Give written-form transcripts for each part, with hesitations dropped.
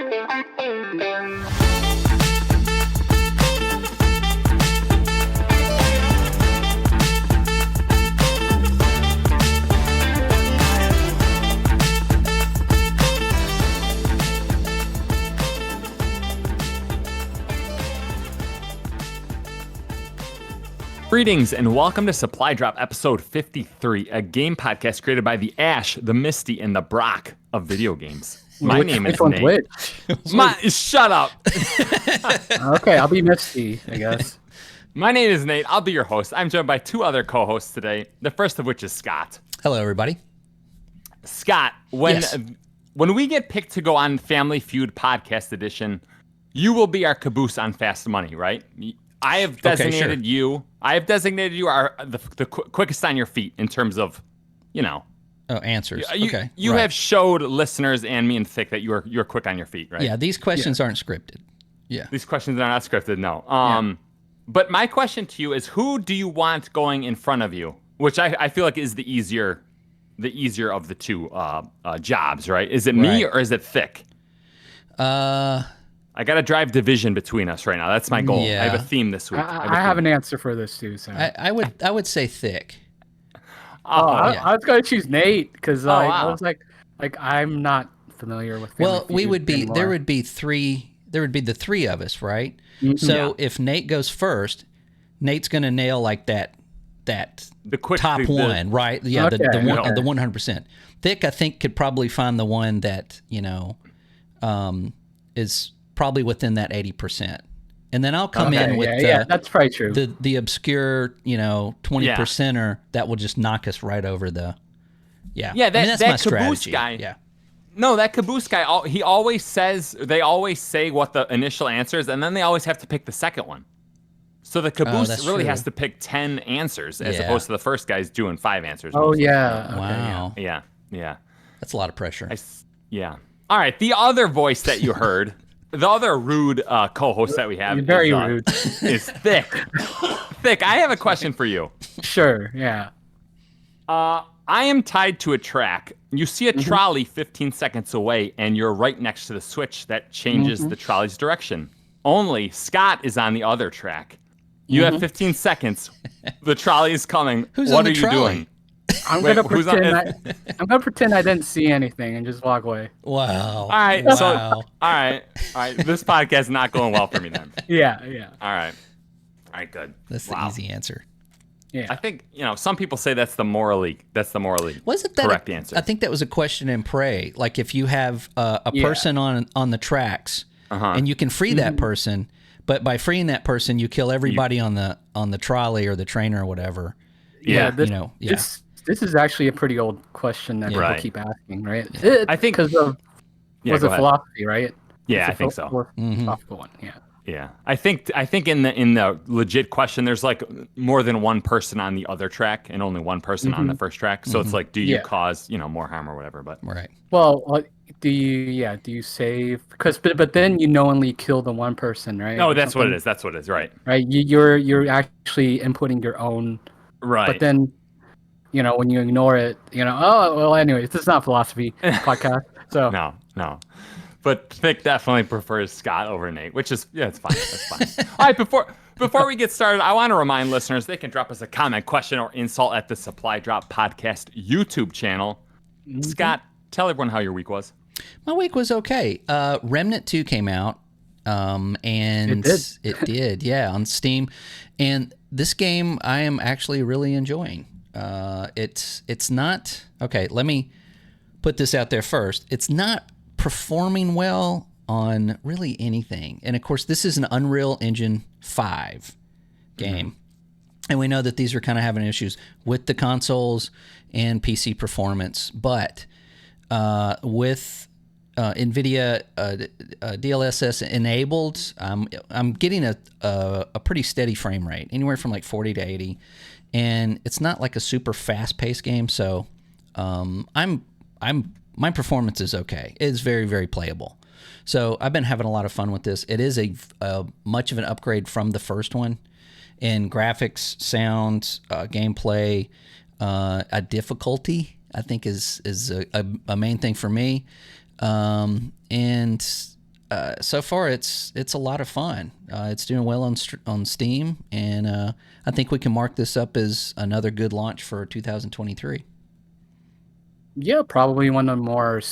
Greetings and welcome to Supply Drop episode 53, a game podcast created by the Ash, the Misty, and the Brock of video games. My name is Nate. Shut up. Okay, I'll be Misty, I guess. My name is Nate. I'll be your host. I'm joined by two other co-hosts today, the first of which is Scott. Hello, everybody. Scott, when we get picked to go on Family Feud Podcast Edition, you will be our caboose on Fast Money, right? I have designated you. I have designated you the quickest on your feet in terms of, answers. You have showed listeners and me and Thick that you're quick on your feet, right? Yeah, these questions aren't scripted. Yeah, these questions are not scripted. No. But my question to you is, who do you want going in front of you? Which I feel like is the easier of the two jobs, right? Is it me or is it Thick? I got to drive division between us right now. That's my goal. Yeah. I have a theme this week. I have an answer for this too. So I would say Thick. I was going to choose Nate because I was like I'm not familiar with. Well, we would be anymore. There would be the three of us, right? Mm-hmm. So if Nate goes first, Nate's going to nail like that the quick top one, right? Yeah, okay, the 100%. Thick, I think, could probably find the one that is probably within that 80%, and then I'll come in with that's probably true. The obscure 20%er that will just knock us right over the that's my caboose strategy. Guy. Yeah. No, that caboose guy. They always say what the initial answer is, and then they always have to pick the second one. So the caboose really has to pick 10 answers as opposed to the first guy's doing 5 answers. Oh yeah. Okay, wow. Yeah. That's a lot of pressure. All right. The other voice that you heard. The other rude co-host that we have rude. is Thick. Thick, I have a question for you. Sure, yeah. I am tied to a track. You see a trolley 15 seconds away, and you're right next to the switch that changes the trolley's direction. Only Scott is on the other track. You have 15 seconds. The trolley is coming. Who's what on the are you trolley? doing? I'm gonna pretend I didn't see anything and just walk away. Wow. All right. Wow. So, all right. This podcast is not going well for me then. Yeah. All right, good. That's the easy answer. Yeah. I think, some people say that's the morally Was it that correct answer. I think that was a question in Prey. Like if you have a person on the tracks and you can free that person, but by freeing that person, you kill everybody on the trolley or the trainer or whatever. This is actually a pretty old question that people keep asking, right? I think because of philosophy, right? Yeah, I think so. Philosophical one, yeah. Yeah, I think in the legit question, there's like more than one person on the other track and only one person on the first track. So it's like, do you cause more harm or whatever? But Well, do you save? But then you knowingly kill the one person, right? No, that's what it is. That's what it is. Right. Right. You're actually inputting your own. Right. But then, when you ignore it, anyway, this is not a philosophy podcast. So no. But Thick definitely prefers Scott over Nate, which is, it's fine. That's fine. All right, before we get started, I want to remind listeners they can drop us a comment, question, or insult at the Supply Drop Podcast YouTube channel. Scott, tell everyone how your week was. My week was okay. Remnant 2 came out, and it did, on Steam. And this game I am actually really enjoying. It's not, okay, let me put this out there first. It's not performing well on really anything. And of course, this is an Unreal Engine 5 game. And we know that these are kind of having issues with the consoles and PC performance. But with NVIDIA DLSS enabled, I'm getting a pretty steady frame rate, anywhere from like 40 to 80. And it's not like a super fast-paced game, so my performance is okay. It's very, very playable. So I've been having a lot of fun with this. It is a much of an upgrade from the first one in graphics, sound, gameplay, a difficulty. I think is a main thing for me. And so far it's a lot of fun. It's doing well on Steam, and I think we can mark this up as another good launch for 2023. Yeah, probably one of the more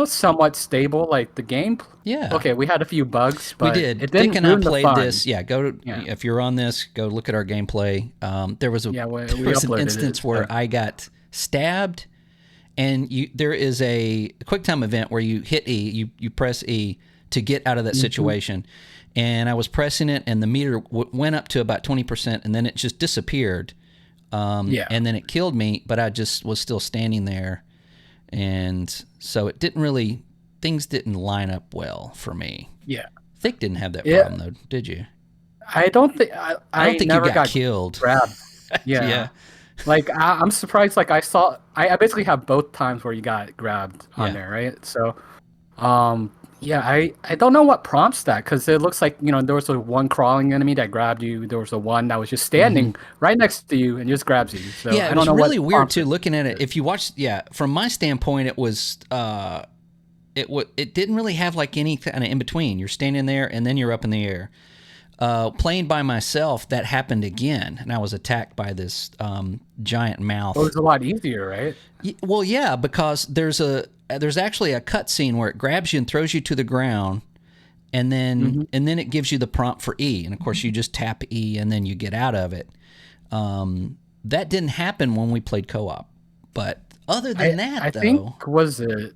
somewhat stable, like the game. Yeah. Okay, we had a few bugs, but we did. It didn't Dick and I ruin the played fun. this. Yeah, if you're on this, go look at our gameplay. There was an instance where I got stabbed, and there is a QuickTime event where you hit E, you press E to get out of that situation, and I was pressing it, and the meter went up to about 20%, and then it just disappeared. And then it killed me, but I just was still standing there. And so things didn't line up well for me. Yeah. Thick didn't have that problem though, did you? I don't think I don't think never you got killed. Grabbed. Yeah. Like I'm surprised. Like I basically have both times where you got grabbed on there, right? So, I don't know what prompts that, because it looks like there was one crawling enemy that grabbed you. There was one that was just standing right next to you and just grabs you. So yeah, I don't know. It was really weird too. Looking at it, if you watch, from my standpoint, it was it didn't really have like any kind of in between. You're standing there and then you're up in the air. Playing by myself, that happened again, and I was attacked by this giant mouth. It was a lot easier, right? Well, yeah, because there's actually a cutscene where it grabs you and throws you to the ground, and then it gives you the prompt for E, and of course you just tap E and then you get out of it. That didn't happen when we played co-op, but other than I think was it.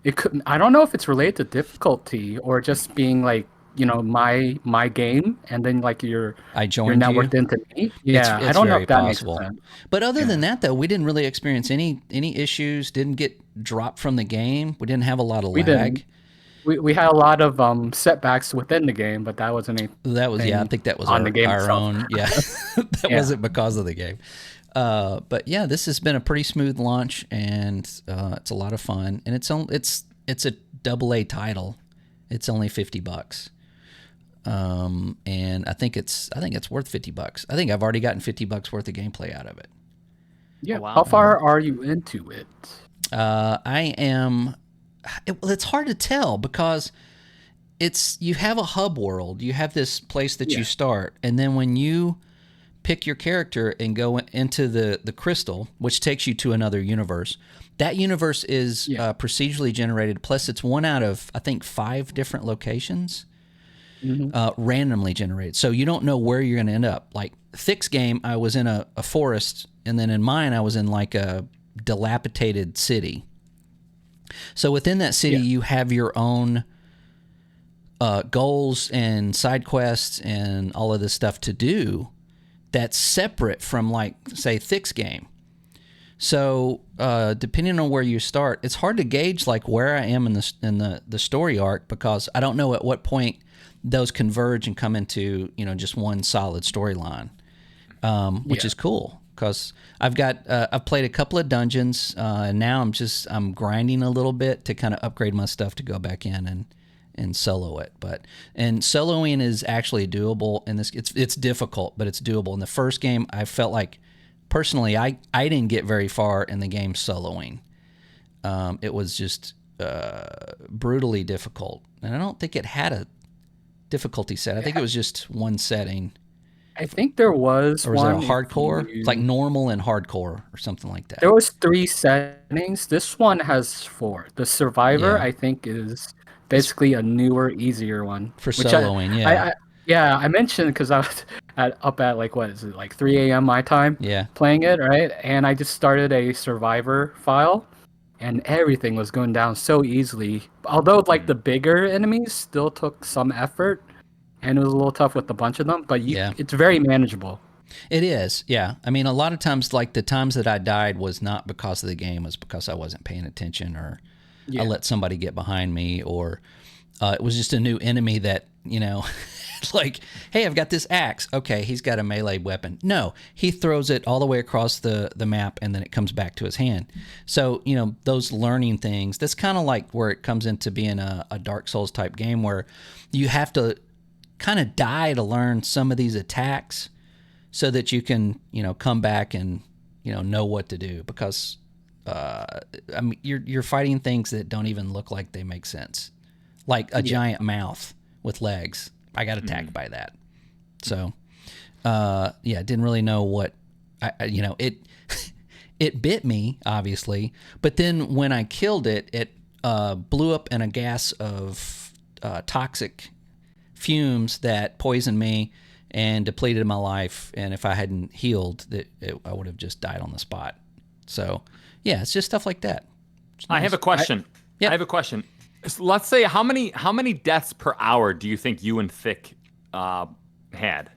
It could. I don't know if it's related to difficulty or just being like my game, and then like you're networked into me. Yeah, it's I don't know if that possible. makes sense. But other than that, though, we didn't really experience any issues. Didn't get dropped from the game. We didn't have a lot of lag. We had a lot of setbacks within the game, but that wasn't I think that was on the game our itself. own. Yeah, that wasn't because of the game. But yeah, this has been a pretty smooth launch, and it's a lot of fun. And it's a AA title. It's only $50. And I think it's worth $50. I think I've already gotten $50 worth of gameplay out of it. Yeah. Oh, wow. How far are you into it? I am. It's hard to tell because you have a hub world. You have this place that you start, and then when you pick your character and go into the crystal, which takes you to another universe. That universe is procedurally generated. Plus, it's one out of I think 5 different locations. Randomly generated, so you don't know where you're going to end up. Like Thick's game, I was in a forest, and then in mine, I was in like a dilapidated city. So within that city, you have your own goals and side quests and all of this stuff to do. That's separate from, like, say, Thick's game. So depending on where you start, it's hard to gauge like where I am in the story arc, because I don't know at what point those converge and come into just one solid storyline, which is cool because I've played a couple of dungeons, and now I'm grinding a little bit to kind of upgrade my stuff to go back in and solo it. And soloing is actually doable, and it's difficult, but it's doable. In the first game, I felt like personally I didn't get very far in the game soloing. It was just brutally difficult, and I don't think it had a difficulty set. I think it was just one setting. I think there was. Or was it a hardcore? Like normal and hardcore or something like that. There was 3 settings. This one has 4. The Survivor, I think, is basically a newer, easier one. For soloing, I mentioned because I was up at like, what is it, like 3 a.m. my time playing it, right? And I just started a Survivor file, and everything was going down so easily. Although like the bigger enemies still took some effort, and it was a little tough with a bunch of them, but it's very manageable. It is, yeah. I mean, a lot of times, like the times that I died was not because of the game, it was because I wasn't paying attention, or I let somebody get behind me, or it was just a new enemy that, like, hey, I've got this axe. Okay, he's got a melee weapon. No, he throws it all the way across the map, and then it comes back to his hand. So, those learning things, that's kind of like where it comes into being a Dark Souls type game, where you have to kind of die to learn some of these attacks so that you can, come back and, know what to do. Because, I mean, you're fighting things that don't even look like they make sense. like a giant mouth with legs. I got attacked by that. So, didn't really know what, it it bit me, obviously. But then when I killed it, it blew up in a gas of toxic fumes that poisoned me and depleted my life. And if I hadn't healed, I would have just died on the spot. So, yeah, it's just stuff like that. I have a question. I have a question. So let's say how many deaths per hour do you think you and Thick had?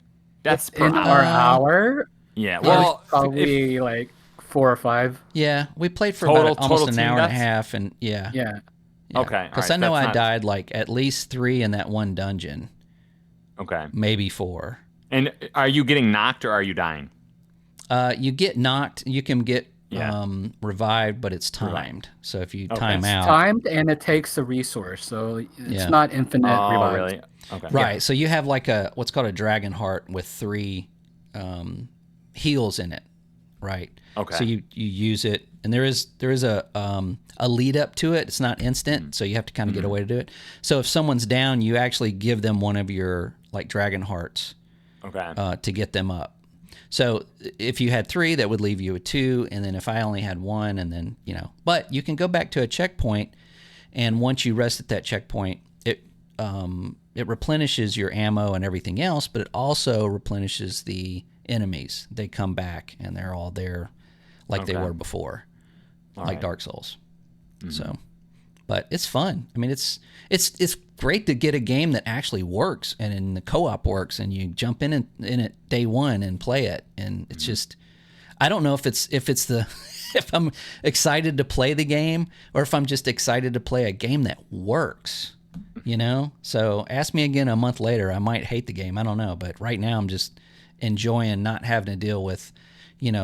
Deaths per hour? Yeah. Well, probably like 4 or 5. Yeah, we played for total, about almost an hour deaths? and a half, and Yeah. Okay. Because I know I died like at least 3 in that one dungeon. Okay. Maybe 4. And are you getting knocked or are you dying? You get knocked. You can get revived, but it's timed. So if you time out, it's timed and it takes a resource, so it's not infinite revive. Really? Okay. Right. So you have like what's called a dragon heart with 3 heals in it. Right. Okay. So you use it, and there is a lead up to it. It's not instant, so you have to kind of get a way to do it. So if someone's down, you actually give them one of your like dragon hearts. Okay. To get them up. So if you had 3, that would leave you with 2, and then if I only had 1, and then but you can go back to a checkpoint, and once you rest at that checkpoint, it replenishes your ammo and everything else, but it also replenishes the enemies. They come back and they're all there, like they were before, like Dark Souls. So, but it's fun. I mean, it's great to get a game that actually works and in the co-op works, and you jump in it day one and play it, and it's just, I don't know if if I'm excited to play the game or if I'm just excited to play a game that works, So ask me again a month later, I might hate the game. I don't know, but right now I'm just enjoying not having to deal with,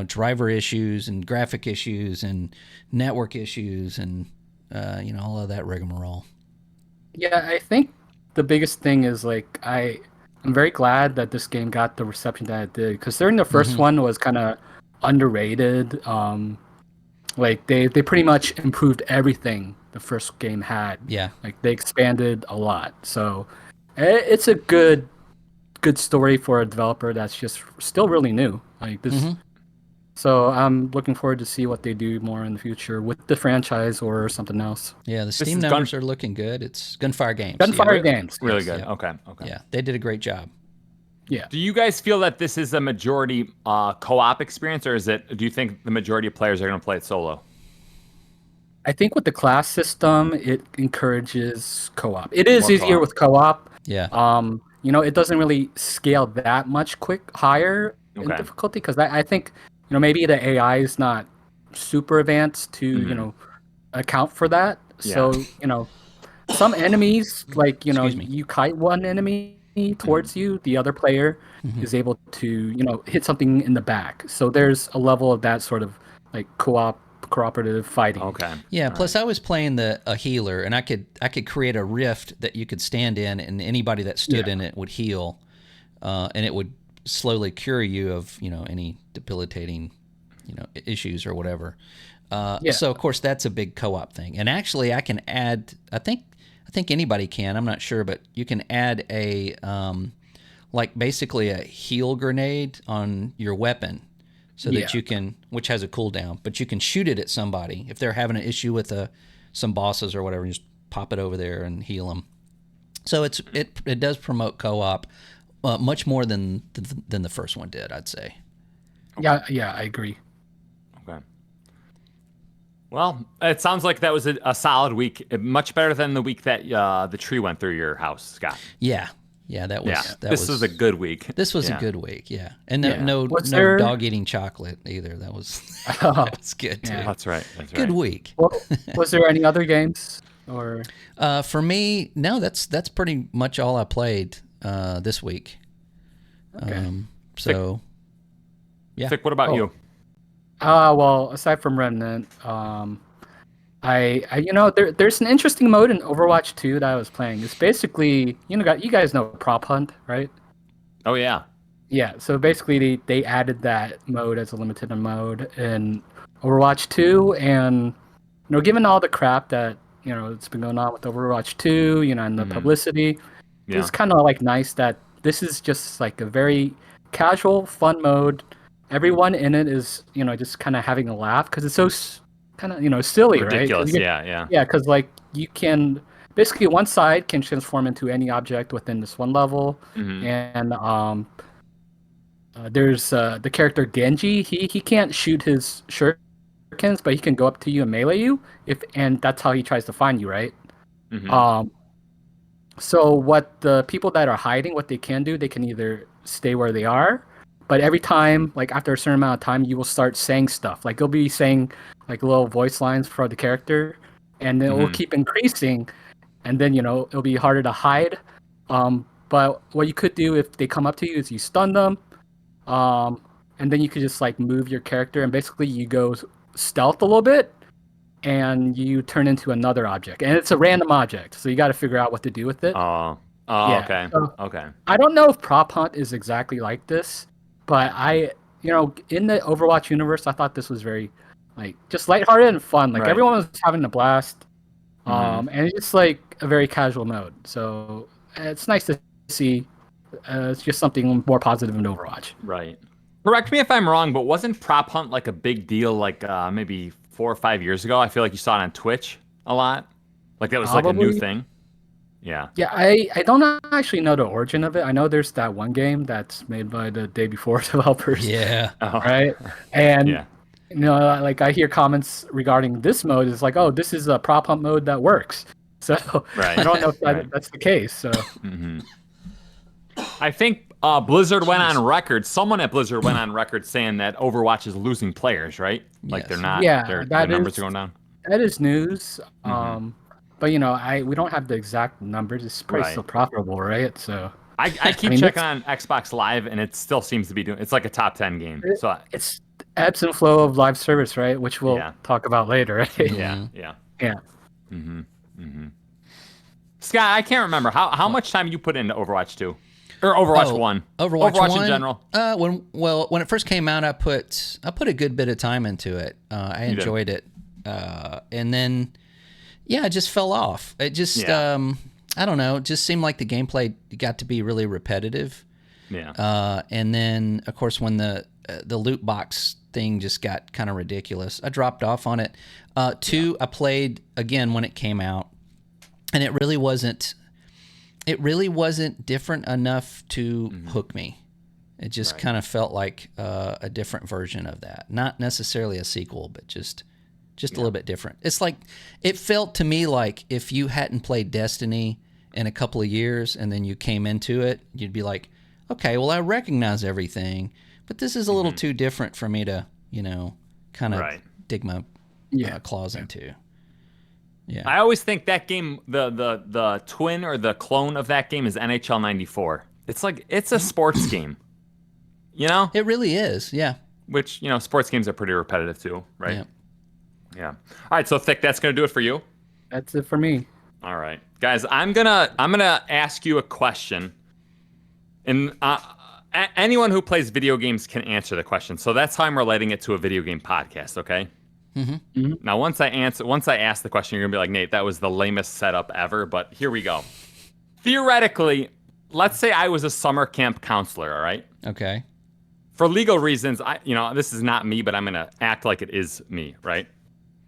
driver issues and graphic issues and network issues and all of that rigmarole. Yeah, I think the biggest thing is like I'm very glad that this game got the reception that it did, because during the first one was kind of underrated. Like they pretty much improved everything the first game had. Yeah, like they expanded a lot. So it's a good story for a developer that's just still really new. Like this. So I'm looking forward to see what they do more in the future with the franchise or something else. Yeah, the Steam numbers are looking good. It's Gunfire Games. Games. Really good. Yeah. Okay. Yeah, they did a great job. Yeah. Do you guys feel that this is a majority co-op experience, or do you think the majority of players are going to play it solo? I think with the class system, it encourages co-op. It is easier with co-op. Yeah. It doesn't really scale that much higher in difficulty, because I think maybe the AI is not super advanced to account for that. So some enemies, like you kite one enemy towards you, the other player is able to hit something in the back. So there's a level of that sort of like cooperative fighting. Okay. Yeah. Plus, I was playing a healer, and I could create a rift that you could stand in, and anybody that stood in it would heal, and it would slowly cure you of any debilitating issues or whatever. So of course that's a big co-op thing, and actually I can add. I think anybody can. I'm not sure, but you can add a like basically a heal grenade on your weapon, so that you can, which has a cooldown, but you can shoot it at somebody if they're having an issue with some bosses or whatever. And just pop it over there and heal them. So it does promote co-op much more than the first one did, I'd say. Yeah, I agree. Okay. Well, it sounds like that was a solid week, much better than the week that the tree went through your house, Scott. Yeah, that was. This was a good week. This was a good week, and no dog eating chocolate either. That was that was good too. Yeah. That's right. Good week. Well, was there any other games or? For me, no. That's pretty much all I played this week. Okay. So. Yeah. Vic, what about you? Well, aside from Remnant, there's an interesting mode in Overwatch 2 that I was playing. It's basically, you guys know Prop Hunt, right? Oh yeah. Yeah. So basically, they added that mode as a limited mode in Overwatch 2, and given all the crap that it's been going on with Overwatch 2, and the publicity. Yeah. It's kind of like nice that this is just like a very casual, fun mode. Everyone in it is, just kind of having a laugh because it's so kind of, silly, ridiculous, right? Yeah, because like you can basically one side can transform into any object within this one level, and there's the character Genji. He can't shoot his shurikens, but he can go up to you and melee you, and that's how he tries to find you, right? So what the people that are hiding, what they can do, they can either stay where they are, but every time, like after a certain amount of time, you will start saying stuff. Like you'll be saying like little voice lines for the character, and it will keep increasing, and then it'll be harder to hide. But what you could do if they come up to you is you stun them, and then you could just like move your character, and basically you go stealth a little bit, and you turn into another object, and it's a random object, so you got to figure out what to do with it. Yeah, okay. So Okay. I don't know if Prop Hunt is exactly like this, but in the Overwatch universe, I thought this was very, like, just lighthearted and fun. Like everyone was having a blast, and it's just like a very casual mode. So it's nice to see. It's just something more positive in Overwatch. Right. Correct me if I'm wrong, but wasn't Prop Hunt like a big deal like maybe 4 or 5 years ago? I feel like you saw it on Twitch a lot. Like that was like a new thing. Yeah. Yeah, I don't actually know the origin of it. I know there's that one game that's made by the Day Before developers. Yeah. Right? And like I hear comments regarding this mode is like, oh, this is a prop hunt mode that works. So I don't know if that's the case. So I think Blizzard went on record. Someone at Blizzard went on record saying that Overwatch is losing players, right? Like they're not. Yeah, their numbers are going down. That is news. But we don't have the exact numbers. It's probably still profitable, right? So I keep checking on Xbox Live, and it still seems to be doing. It's like a top 10 game. So it's ebbs and flow of live service, right? Which we'll talk about later, right? Yeah. Scott, I can't remember how much time you put into Overwatch 2 or Overwatch 1. Overwatch 1 in general. When it first came out, I put a good bit of time into it. I enjoyed it, and then. Yeah, it just fell off. It just, I don't know, it just seemed like the gameplay got to be really repetitive. Yeah. And then, of course, when the loot box thing just got kind of ridiculous, I dropped off on it. 2, I played again when it came out, and it really wasn't different enough to hook me. It just kind of felt like a different version of that. Not necessarily a sequel, but just a little bit different. It's like, it felt to me like if you hadn't played Destiny in a couple of years and then you came into it, you'd be like, okay, well, I recognize everything, but this is a little too different for me to, kind of dig my claws into. Yeah. I always think that game, the twin or the clone of that game is NHL 94. It's like, it's a sports game, It really is, yeah. Which, sports games are pretty repetitive too, right? Yeah. Yeah. All right, so Thick, that's gonna do it for you. That's it for me. All right, guys, I'm gonna ask you a question, and anyone who plays video games can answer the question. So that's how I'm relating it to a video game podcast. Okay. Now, once I ask the question, you're gonna be like, Nate, that was the lamest setup ever. But here we go. Theoretically, let's say I was a summer camp counselor. All right. Okay. For legal reasons, this is not me, but I'm gonna act like it is me, right?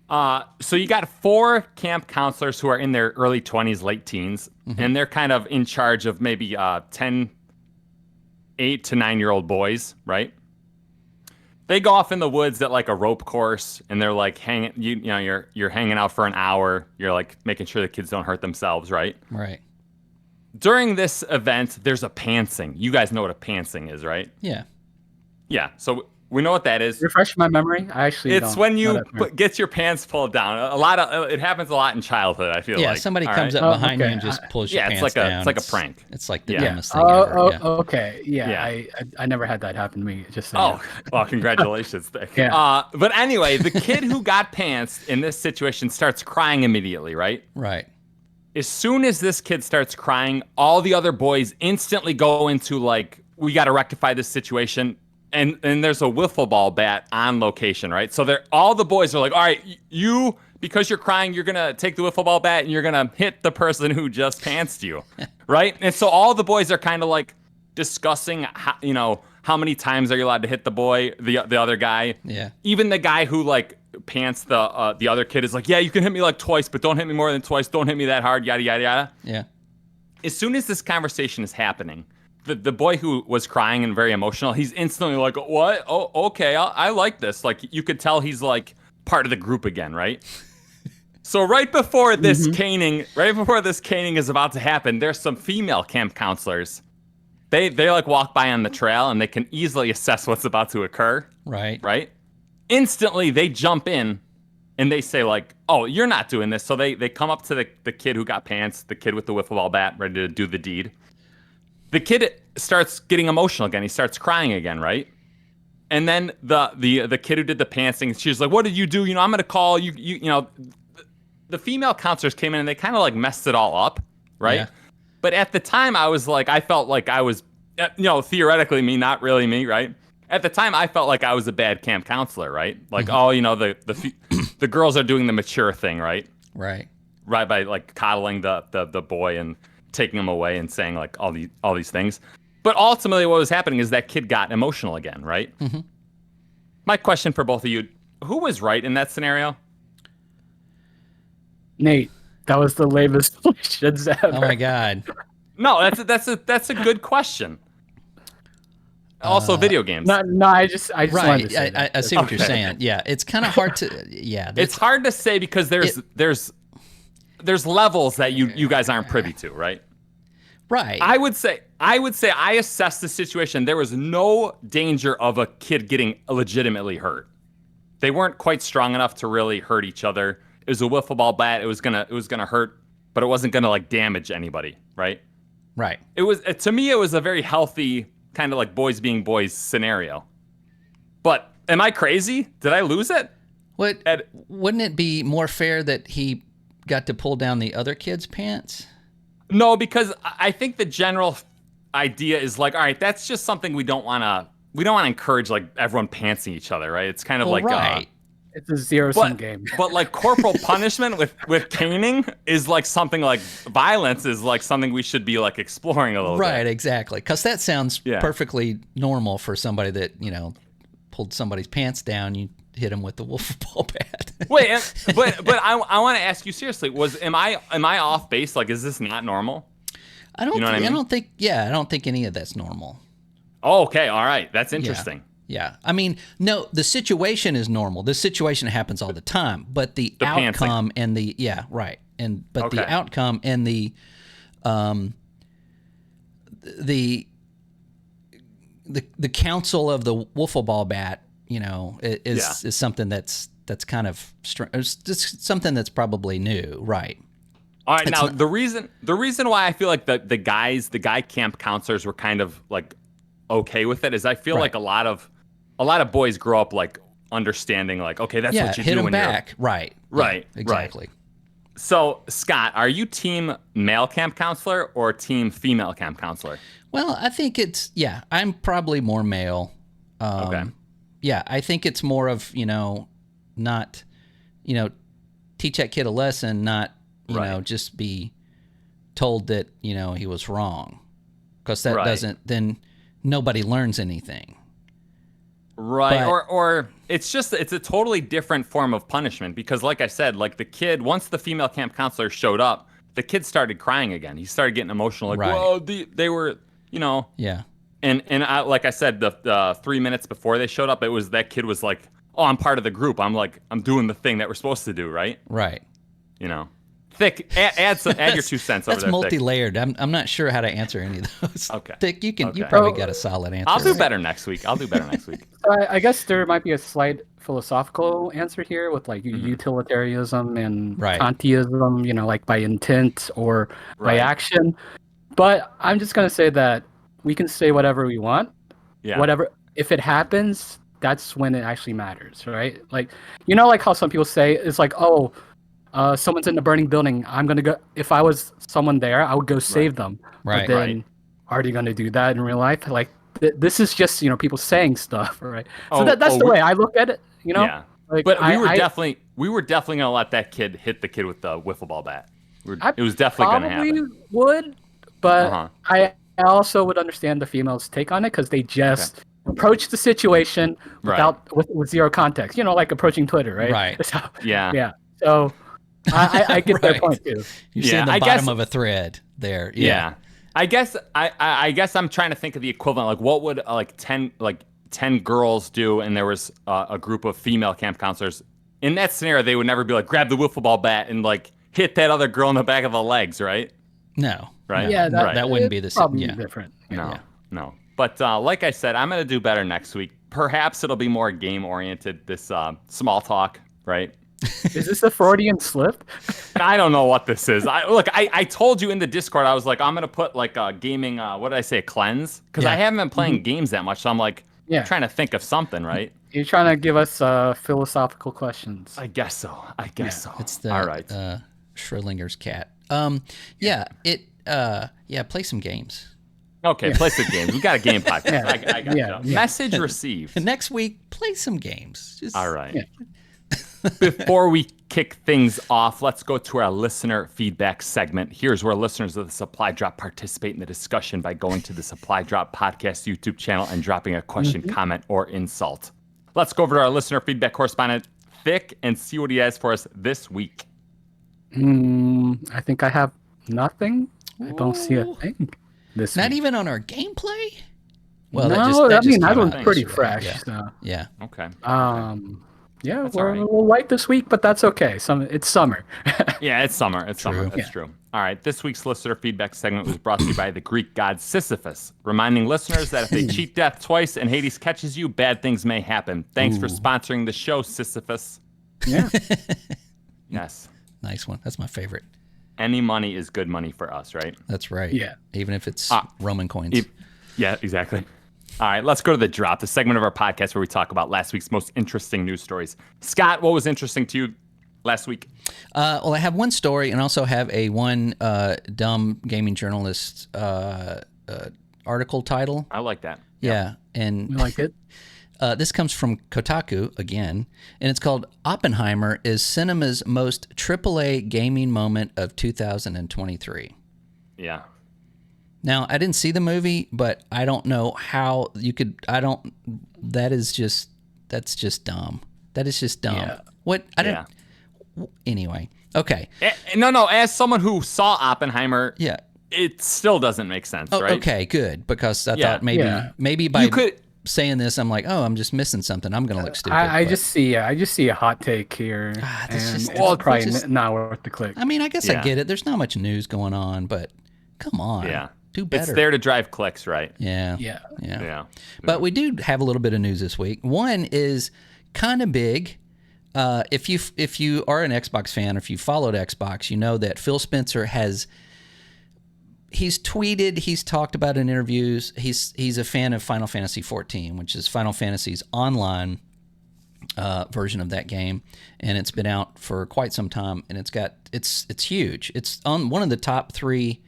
So you got 4 camp counselors who are in their early 20s, late teens, and they're kind of in charge of maybe 10, 8 to 9-year-old boys, right? They go off in the woods at like a rope course, and they're like you're hanging out for an hour. You're like making sure the kids don't hurt themselves, right? Right. During this event, there's a pantsing. You guys know what a pantsing is, right? Yeah. Yeah. So we know what that is. Refresh my memory. I actually It's when you get your pants pulled down. It happens a lot in childhood, I feel like. Yeah, somebody comes up behind you and just pulls your pants down. It's like a prank. It's like the dumbest thing ever. Okay. Yeah. I never had that happen to me. Just saying. Well, congratulations. Yeah. But anyway, the kid who got pantsed in this situation starts crying immediately, right? Right. As soon as this kid starts crying, all the other boys instantly go into like, we got to rectify this situation. And there's a wiffle ball bat on location, right? So all the boys are like, all right, you because you're crying, you're going to take the wiffle ball bat and you're going to hit the person who just pantsed you, right? And so all the boys are kind of like discussing, how many times are you allowed to hit the boy, the other guy? Yeah. Even the guy who like pants the other kid is like, yeah, you can hit me like twice, but don't hit me more than twice. Don't hit me that hard, yada, yada, yada. Yeah. As soon as this conversation is happening, the boy who was crying and very emotional, he's instantly like, what? Oh, okay, I like this. Like, you could tell he's like part of the group again, right? So right before this caning is about to happen, there's some female camp counselors. They like walk by on the trail and they can easily assess what's about to occur. Right. Right? Instantly, they jump in and they say like, oh, you're not doing this. So they come up to the kid who got pants, the kid with the wiffle ball bat, ready to do the deed. The kid starts getting emotional again. He starts crying again, right? And then the kid who did the pantsing, she's like, what did you do? I'm going to call you. The female counselors came in and they kind of like messed it all up, right? Yeah. But at the time, I felt like I was, theoretically me, not really me, right? At the time, I felt like I was a bad camp counselor, right? Like, the girls are doing the mature thing, right? Right. Right, by like coddling the boy and taking him away and saying like all these things. But ultimately what was happening is that kid got emotional again, right? Mm-hmm. My question for both of you, who was right in that scenario? Nate, that was the lamest questions ever. Oh my God. No, that's a good question. Also, video games. No, I just right. wanted to say I see what you're saying. Yeah, it's kind of hard to. Yeah, it's hard to say because there's levels that you guys aren't privy to, right? Right. I would say I assessed the situation. There was no danger of a kid getting legitimately hurt. They weren't quite strong enough to really hurt each other. It was a wiffle ball bat. It was gonna hurt, but it wasn't gonna like damage anybody, right? Right. It was to me it was a very healthy kind of like boys being boys scenario. But am I crazy? Did I lose it? Wouldn't it be more fair that he got to pull down the other kid's pants? No, because I think the general idea is like, all right, that's just something we don't want to encourage like everyone pantsing each other, right? It's kind of like right. It's a zero-sum game. But like corporal punishment with caning is like something like violence is like something we should be like exploring a little bit. Right, exactly. Because that sounds perfectly normal for somebody that, pulled somebody's pants down. You hit him with the wiffle ball bat. Wait, but I want to ask you seriously, am I off base? Like, is this not normal? I don't think any of that's normal. Oh, okay, all right. That's interesting. Yeah. I mean, no, the situation is normal. This situation happens all the time, but the outcome pantsing. And the right. The outcome and the counsel of the wiffle ball bat, is something that's kind of just something that's probably new, right? All right. Now the reason why I feel like the guy camp counselors were kind of like okay with it is I feel like a lot of boys grow up like understanding like, okay, that's what you hit do him when back. Right. Right. Yeah, exactly. Right. So Scott, are you team male camp counselor or team female camp counselor? Well, I think I'm probably more male. Okay. Yeah, I think it's more of, not, teach that kid a lesson, not, just be told that, he was wrong. Because that doesn't, then nobody learns anything. Right. Or it's a totally different form of punishment because like I said, like the kid, once the female camp counselor showed up, the kid started crying again. He started getting emotional. Like, whoa, they were, Yeah. And I, like I said, the 3 minutes before they showed up, it was that kid was like, oh, I'm part of the group. I'm doing the thing that we're supposed to do, right? Right. Thick, add your 2 cents over there. That's multi-layered. I'm not sure how to answer any of those. Okay. Thick, you probably got a solid answer. I'll do better next week. So I guess there might be a slight philosophical answer here with like utilitarianism and Kantianism, like by intent or by action. But I'm just going to say that we can say whatever we want. Yeah. Whatever. If it happens, that's when it actually matters, right? Like, like how some people say it's like, oh, someone's in the burning building. I'm going to go. If I was someone there, I would go save them. Right. But then are they going to do that in real life? Like, this is just, people saying stuff, right? So that's the way I look at it, Yeah. Like, but we were definitely gonna let that kid hit the kid with the wiffle ball bat. It was definitely gonna happen. Would, but I also would understand the females' take on it because they just approach the situation with zero context. Like approaching Twitter, right? Right. So, yeah. So I get their point too. You're seeing the bottom of a thread there. Yeah. I guess I'm trying to think of the equivalent. Like, what would 10 girls do, and there was a group of female camp counselors. In that scenario, they would never be like, grab the wiffle ball bat and like hit that other girl in the back of the legs, right? No. Right? Yeah, that wouldn't be the same. Probably different. No. But like I said, I'm going to do better next week. Perhaps it'll be more game-oriented, this small talk, right? Is this a Freudian slip? I don't know what this is. I told you in the Discord, I was like, I'm going to put like a gaming, what did I say, cleanse? Because I haven't been playing games that much, so I'm like, trying to think of something, right? You're trying to give us philosophical questions. I guess so. So. It's the all right. Schrodinger's cat. Play some games. Okay, play some games. We got a game podcast. I got you. Message received. Next week, play some games. All right. Yeah. Before we kick things off, let's go to our listener feedback segment. Here's where listeners of the Supply Drop participate in the discussion by going to the Supply Drop Podcast YouTube channel and dropping a question, comment, or insult. Let's go over to our listener feedback correspondent, Thick, and see what he has for us this week. I think I have nothing. I don't see a thing this Not week. even on our gameplay? Well, no, that one's pretty fresh. Yeah. So. Yeah. Okay. Yeah, we're a little light this week, but that's okay. It's summer. Yeah, it's summer. It's summer. That's true. All right. This week's listener feedback segment was brought to you by the Greek god Sisyphus, reminding listeners that if they cheat death twice and Hades catches you, bad things may happen. Thanks for sponsoring the show, Sisyphus. Yeah. Yes. Nice one. That's my favorite. Any money is good money for us, right? That's right. Yeah. Even if it's Roman coins. Yeah, exactly. All right, let's go to the drop, the segment of our podcast where we talk about last week's most interesting news stories. Scott, what was interesting to you last week? Well, I have one story and also have a dumb gaming journalist article title. I like that. Yeah. And you like it? This comes from Kotaku again, and it's called Oppenheimer is Cinema's most AAA gaming moment of 2023. Yeah. Now, I didn't see the movie, but I don't know how you could. That's just dumb. That is just dumb. Yeah. What? I don't. Yeah. Anyway. Okay. No. As someone who saw Oppenheimer, yeah, it still doesn't make sense, right? Okay, good. Because I thought maybe by saying this, I'm like, I'm just missing something. I'm gonna look stupid. I just see a hot take here. It's probably not worth the click. I mean, I guess I get it. There's not much news going on, but come on. Yeah. Do better. It's there to drive clicks, right? Yeah. But we do have a little bit of news this week. One is kind of big. If you are an Xbox fan, or if you followed Xbox, you know that Phil Spencer he's tweeted, he's talked about in interviews. He's a fan of Final Fantasy 14, which is Final Fantasy's online version of that game, and it's been out for quite some time, and it's huge. It's on one of the top 3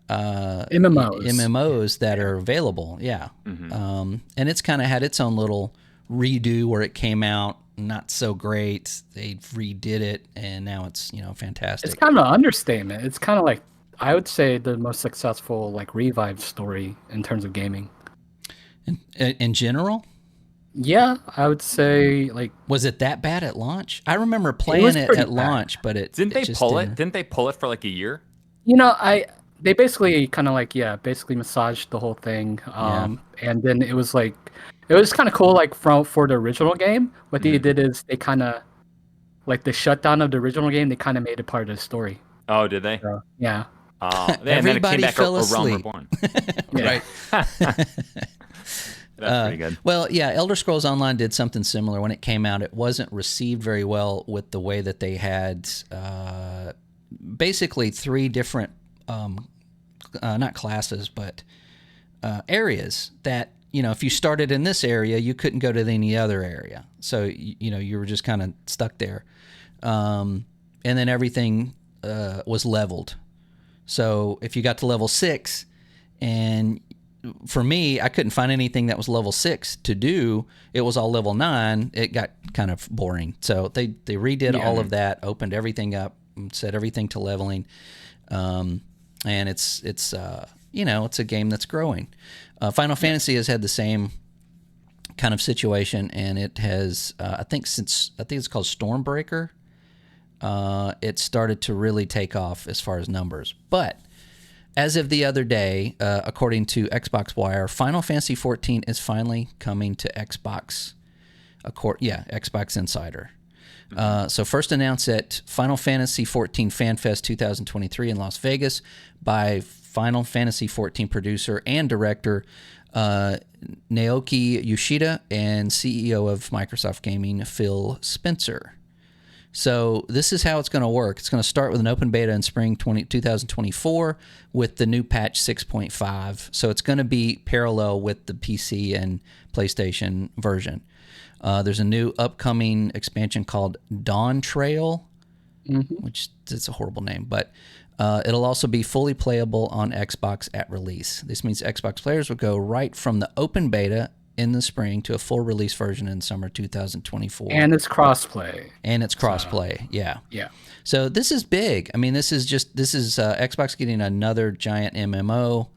MMOs that are available. Yeah. Mm-hmm. And it's kind of had its own little redo where it came out not so great. They redid it, and now it's fantastic. It's kind of an understatement. It's kind of like, I would say, the most successful like revive story in terms of gaming. In general? Yeah, I would say, like, was it that bad at launch? I remember playing it at launch, but didn't they pull it? Didn't they pull it for like a year? They basically kind of like massaged the whole thing, and then it was kind of cool, like for the original game. What they did is they kind of like the shutdown of the original game. They kind of made it part of the story. Oh, did they? So, yeah. Everybody fell asleep. Right. That's pretty good. Well, yeah, Elder Scrolls Online did something similar when it came out. It wasn't received very well with the way that they had basically 3 different, not classes, but areas that, if you started in this area, you couldn't go to any other area. So, you were just kind of stuck there. And then everything was leveled. So if you got to level 6 and for me, I couldn't find anything that was level 6 to do. It was all level 9. It got kind of boring. So they redid all of that, opened everything up, set everything to leveling. And it's you know, it's a game that's growing. Final Fantasy has had the same kind of situation, and it has I think it's called Stormbreaker. It started to really take off as far as numbers. But as of the other day, according to Xbox Wire, Final Fantasy 14 is finally coming to Xbox. Xbox Insider. So first announced at Final Fantasy 14 FanFest 2023 in Las Vegas by Final Fantasy 14 producer and director Naoki Yoshida and CEO of Microsoft Gaming Phil Spencer. So this is how it's going to work. It's going to start with an open beta in spring 2024 with the new patch 6.5. So it's going to be parallel with the PC and PlayStation version. There's a new upcoming expansion called Dawn Trail, which is a horrible name, but it'll also be fully playable on Xbox at release. This means Xbox players will go right from the open beta in the spring to a full release version in summer 2024. And it's crossplay. Yeah. Yeah. So this is big. I mean, this is Xbox getting another giant MMO.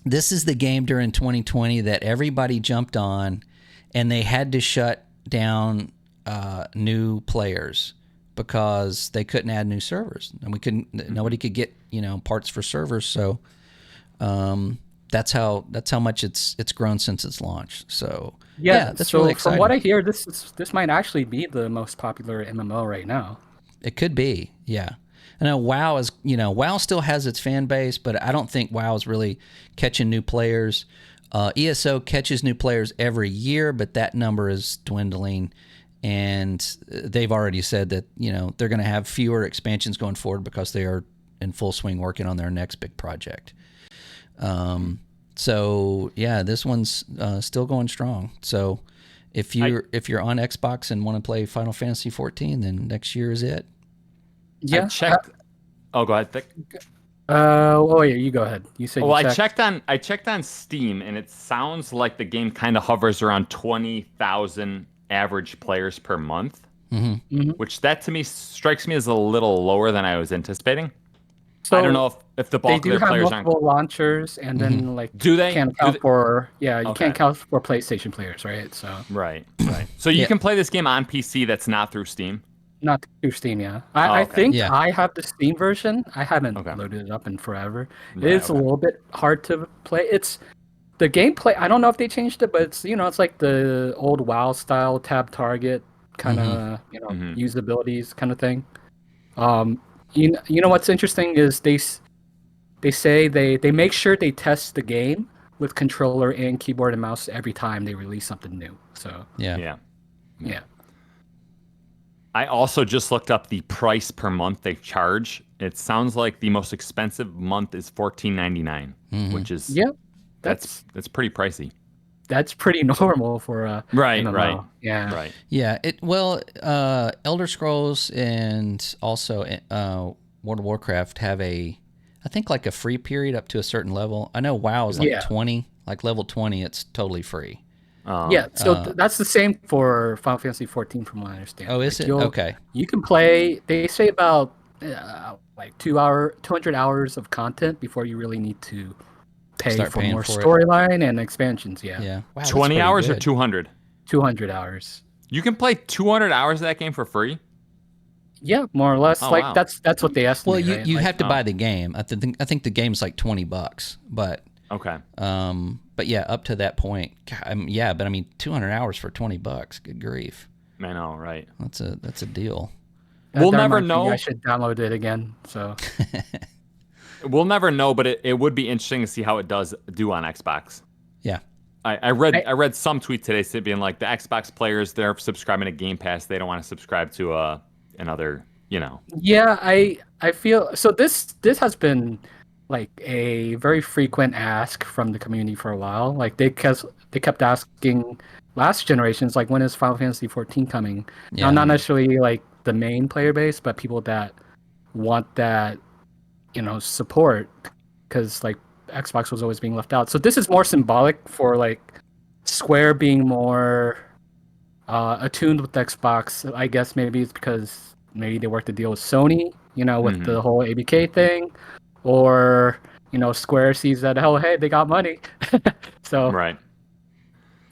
This is the game during 2020 that everybody jumped on, and they had to shut down new players because they couldn't add new servers, and nobody could get parts for servers. So that's how much it's grown since its launch. So that's so really exciting. From what I hear, this might actually be the most popular MMO right now. It could be, yeah. I know WoW still has its fan base, but I don't think WoW is really catching new players. ESO catches new players every year, but that number is dwindling. And they've already said that they're going to have fewer expansions going forward because they are in full swing working on their next big project. So yeah, this one's still going strong. So if you're on Xbox and want to play Final Fantasy 14, then next year is it. Yeah. I checked. Go ahead, Vic. You go ahead. You said. Well, I checked on Steam, and it sounds like the game kind of hovers around 20,000 average players per month, which that to me strikes me as a little lower than I was anticipating. So I don't know if the bulk of their players aren't. They do have multiple launchers, and then do they? Can't count for can't count for PlayStation players, right? So right. So you can play this game on PC that's not through Steam. Not through Steam, yeah. I think I have the Steam version. I haven't loaded it up in forever. It's a little bit hard to play. It's the gameplay. I don't know if they changed it, but it's it's like the old WoW style tab target kind of usabilities kind of thing. You know what's interesting is they say they make sure they test the game with controller and keyboard and mouse every time they release something new. So yeah. I also just looked up the price per month they charge. It sounds like the most expensive month is $14.99, which is that's pretty pricey. That's pretty normal for a MMO. Right. Yeah. Elder Scrolls and also World of Warcraft have I think like a free period up to a certain level. I know WoW is like 20, like level 20. It's totally free. So that's the same for Final Fantasy 14 from what I understand. Oh, is it? Okay. You can play, they say about 200 hours of content before you really need to pay for more storyline and expansions. Yeah. Wow, 20 hours or 200? 200 hours. You can play 200 hours of that game for free? Yeah, more or less. Wow. That's what they estimate. Well, you have to buy the game. I think the game's like $20, but okay. But yeah, up to that point, but I mean, 200 hours for $20. Good grief! I know, right? That's a deal. We'll never know. I should download it again. So we'll never know, but it would be interesting to see how it does do on Xbox. Yeah, I read some tweet today being like the Xbox players, they're subscribing to Game Pass, they don't want to subscribe to another. Yeah, I feel so. This has been like a very frequent ask from the community for a while. Like they kept asking last generations, like when is Final Fantasy 14 coming? Now, not necessarily like the main player base, but people that want that support, because like Xbox was always being left out. So this is more symbolic for like Square being more attuned with Xbox. I guess maybe it's because maybe they worked a deal with Sony, with the whole ABK thing, or Square sees that, oh hey, they got money. So right.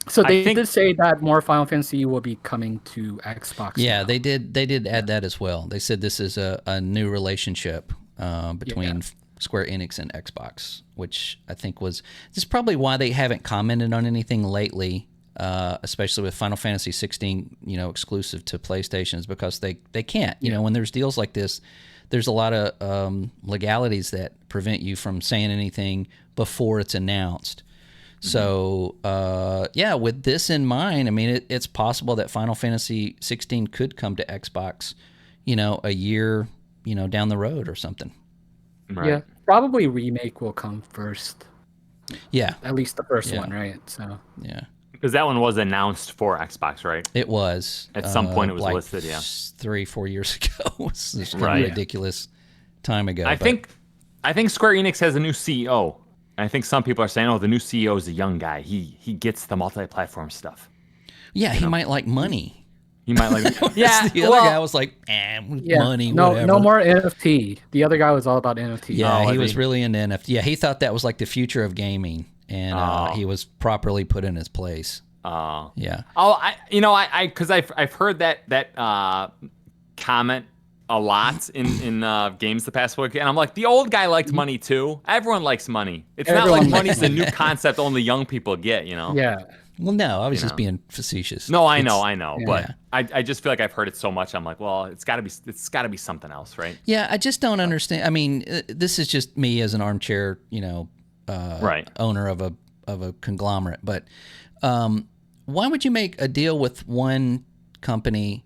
So they did say that more Final Fantasy will be coming to Xbox. Yeah, now. they did add that as well. They said this is a new relationship between Square Enix and Xbox, which I think this is probably why they haven't commented on anything lately, especially with Final Fantasy 16, exclusive to PlayStation, is because they can't. When there's deals like this, there's a lot of legalities that prevent you from saying anything before it's announced. So, with this in mind, I mean, it's possible that Final Fantasy 16 could come to Xbox, a year, down the road or something. Right. Yeah, probably Remake will come first. Yeah. At least the first one, right? So. Yeah. Because that one was announced for Xbox, right? It was. At some point it was like listed, 3-4 years ago. It's just right. ridiculous time ago. I think Square Enix has a new CEO. I think some people are saying, "Oh, the new CEO is a young guy. He gets the multi-platform stuff." Yeah, he might like money. He might like. Yeah, the other guy was like, money. Whatever. No more NFT. The other guy was all about NFT. Yeah, he was really into NFT. Yeah, he thought that was like the future of gaming, and he was properly put in his place. Oh, yeah. Oh, because I've heard that comment a lot in games the past week, and I'm like, the old guy liked money too. Everyone likes money. It's not like money's a new concept only young people get, Yeah. Well, no, I was just being facetious. No, I know, yeah. but I just feel like I've heard it so much. I'm like, well, it's got to be something else, right? Yeah, I just don't understand. I mean, this is just me as an armchair, right. owner of a conglomerate. But why would you make a deal with one company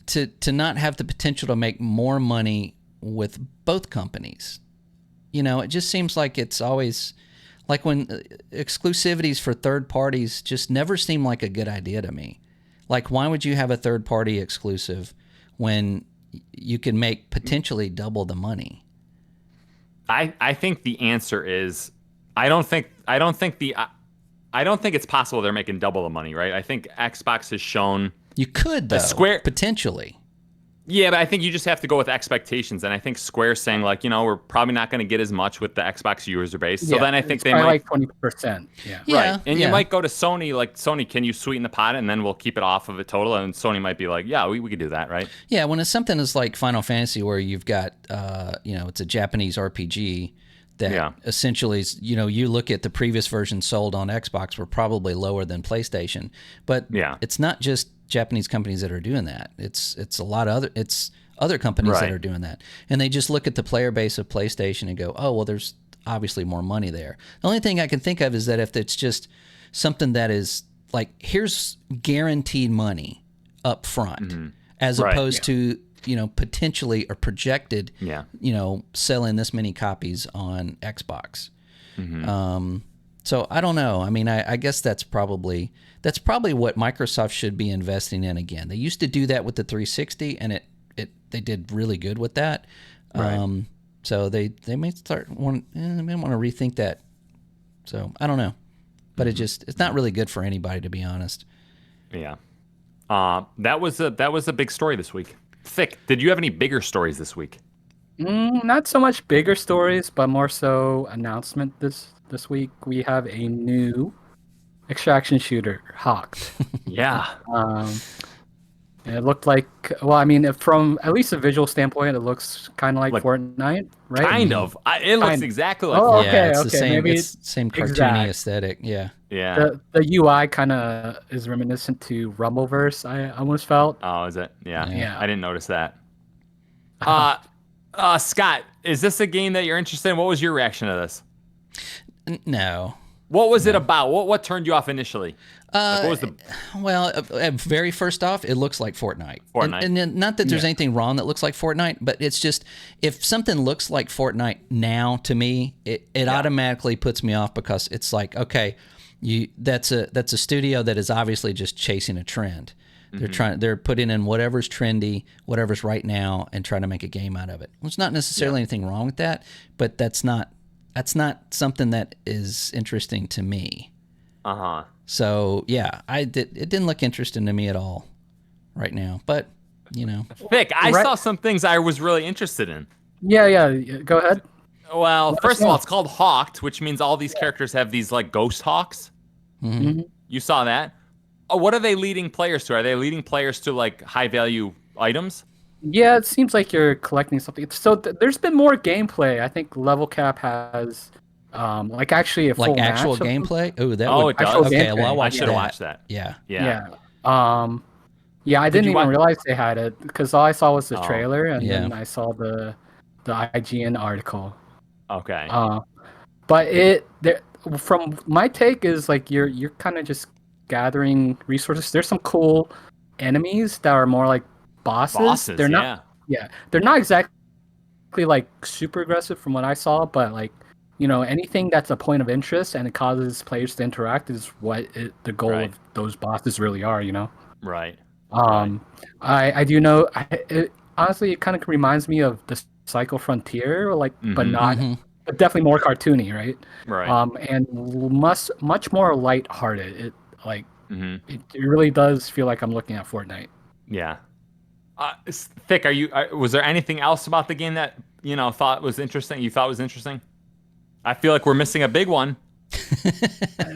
to not have the potential to make more money with both companies? It just seems like it's always like when exclusivities for third parties just never seem like a good idea to me. Like, why would you have a third party exclusive when you can make potentially double the money? I think the answer is I don't think it's possible they're making double the money, right? I think Xbox has shown you could, though, potentially. Yeah, but I think you just have to go with expectations, and I think Square's saying like, we're probably not going to get as much with the Xbox user base. So then I think they might like 20%. Yeah. Right, and you might go to Sony, like, Sony, can you sweeten the pot, and then we'll keep it off of it total, and Sony might be like, yeah, we could do that, right? Yeah, when it's something that's like Final Fantasy, where you've got, it's a Japanese RPG that essentially is, you look at the previous versions sold on Xbox were probably lower than PlayStation, but it's not just Japanese companies that are doing that. It's a lot of other companies that are doing that, and they just look at the player base of PlayStation and go, oh well, there's obviously more money there. The only thing I can think of is that if it's just something that is like, here's guaranteed money up front, as opposed to potentially or projected, selling this many copies on Xbox. So I don't know. I mean, I guess that's probably what Microsoft should be investing in again. They used to do that with the 360, and they did really good with that. Right. So they may they may want to rethink that. So I don't know, but it's not really good for anybody, to be honest. Yeah. That was a big story this week. Thick, did you have any bigger stories this week? Not so much bigger stories, but more so announcement this week. We have a new extraction shooter, Hawked. Yeah. It looked like, well, I mean, from at least a visual standpoint, it looks kind of like Fortnite, right? Kind of. It looks exactly like Fortnite. Yeah, it's okay. the same. Maybe it's the same cartoony aesthetic. Yeah. Yeah. The UI kind of is reminiscent to Rumbleverse. I almost felt. Oh, is it? Yeah. Yeah. I didn't notice that. Scott, is this a game that you're interested in? What was your reaction to this? No. What was it about? What turned you off initially? What was the... Well, very first off, it looks like Fortnite. And not that there's anything wrong that looks like Fortnite, but it's just, if something looks like Fortnite now, to me, it automatically puts me off, because it's like, okay, that's a studio that is obviously just chasing a trend. They're putting in whatever's trendy, whatever's right now, and trying to make a game out of it. There's not necessarily anything wrong with that, but that's not something that is interesting to me. So yeah, it didn't look interesting to me at all right now. But Vic, I saw some things I was really interested in. Yeah. Go ahead. Well, first of all, it's called Hawked, which means all these characters have these like ghost hawks. You saw that? Oh, what are they leading players to? Are they leading players to like high value items? Yeah, it seems like you're collecting something. So there's been more gameplay. I think Level Cap has, actually a full actual match gameplay. It does. Okay, well I should have watched that. Yeah. I didn't even realize they had it because all I saw was the trailer and then I saw the IGN article. Okay. But from my take is like you're kind of just gathering resources. There's some cool enemies that are more like bosses. They're not. Yeah, they're not exactly like super aggressive from what I saw, but like anything that's a point of interest and it causes players to interact is what the goal of those bosses really are. Right. I do know. Honestly, it kind of reminds me of the Psycho Frontier, but not. But definitely more cartoony, right? Right. And much more lighthearted. It really does feel like I'm looking at Fortnite. Yeah. Thick, was there anything else about the game that thought was interesting? You thought was interesting? I feel like we're missing a big one.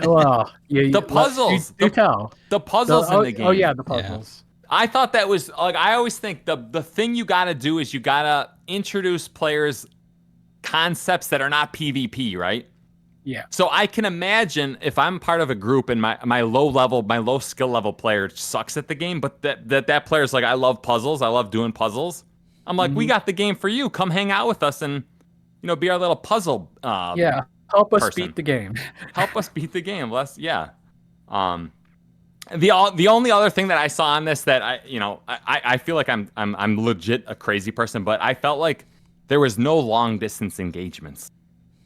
Well, the puzzles. You tell. The puzzles in the game. Oh yeah, the puzzles. I thought that was like I always think the thing you got to do is you got to introduce players concepts that are not PvP, right? Yeah. So I can imagine if I'm part of a group and my low skill level player sucks at the game, but that player's like, I love puzzles, I love doing puzzles. I'm like, we got the game for you. Come hang out with us and be our little puzzle. Help us beat the game. Help us beat the game. The only other thing that I saw on this that I feel like I'm legit a crazy person, but I felt like there was no long distance engagements.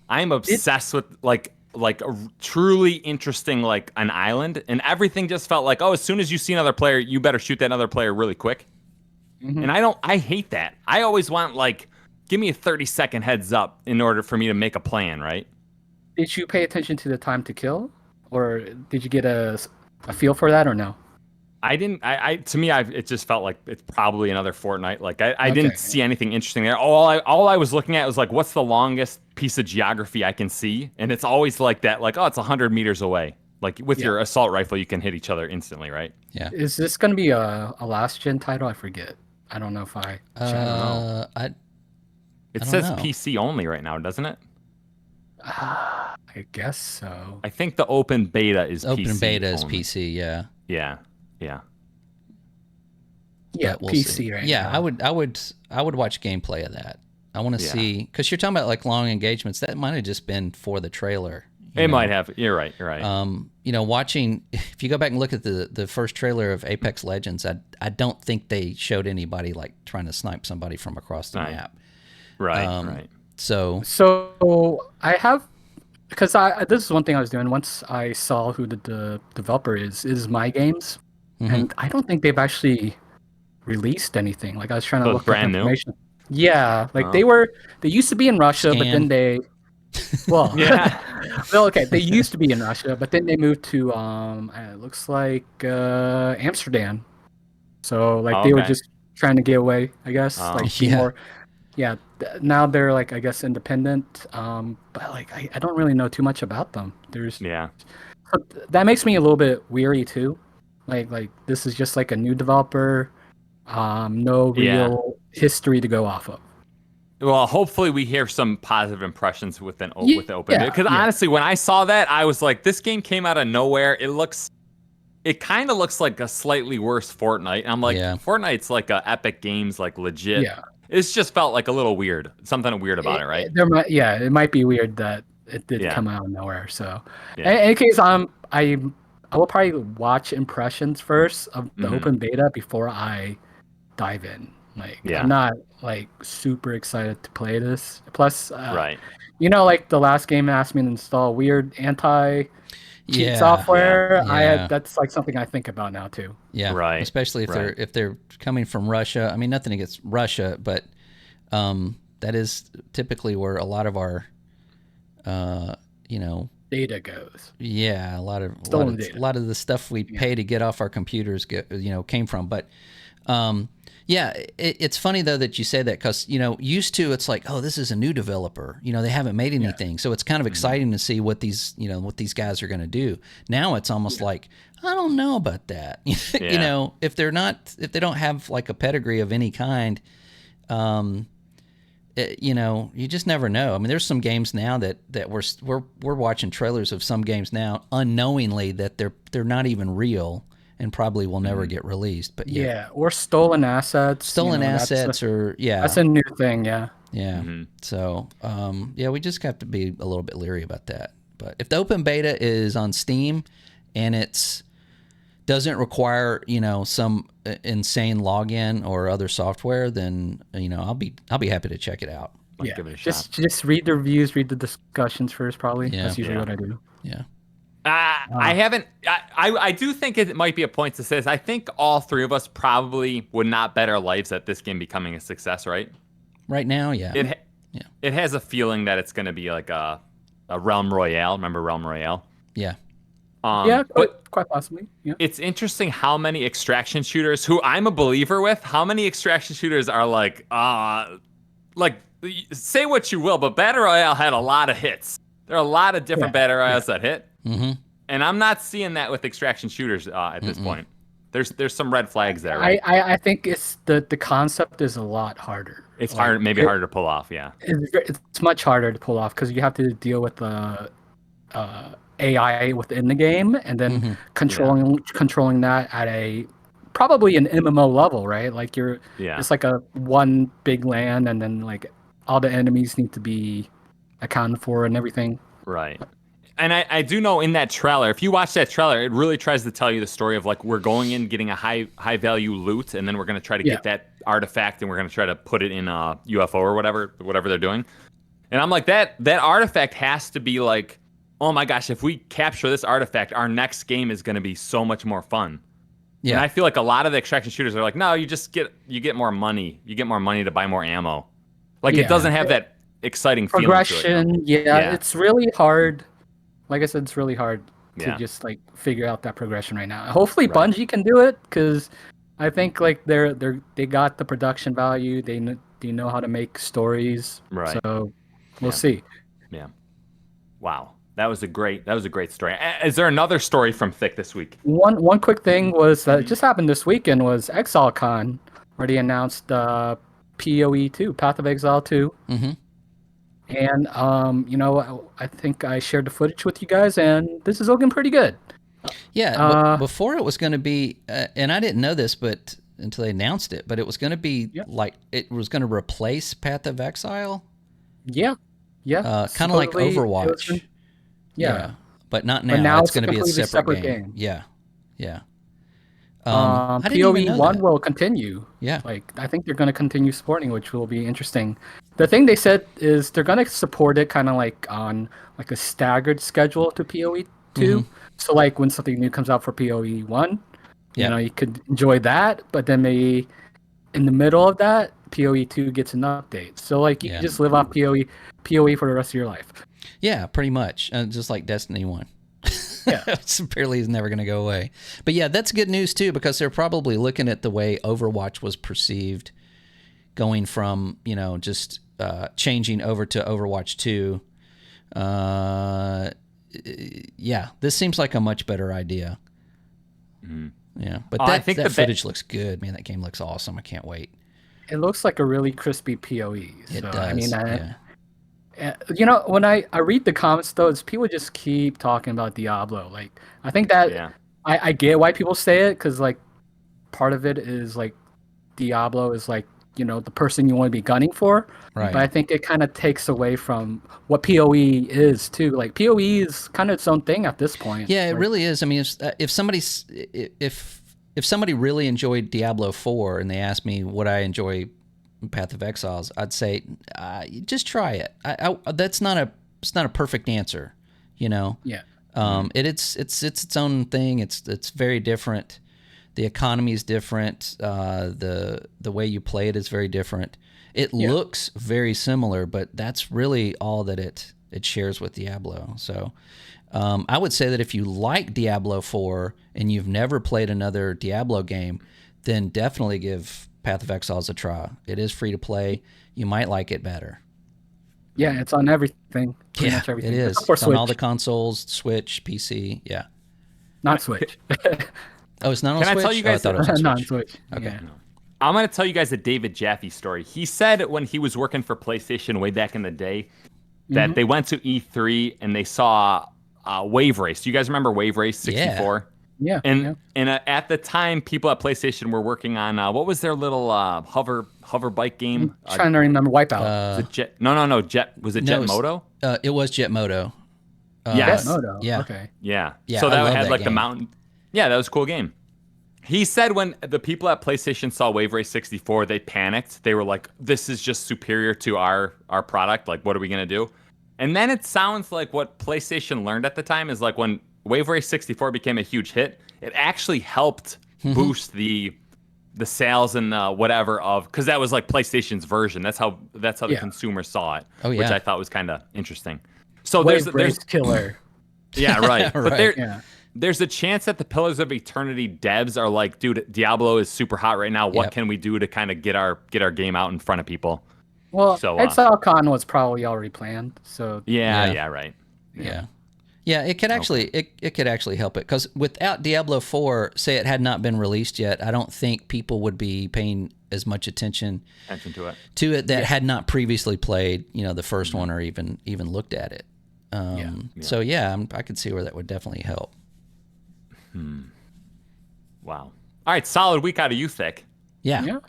I'm obsessed with like a truly interesting like an island, and everything just felt like, as soon as you see another player, you better shoot that other player really quick. And I hate that. I always want give me a 30-second heads up in order for me to make a plan, right? Did you pay attention to the time to kill, or did you get a feel for that, or no? I didn't. To me, it just felt like it's probably another Fortnite. Like I didn't see anything interesting there. All I was looking at was like, what's the longest piece of geography I can see? And it's always like that. Like, it's 100 meters away. Like with your assault rifle, you can hit each other instantly, right? Yeah. Is this going to be a last gen title? I forget. I don't know if I. It says PC only right now, doesn't it? I guess so. I think the open beta is PC. Open beta is only. PC. Yeah. Yeah. Yeah, we'll PC see. right now. I would watch gameplay of that. I want to see, because you're talking about like long engagements. That might have just been for the trailer. It might have. You're right. Watching, if you go back and look at the first trailer of Apex Legends, I don't think they showed anybody like trying to snipe somebody from across the map. Right. So I have, because this is one thing I was doing once I saw who the developer is My Games, and I don't think they've actually released anything. Like I was trying to look brand up information. New? Yeah, like they used to be in Russia, but then they well okay, they used to be in Russia, but then they moved to it looks like Amsterdam. So they were just trying to get away, I guess. Now they're like, I guess, independent. But like I don't really know too much about them. That makes me a little bit weary too. Like this is just like a new developer. No real history to go off of. Well, hopefully we hear some positive impressions with the open beta. Because honestly, when I saw that, I was like, this game came out of nowhere. It kind of looks like a slightly worse Fortnite. And I'm like, Fortnite's like a Epic Games, like legit. Yeah. It's just felt like a little weird. Something weird about it, right? It might be weird that it did come out of nowhere. So, in any case, I will probably watch impressions first of the open beta before I dive in. I'm not like super excited to play this. Plus, like the last game asked me to install weird anti cheap software. Yeah. That's like something I think about now too. Yeah, right. Especially if they're coming from Russia. I mean, nothing against Russia, but that is typically where a lot of our, data goes. Yeah, a lot of the stuff we pay to get off our computers came from. But it's funny though that you say that, because used to it's like, oh, this is a new developer. They haven't made anything, so it's kind of exciting to see what these guys are going to do. Now it's almost like, I don't know about that. If they don't have like a pedigree of any kind, you just never know. I mean, there's some games now that we're watching trailers of some games now unknowingly that they're not even real and probably will never get released. But or stolen assets. That's a new thing. Yeah. So we just have to be a little bit leery about that. But if the open beta is on Steam and it's doesn't require some insane login or other software, then I'll be happy to check it out. Give it a shot. Just read the reviews, read the discussions first. Probably that's usually what I do. Yeah. I haven't. I do think it might be a point to say this. I think all three of us probably would not bet our lives at this game becoming a success, right? Right now, yeah. It has a feeling that it's going to be like a Realm Royale. Remember Realm Royale? Yeah. But quite possibly. Yeah. It's interesting how many extraction shooters, who I'm a believer with, how many extraction shooters are like say what you will, but Battle Royale had a lot of hits. There are a lot of different Battle Royales that hit. Mm-hmm. And I'm not seeing that with extraction shooters at this point. There's some red flags there, right? I think it's the concept is a lot harder. It's harder to pull off, yeah. It's much harder to pull off because you have to deal with the AI within the game, and then controlling that at probably an MMO level, right? Like it's like a one big land, and then like all the enemies need to be accounted for and everything. Right. And I do know in that trailer, if you watch that trailer, it really tries to tell you the story of like we're going in, getting a high value loot, and then we're going to try to get that artifact, and we're going to try to put it in a UFO or whatever they're doing. And I'm like, that artifact has to be like, oh my gosh, if we capture this artifact, our next game is going to be so much more fun. Yeah. And I feel like a lot of the extraction shooters are like, no, you get more money. You get more money to buy more ammo. Like it doesn't have that exciting progression. It's really hard. Like I said, it's really hard to just like figure out that progression right now. Hopefully Bungie can do it, because I think like they got the production value. They know how to make stories. Right. So we'll see. Yeah. Wow. That was a great story. Is there another story from Thick this week? One quick thing was that just happened this weekend was Exilecon already announced PoE 2, Path of Exile 2. Mm-hmm. And I think I shared the footage with you guys, and this is looking pretty good. Yeah, before it was going to be, and I didn't know this, but until they announced it, but it was going to be like it was going to replace Path of Exile. Yeah. Kind of like Overwatch. But not now. But now it's going to be a separate game. Yeah. PoE 1 will continue. Yeah. Like I think they're going to continue supporting, which will be interesting. The thing they said is they're going to support it kind of like on like a staggered schedule to PoE 2. Mm-hmm. So like when something new comes out for PoE 1, you could enjoy that, but then maybe in the middle of that, PoE 2 gets an update. So like you can just live off PoE for the rest of your life. Yeah, pretty much. Just like Destiny 1. Yeah. Apparently is never going to go away. But yeah, that's good news too, because they're probably looking at the way Overwatch was perceived, going from, just changing over to Overwatch 2. This seems like a much better idea. Mm-hmm. Yeah, but I think that footage looks good. Man, that game looks awesome. I can't wait. It looks like a really crispy PoE. It does. I mean, when I read the comments, though, people just keep talking about Diablo. Like, I think that I get why people say it, because like part of it is like Diablo is like the person you want to be gunning for. Right. But I think it kind of takes away from what PoE is too. Like PoE is kind of its own thing at this point. Yeah, it really is. I mean, if somebody really enjoyed Diablo 4 and they asked me would I enjoy Path of Exiles, I'd say just try it. It's not a perfect answer, Yeah. It's its own thing. It's very different. The economy is different. The way you play it is very different. It looks very similar, but that's really all that it shares with Diablo. So I would say that if you like Diablo 4 and you've never played another Diablo game, then definitely give Path of Exiles a try. It is free to play. You might like it better. Yeah, it's on everything. Pretty much everything. It is. It's on all the consoles, Switch, PC. Yeah. Not Switch. Oh, it's not on Switch? Can I tell you guys? I thought it was on Switch. Not on Switch. Okay. Yeah. I'm going to tell you guys a David Jaffe story. He said when he was working for PlayStation way back in the day that they went to E3 and they saw Wave Race. Do you guys remember Wave Race 64? Yeah. And at the time, people at PlayStation were working on what was their little hover bike game? I'm trying to remember Wipeout. Was it Jet? No. Jet. Was it Jet Moto? It was Jet Moto. Yes. Jet Moto. Yeah. Okay. Yeah. Yeah. So I that love had that like game. the mountain. Yeah, that was a cool game. He said when the people at PlayStation saw Wave Race 64, they panicked. They were like, "This is just superior to our product. Like, what are we gonna do?" And then it sounds like what PlayStation learned at the time is like when Wave Race 64 became a huge hit, it actually helped boost the sales and whatever of, because that was like PlayStation's version. That's how the consumer saw it, which I thought was kind of interesting. So Wave there's Race killer. yeah, right. Right. But there's a chance that the Pillars of Eternity devs are like, dude, Diablo is super hot right now. What can we do to kind of get our game out in front of people? Well, so, Exilecon was probably already planned. So yeah, right. Yeah, it could actually it could actually help it, because without Diablo 4, say it had not been released yet, I don't think people would be paying as much attention to it that had not previously played, the first one or even looked at it. So I could see where that would definitely help. Wow. All right, solid week out of you, Thick. Yeah.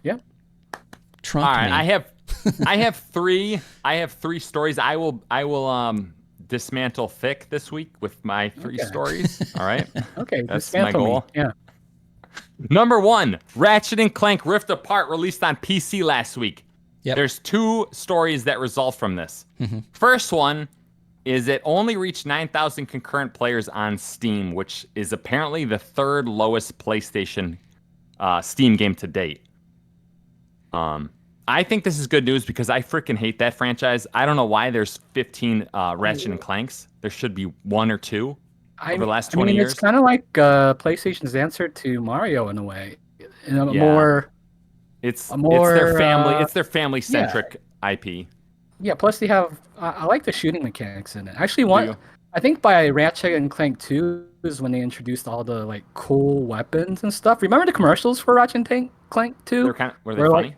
Trump. All right, me. I have three stories. I will dismantle Thick this week with my three stories. All right. Okay, that's my goal. Me. Yeah. Number 1, Ratchet and Clank Rift Apart released on PC last week. Yep. There's 2 stories that result from this. First one is it only reached 9,000 concurrent players on Steam, which is apparently the 3rd lowest PlayStation Steam game to date. I think this is good news because I freaking hate that franchise. I don't know why there's 15 Ratchet and Clanks. There should be 1 or 2 over the last 20 years. It's kind of like PlayStation's answer to Mario in a way. It's their family. It's their family-centric IP. Yeah. Plus, they have. I like the shooting mechanics in it. Actually, I think by Ratchet and Clank 2 is when they introduced all the like cool weapons and stuff. Remember the commercials for Ratchet and Clank 2? Were they funny?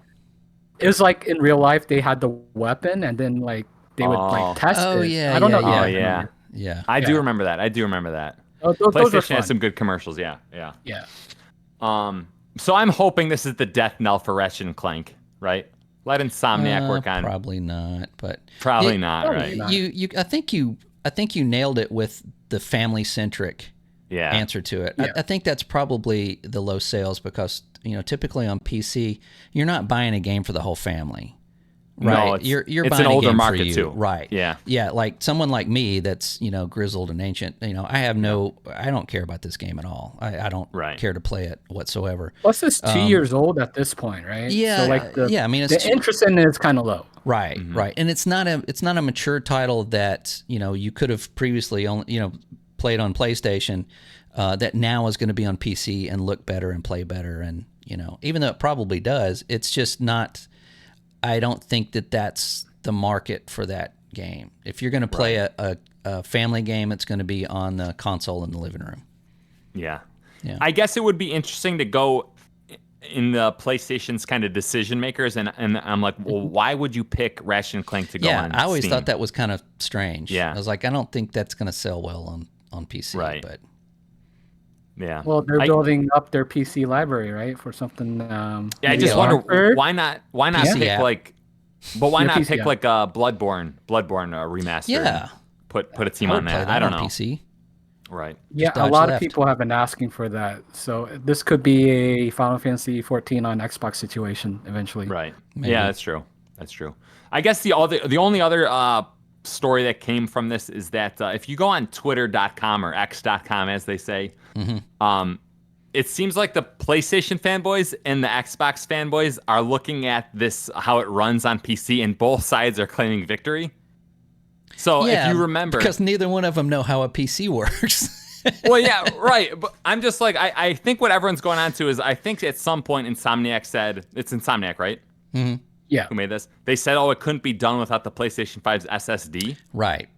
It was like in real life they had the weapon and then like they would like test it. Yeah. I don't know. Yeah. I do remember that. PlayStation has some good commercials. Yeah. So I'm hoping this is the death knell for Ratchet and Clank, right? Let Insomniac work on. Probably not, but not, right? I think you nailed it with the family-centric answer to it. Yeah. I think that's probably the low sales because typically on PC you're not buying a game for the whole family, right? No, you're it's buying an older a game market for you, too, right? Yeah. Like someone like me that's grizzled and ancient. I don't care about this game at all. I don't care to play it whatsoever. Plus, it's 2 years old at this point, right? Yeah, so like the interest in it is kind of low. Right, right, and it's not a mature title that you could have previously only played on PlayStation that now is going to be on PC and look better and play better, and even though it probably does, it's just not. I don't think that that's the market for that game. If you're going to play a family game, it's going to be on the console in the living room. Yeah. I guess it would be interesting to go in the PlayStation's kind of decision makers, and I'm like, well, why would you pick Ratchet and Clank to go on? Yeah, I always Steam? thought that was kind of strange. Yeah. I was like, I don't think that's going to sell well on PC. Right. But yeah. Well, they're building up their PC library, right, for something. I just wonder why not pick like, but why not PC pick like a Bloodborne remaster? Yeah. Put a team on that. I don't know. PC. Right. Yeah, a lot of people have been asking for that. So this could be a Final Fantasy 14 on Xbox situation eventually. Right. Maybe. Yeah, that's true. I guess the only other story that came from this is that if you go on twitter.com or x.com, as they say, it seems like the PlayStation fanboys and the Xbox fanboys are looking at this, how it runs on PC, and both sides are claiming victory. So if you remember... because neither one of them know how a PC works. Well, yeah, right. But I'm just like, I think what everyone's going on to is, I think at some point Insomniac said, it's Insomniac, right? Mm-hmm. Yeah. Who made this? They said, it couldn't be done without the PlayStation 5's SSD. Right.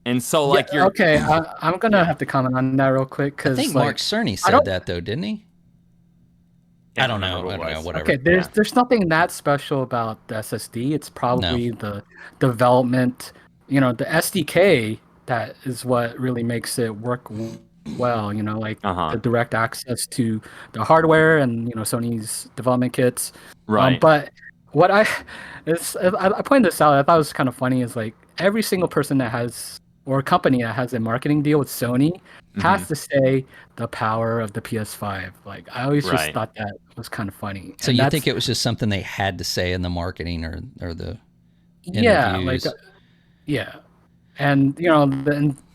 And so, like, you're... Okay, I'm going to have to comment on that real quick. I think Mark Cerny said that, though, didn't he? I don't know. Whatever. Okay, there's nothing that special about the SSD. It's probably the development, the SDK that is what really makes it work well, like the direct access to the hardware and, Sony's development kits. Right. But what I pointed this out, I thought it was kind of funny, is like every single person that has, or a company that has a marketing deal with Sony has to say the power of the PS5. Like, I always just thought that was kind of funny. So you think it was just something they had to say in the marketing or the interviews? Yeah. And,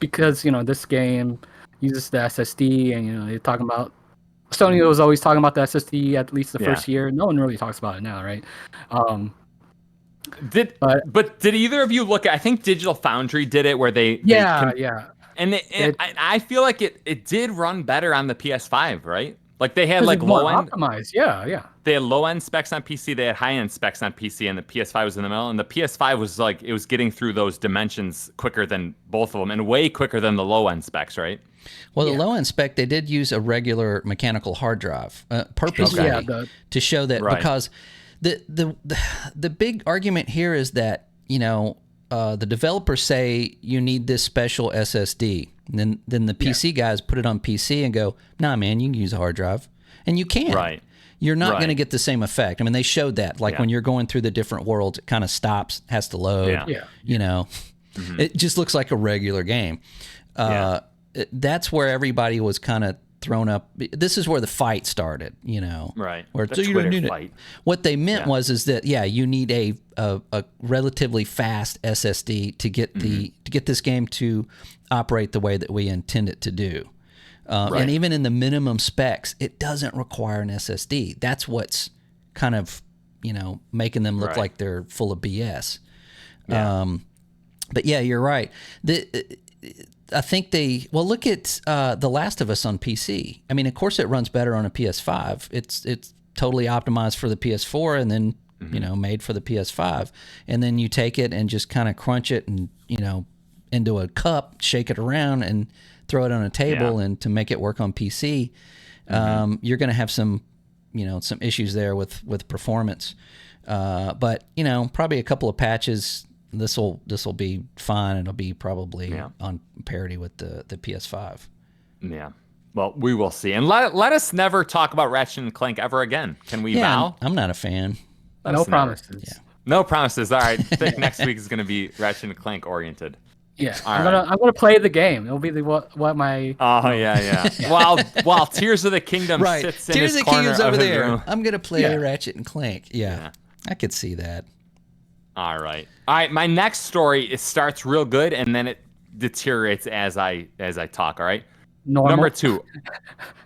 because, this game uses the SSD and, they're talking about, Sony was always talking about the SSD at least the first year. No one really talks about it now, right? But did either of you look at, I think Digital Foundry did it where they and I feel like it did run better on the PS5, right? Like they had like low end optimized. Yeah. They had low end specs on PC, they had high end specs on PC, and the PS5 was in the middle. And the PS5 was like, it was getting through those dimensions quicker than both of them, and way quicker than the low end specs, right? Well, the low end spec, they did use a regular mechanical hard drive purposely to show that, because the big argument here is that the developers say you need this special SSD, and then the PC guys put it on PC and go, nah, man, you can use a hard drive, and you can. Right. You're not going to get the same effect. I mean, they showed that, like when you're going through the different worlds, it kind of stops, has to load. It just looks like a regular game. That's where everybody was kind of thrown up. This is where the fight started, Right. Where the Twitter fight. What they meant is that you need a relatively fast SSD to get to get this game to operate the way that we intend it to do. And even in the minimum specs, it doesn't require an SSD. That's what's kind of making them look like they're full of BS. But yeah, you're right. I think look at The Last of Us on PC. I mean, of course it runs better on a PS5. It's totally optimized for the PS4 and then, made for the PS5. And then you take it and just kind of crunch it and, into a cup, shake it around and throw it on a table and to make it work on PC. You're going to have some issues there with performance. But, probably a couple of patches, this will be fine. It'll be probably on parity with the PS5. Yeah. Well, we will see. And let us never talk about Ratchet and Clank ever again. Can we vow? I'm not a fan. No promises. Yeah. No promises. All right. I think next week is going to be Ratchet and Clank oriented. Yeah. I'm gonna play the game. It'll be what my. Oh yeah. While Tears of the Kingdom sits in his corner Tears of the Kingdom's over there. Room. I'm gonna play Ratchet and Clank. Yeah. I could see that. All right. My next story, it starts real good and then it deteriorates as I talk. All right. Normal. Number 2.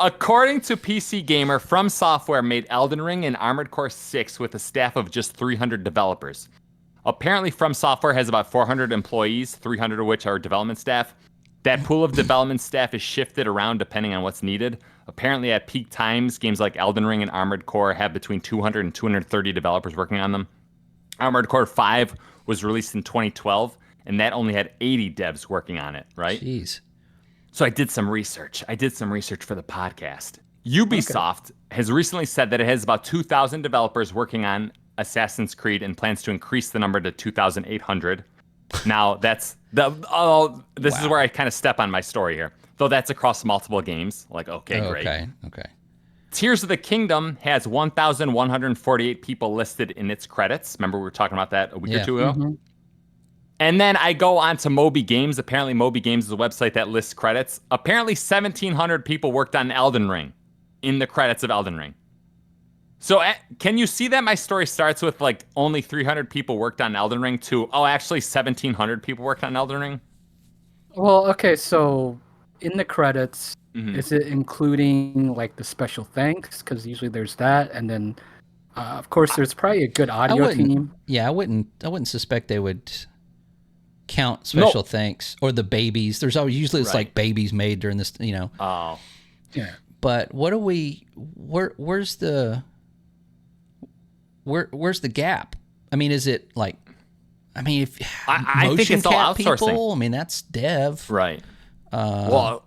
According to PC Gamer, From Software made Elden Ring and Armored Core 6 with a staff of just 300 developers. Apparently, From Software has about 400 employees, 300 of which are development staff. That pool of development staff is shifted around depending on what's needed. Apparently, at peak times, games like Elden Ring and Armored Core have between 200 and 230 developers working on them. Armored Core 5 was released in 2012, and that only had 80 devs working on it, right? Jeez. So I did some research. for the podcast. Ubisoft has recently said that it has about 2,000 developers working on Assassin's Creed and plans to increase the number to 2,800. Now, this is where I kind of step on my story here. Though that's across multiple games. Like, great. Okay. Tears of the Kingdom has 1,148 people listed in its credits. Remember we were talking about that a week or two ago? Mm-hmm. And then I go on to Moby Games. Apparently Moby Games is a website that lists credits. Apparently 1,700 people worked on Elden Ring in the credits of Elden Ring. So can you see that my story starts with like only 300 people worked on Elden Ring to, actually 1,700 people worked on Elden Ring? Well, okay, so in the credits, Mm-hmm. is it including like the special thanks? Because usually there's that, and then of course there's probably a good audio team. Yeah, I wouldn't suspect they would count special thanks or the babies. There's always usually it's like babies made during this, you know. Oh. Yeah. But what do we? Where's the gap? I mean, is it like? I mean, if I think it's all outsourcing. People, I mean, that's dev, right? Well,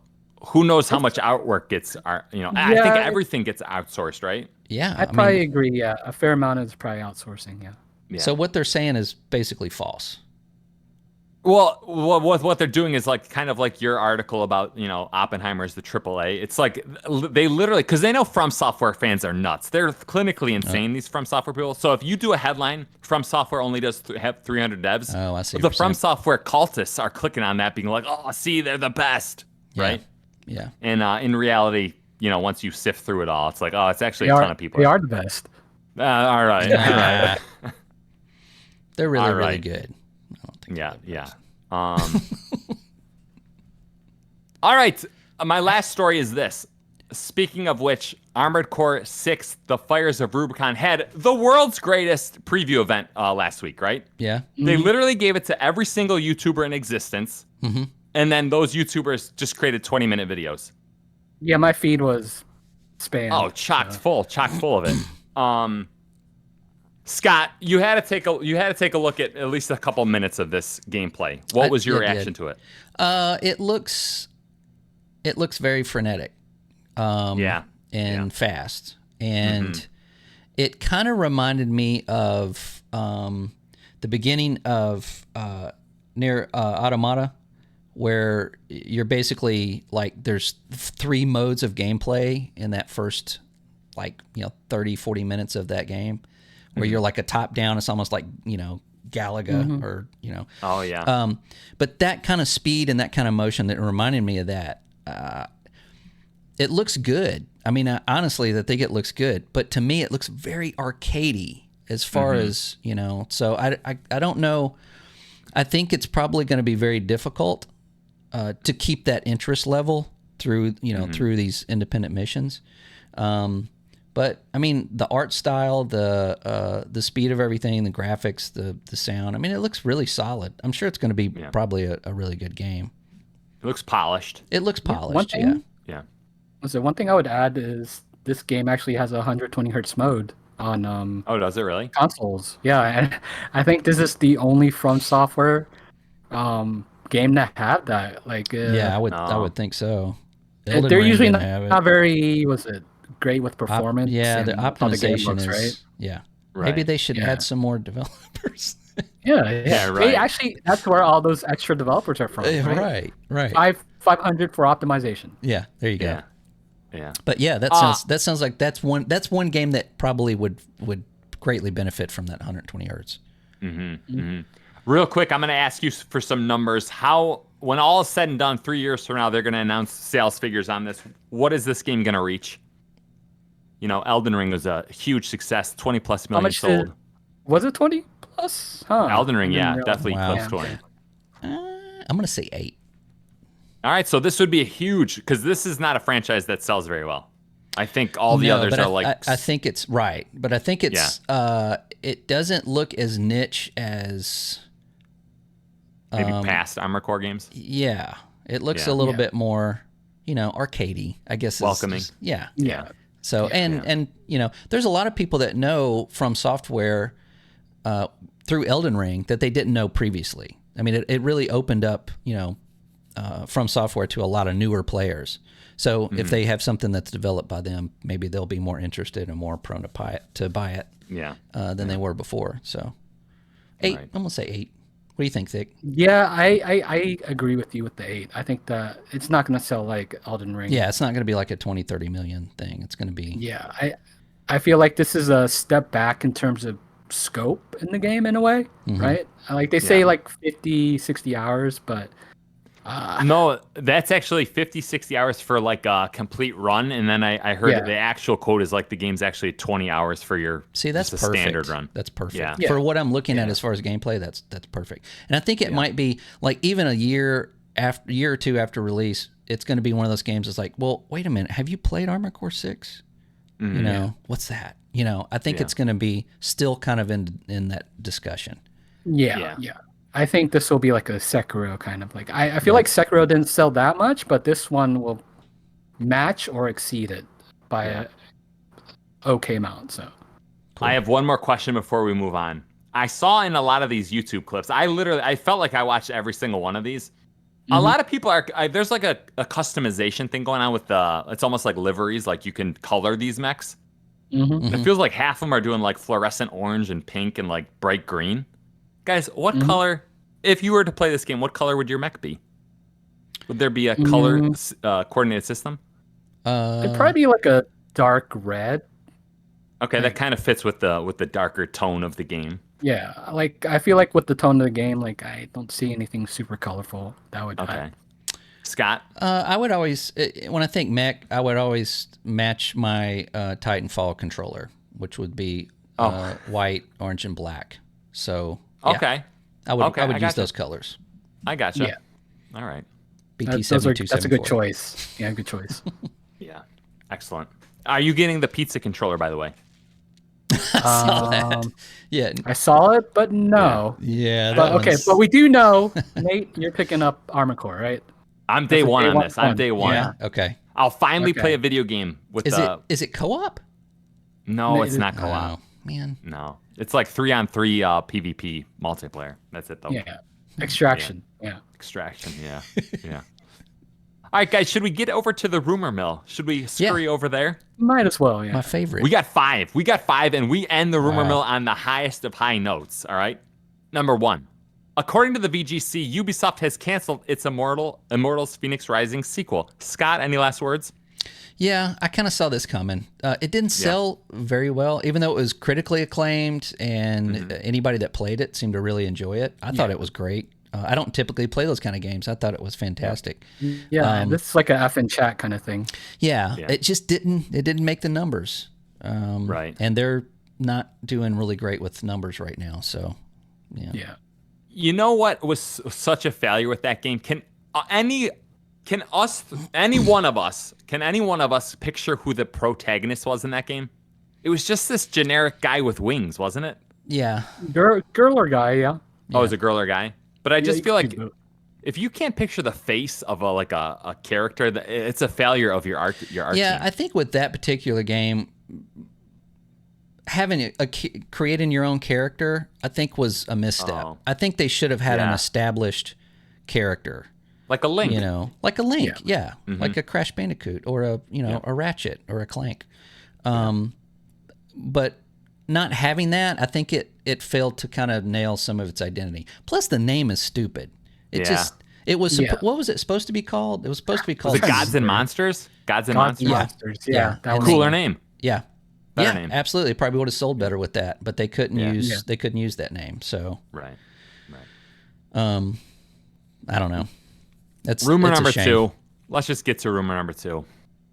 who knows how much artwork gets? I think everything gets outsourced, right? Yeah, I probably agree. Yeah, a fair amount is probably outsourcing. Yeah. So what they're saying is basically false. Well, what they're doing is like kind of like your article about, Oppenheimer's the AAA. It's like they literally, because they know From Software fans are nuts. They're clinically insane, these From Software people. So if you do a headline, From Software only does have 300 devs. Oh, I see. The From Software cultists are clicking on that, being like, oh, see, they're the best, right? Yeah. And in reality, once you sift through it all, it's like, oh, it's actually a ton of people. They are the best. All right. All right. They're really, really good. Yeah. All right. My last story is this. Speaking of which, Armored Core 6, The Fires of Rubicon had the world's greatest preview event last week, right? Yeah. Mm-hmm. They literally gave it to every single YouTuber in existence. Mm-hmm. And then those YouTubers just created 20-minute videos. Yeah, my feed was spam. Oh, chock full of it. Scott, you had to take a look at least a couple minutes of this gameplay. What was your reaction to it? It looks very frenetic. And fast. And it kind of reminded me of the beginning of Nier Automata, where you're basically like there's 3 modes of gameplay in that first 30, 40 minutes of that game, where you're like a top down. It's almost like, Galaga or, Oh, yeah. But that kind of speed and that kind of motion, that reminded me of that. It looks good. I mean, honestly, I think it looks good. But to me, it looks very arcadey as far as, So I don't know. I think it's probably going to be very difficult to keep that interest level through, through these independent missions. But I mean, the art style, the speed of everything, the graphics, the sound. I mean, it looks really solid. I'm sure it's going to be probably a really good game. It looks polished. It looks polished. One thing, yeah. So one thing I would add is this game actually has a 120 hertz mode on. Oh, does it really? Consoles. Yeah, and I think this is the only From Software game that have that. I would think so. They're usually not very. Was it? Great with performance. The optimization is right. Yeah. Right. Maybe they should add some more developers. Yeah, right. Actually, that's where all those extra developers are from. Right. 500 for optimization. Yeah, there you go. Yeah. But yeah, that sounds like that's one game that probably would greatly benefit from that 120 hertz. Real quick, I'm going to ask you for some numbers. When all is said and done, 3 years from now, they're going to announce sales figures on this. What is this game going to reach? Elden Ring was a huge success, 20+ million sold. Was it 20 plus? Huh. Elden Ring, definitely close to 20. I'm going to say 8. All right, so this would be a huge, because this is not a franchise that sells very well. I think all the others are I think it's right, but I think it's it doesn't look as niche as maybe past Armored Core games. Yeah, it looks a little bit more, arcadey, I guess. Welcoming. Yeah. So and there's a lot of people that know From Software through Elden Ring that they didn't know previously. I mean, it really opened up, From Software to a lot of newer players. So if they have something that's developed by them, maybe they'll be more interested and more prone to buy it. Than they were before. So 8. Right. I'm gonna say 8. What do you think, Thick? Yeah, I agree with you with the 8. I think that it's not going to sell like Elden Ring. Yeah, it's not going to be like a 20-30 million thing. It's going to be... Yeah, I feel like this is a step back in terms of scope in the game in a way, right? Like they say like 50, 60 hours, but No, that's actually 50, 60 hours for like a complete run, and then I heard that the actual code is like the game's actually 20 hours for your that's just a perfect. Standard run. That's perfect. Yeah. For what I'm looking at as far as gameplay, that's perfect. And I think it might be like even a year or two after release, it's going to be one of those games that's like, well, wait a minute, have you played Armored Core 6? Mm-hmm. You know, what's that? You know, I think it's going to be still kind of in that discussion. Yeah. I think this will be like a Sekiro kind of like. I feel like Sekiro didn't sell that much, but this one will match or exceed it by a okay amount. So, cool. I have one more question before we move on. I saw in a lot of these YouTube clips, I felt like I watched every single one of these. Mm-hmm. A lot of people there's like a customization thing going on with it's almost like liveries, like you can color these mechs. Mm-hmm. It feels like half of them are doing like fluorescent orange and pink and like bright green. Guys, what color, if you were to play this game, what color would your mech be? Would there be a color coordinated system? It'd probably be like a dark red. Okay, that kind of fits with the darker tone of the game. Yeah, like I feel like with the tone of the game, like I don't see anything super colorful that would. Okay. Scott? I would always, when I think mech, I would always match my Titanfall controller, which would be white, orange, and black. So. Yeah. Okay. I would use those colors. I gotcha. Yeah. All right. BT-7274. That's a good choice. Yeah, good choice. Yeah. Excellent. Are you getting the pizza controller, by the way? I saw that. Yeah. I saw it, but no. Yeah. But we do know, Nate, you're picking up Armored Core, right? I'm day one on this. I'm day one. Yeah. Okay. I'll finally play a video game with Is it co-op? No, it's not co-op. Oh, man. No. It's like 3-on-3 PvP multiplayer. That's it, though. Yeah. Extraction. Yeah. Extraction. Yeah. Yeah. All right, guys. Should we get over to the rumor mill? Should we scurry over there? Might as well. Yeah. My favorite. We got five, and we end the rumor mill on the highest of high notes. All right. Number one. According to the VGC, Ubisoft has canceled its Immortals Phoenix Rising sequel. Scott, any last words? Yeah, I kind of saw this coming. It didn't sell very well, even though it was critically acclaimed, and anybody that played it seemed to really enjoy it. I thought it was great. I don't typically play those kind of games. I thought it was fantastic. Yeah, this is like an F in chat kind of thing. Yeah, it just didn't make the numbers. Right. And they're not doing really great with numbers right now. So, yeah. You know what was such a failure with that game? Can any one of us picture who the protagonist was in that game? It was just this generic guy with wings, wasn't it? Yeah. Girl or guy, yeah. Oh, it was a girl or guy? But I just feel like if you can't picture the face of a character, it's a failure of your art Yeah, team. I think with that particular game, having creating your own character, I think was a misstep. I think they should have had an established character. Like a Link. Like a Link, like a Crash Bandicoot or a Ratchet or a Clank. But not having that, I think it failed to kind of nail some of its identity. Plus, the name is stupid. It was what was it supposed to be called? It was supposed to be called Was it Gods and Monsters? Gods and Monsters. Yeah. That was cooler name. Yeah. Better name. Absolutely. Probably would have sold better with that, but they couldn't use that name. So right. I don't know. That's rumor number 2. Let's just get to rumor number 2.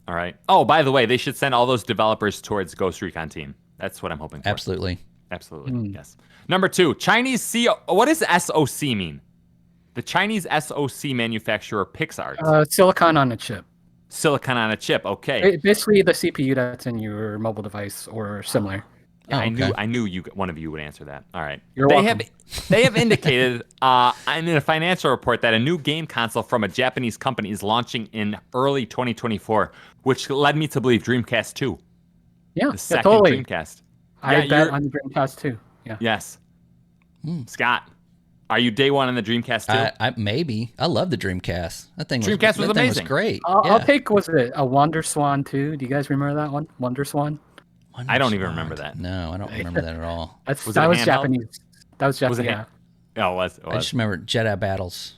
All right. Oh, by the way, they should send all those developers towards Ghost Recon Team. That's what I'm hoping for. Absolutely. Yes. Number 2, Chinese what does SOC mean? The Chinese SOC manufacturer PixArt. Silicon on a chip. Silicon on a chip. Okay. Basically, the CPU that's in your mobile device or similar. Yeah, I knew one of you would answer that. All right. You're welcome. They have indicated in a financial report that a new game console from a Japanese company is launching in early 2024, which led me to believe Dreamcast 2. Yeah, the second totally. Dreamcast. I bet on the Dreamcast too. Yeah. Yes. Scott, are you day one on the Dreamcast too? Maybe. I love the Dreamcast. Dreamcast was amazing. Thing was great. I'll take, was it a Wonder Swan 2? Do you guys remember that one? Wonder Swan? I don't even remember that. No, I don't remember that at all. That was Japanese. That was Japanese. It was. I just remember Jedi Battles.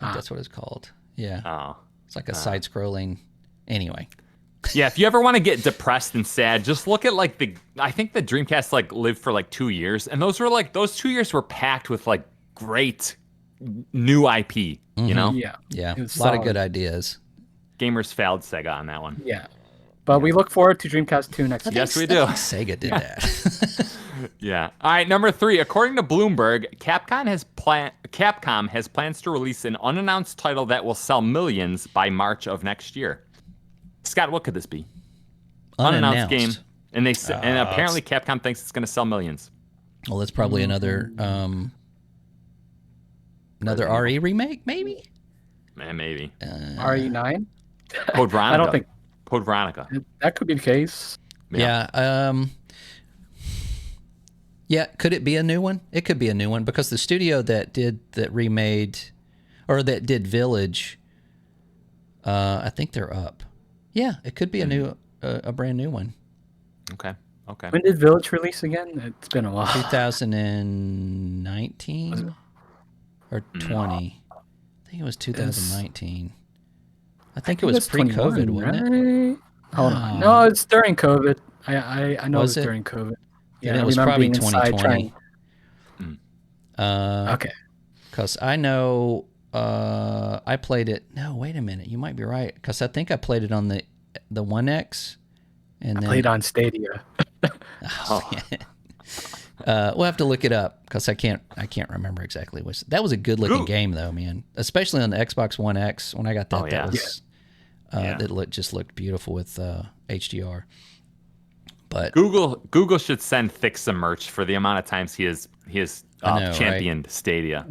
That's what it's called. Yeah. Oh. It's like a side-scrolling. Anyway. Yeah, if you ever want to get depressed and sad, just look at I think the Dreamcast lived for 2 years, and those 2 years were packed with great new IP. You know, yeah, a lot of good ideas. Gamers failed Sega on that one. Yeah, but we look forward to Dreamcast 2 next year. Yes, we do. Sega did that. Yeah. All right, number 3. According to Bloomberg, Capcom has plans to release an unannounced title that will sell millions by March of next year. Scott, what could this be? Unannounced game, and apparently Capcom thinks it's going to sell millions. Well, it's probably another RE remake, maybe. Maybe. RE9. Code Veronica. I don't think Code Veronica. That could be the case. Yeah. Yeah. Could it be a new one? It could be a new one because the studio that did Village, I think they're up. Yeah, it could be a brand new one. Okay. When did Village release again? It's been a while. 2019 or 20. I think it was 2019. I think it was pre-COVID, wasn't it? Hold on. No, it's during COVID. I know it was during COVID. Yeah, it was probably 2020. Okay. Because I know I played it. No, wait a minute. You might be right. Because I think I played it on the 1X. And played on Stadia. We'll have to look it up because I can't remember exactly what. That was a good looking game though, man. Especially on the Xbox One X when I got that. It just looked beautiful with HDR. But Google should send Thick some merch for the amount of times he has championed right? Stadia.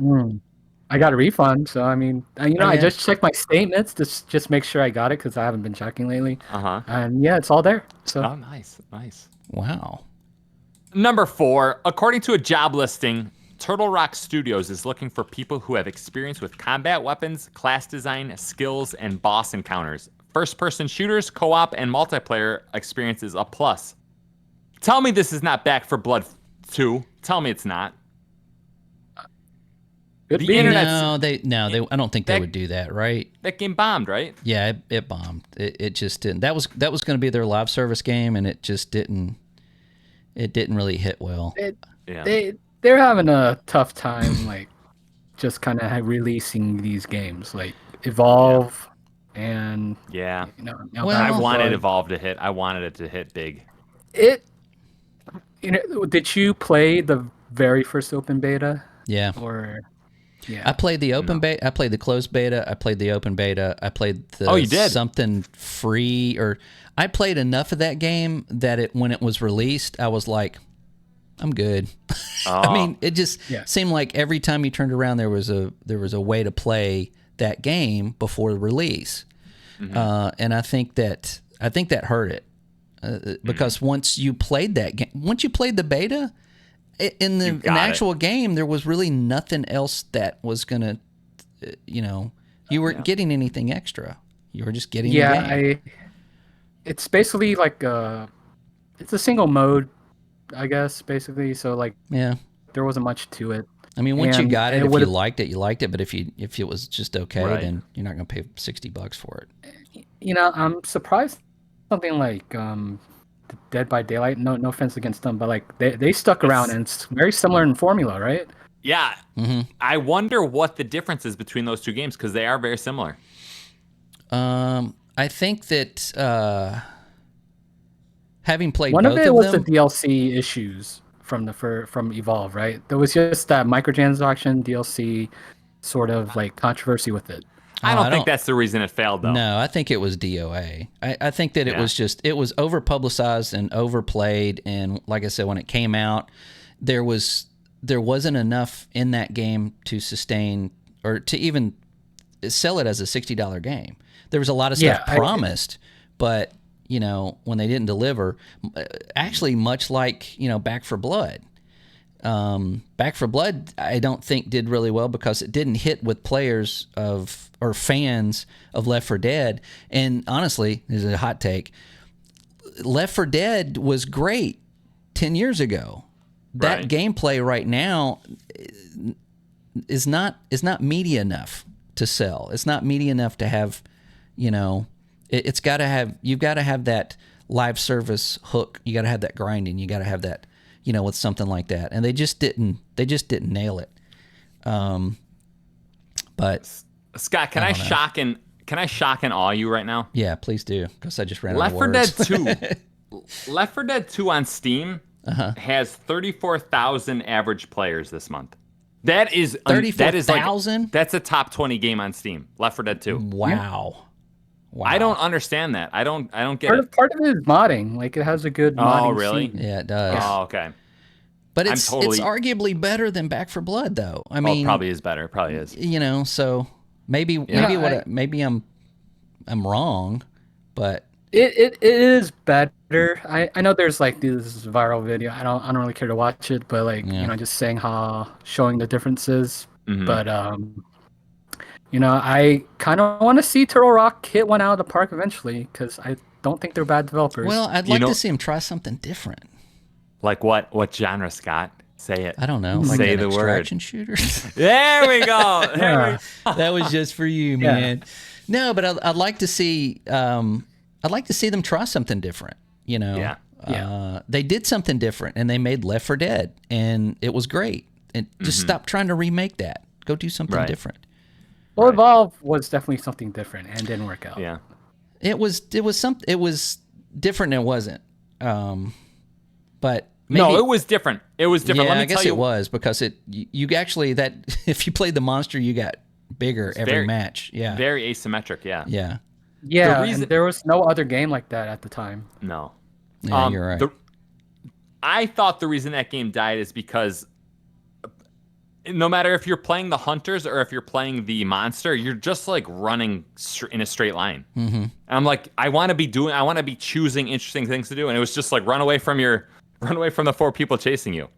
I got a refund, so I mean, I just checked my statements to just make sure I got it because I haven't been checking lately. And yeah, it's all there. So nice. Wow. Number 4, according to a job listing, Turtle Rock Studios is looking for people who have experience with combat weapons, class design, skills, and boss encounters. First-person shooters, co-op, and multiplayer experience is a plus. Tell me this is not Back 4 Blood 2. Tell me it's not. The internet. I don't think they would do that, right? That game bombed, right? Yeah, it bombed. It just didn't. That was going to be their live service game, and it just didn't. It didn't really hit well. They're having a tough time, like just kind of releasing these games, like Evolve, and I wanted Evolve to hit. I wanted it to hit big. Did you play the very first open beta? Yeah. Yeah. I played the open beta. I played the closed beta. I played the open beta. I played the you did? Something free, or I played enough of that game that when it was released, I was like, I'm good. I mean, it just seemed like every time you turned around, there was a way to play that game before the release, and I think that hurt it because once you played that game, once you played the beta. In the actual game, there was really nothing else that was gonna, you weren't getting anything extra. You were just getting the game. It's basically like it's a single mode, I guess, basically. So there wasn't much to it. I mean, once you got it, if you liked it, you liked it. But if it was just okay, then you're not gonna pay $60 for it. I'm surprised something like Dead by Daylight, no offense against them, but like they stuck around and it's very similar in formula, right? Yeah. I wonder what the difference is between those two games because they are very similar. I think that having played one both of it was them, the DLC issues from Evolve, right? There was just that microtransaction DLC sort of like controversy with it. I don't think that's the reason it failed, though. No, I think it was DOA. I think that it was over publicized and overplayed, and like I said, when it came out, there wasn't enough in that game to sustain or to even sell it as a $60 game. There was a lot of stuff promised, but when they didn't deliver, actually much like Back 4 Blood. Back 4 Blood, I don't think did really well because it didn't hit with players or fans of Left 4 Dead. And honestly, this is a hot take. Left 4 Dead was great 10 years ago. That gameplay right now is not meaty enough to sell. It's not meaty enough to have, it's got to have, you've got to have that live service hook. You got to have that grinding. You got to have that, with something like that. And they just didn't nail it. But Scott, can I shock and awe you right now? Yeah, please do, because I just ran out of words. Left 4 Dead 2 on Steam has 34,000 average players this month. That is 34,000. That's a top 20 game on Steam. Left 4 Dead 2. Wow. I don't understand that. I don't get it. Part of it is modding. Like, it has a good modding. Oh, really? scene. Yeah, it does. Oh, okay. But it's arguably better than Back 4 Blood, though. I mean, it probably is better. It probably is. You know, so maybe I'm wrong, but it is better. I know there's like this viral video. I don't really care to watch it, but like just saying showing the differences. Mm-hmm. But I kind of want to see Turtle Rock hit one out of the park eventually, because I don't think they're bad developers. Well, I'd like to see them try something different. Like what? What genre, Scott? Say it. I don't know. Say like the extraction word. Shooter. There we go. That was just for you, man. No, but I'd like to see. I'd like to see them try something different. You know. Yeah. They did something different, and they made Left 4 Dead, and it was great. And just stop trying to remake that. Go do something different. Well, Evolve was definitely something different and didn't work out. Yeah. It was different and it wasn't. But maybe, no, it was different. It was different. Yeah, Let me I guess tell you, it was, because you actually if you played the monster, you got bigger every match. Yeah. Very asymmetric. Yeah. Yeah. Yeah. And there was no other game like that at the time. No. Yeah, you're right. I thought the reason that game died is because no matter if you're playing the hunters or if you're playing the monster, you're just like running in a straight line. Mm-hmm. And I'm like, I want to be choosing interesting things to do, and it was just like run away from the 4 people chasing you.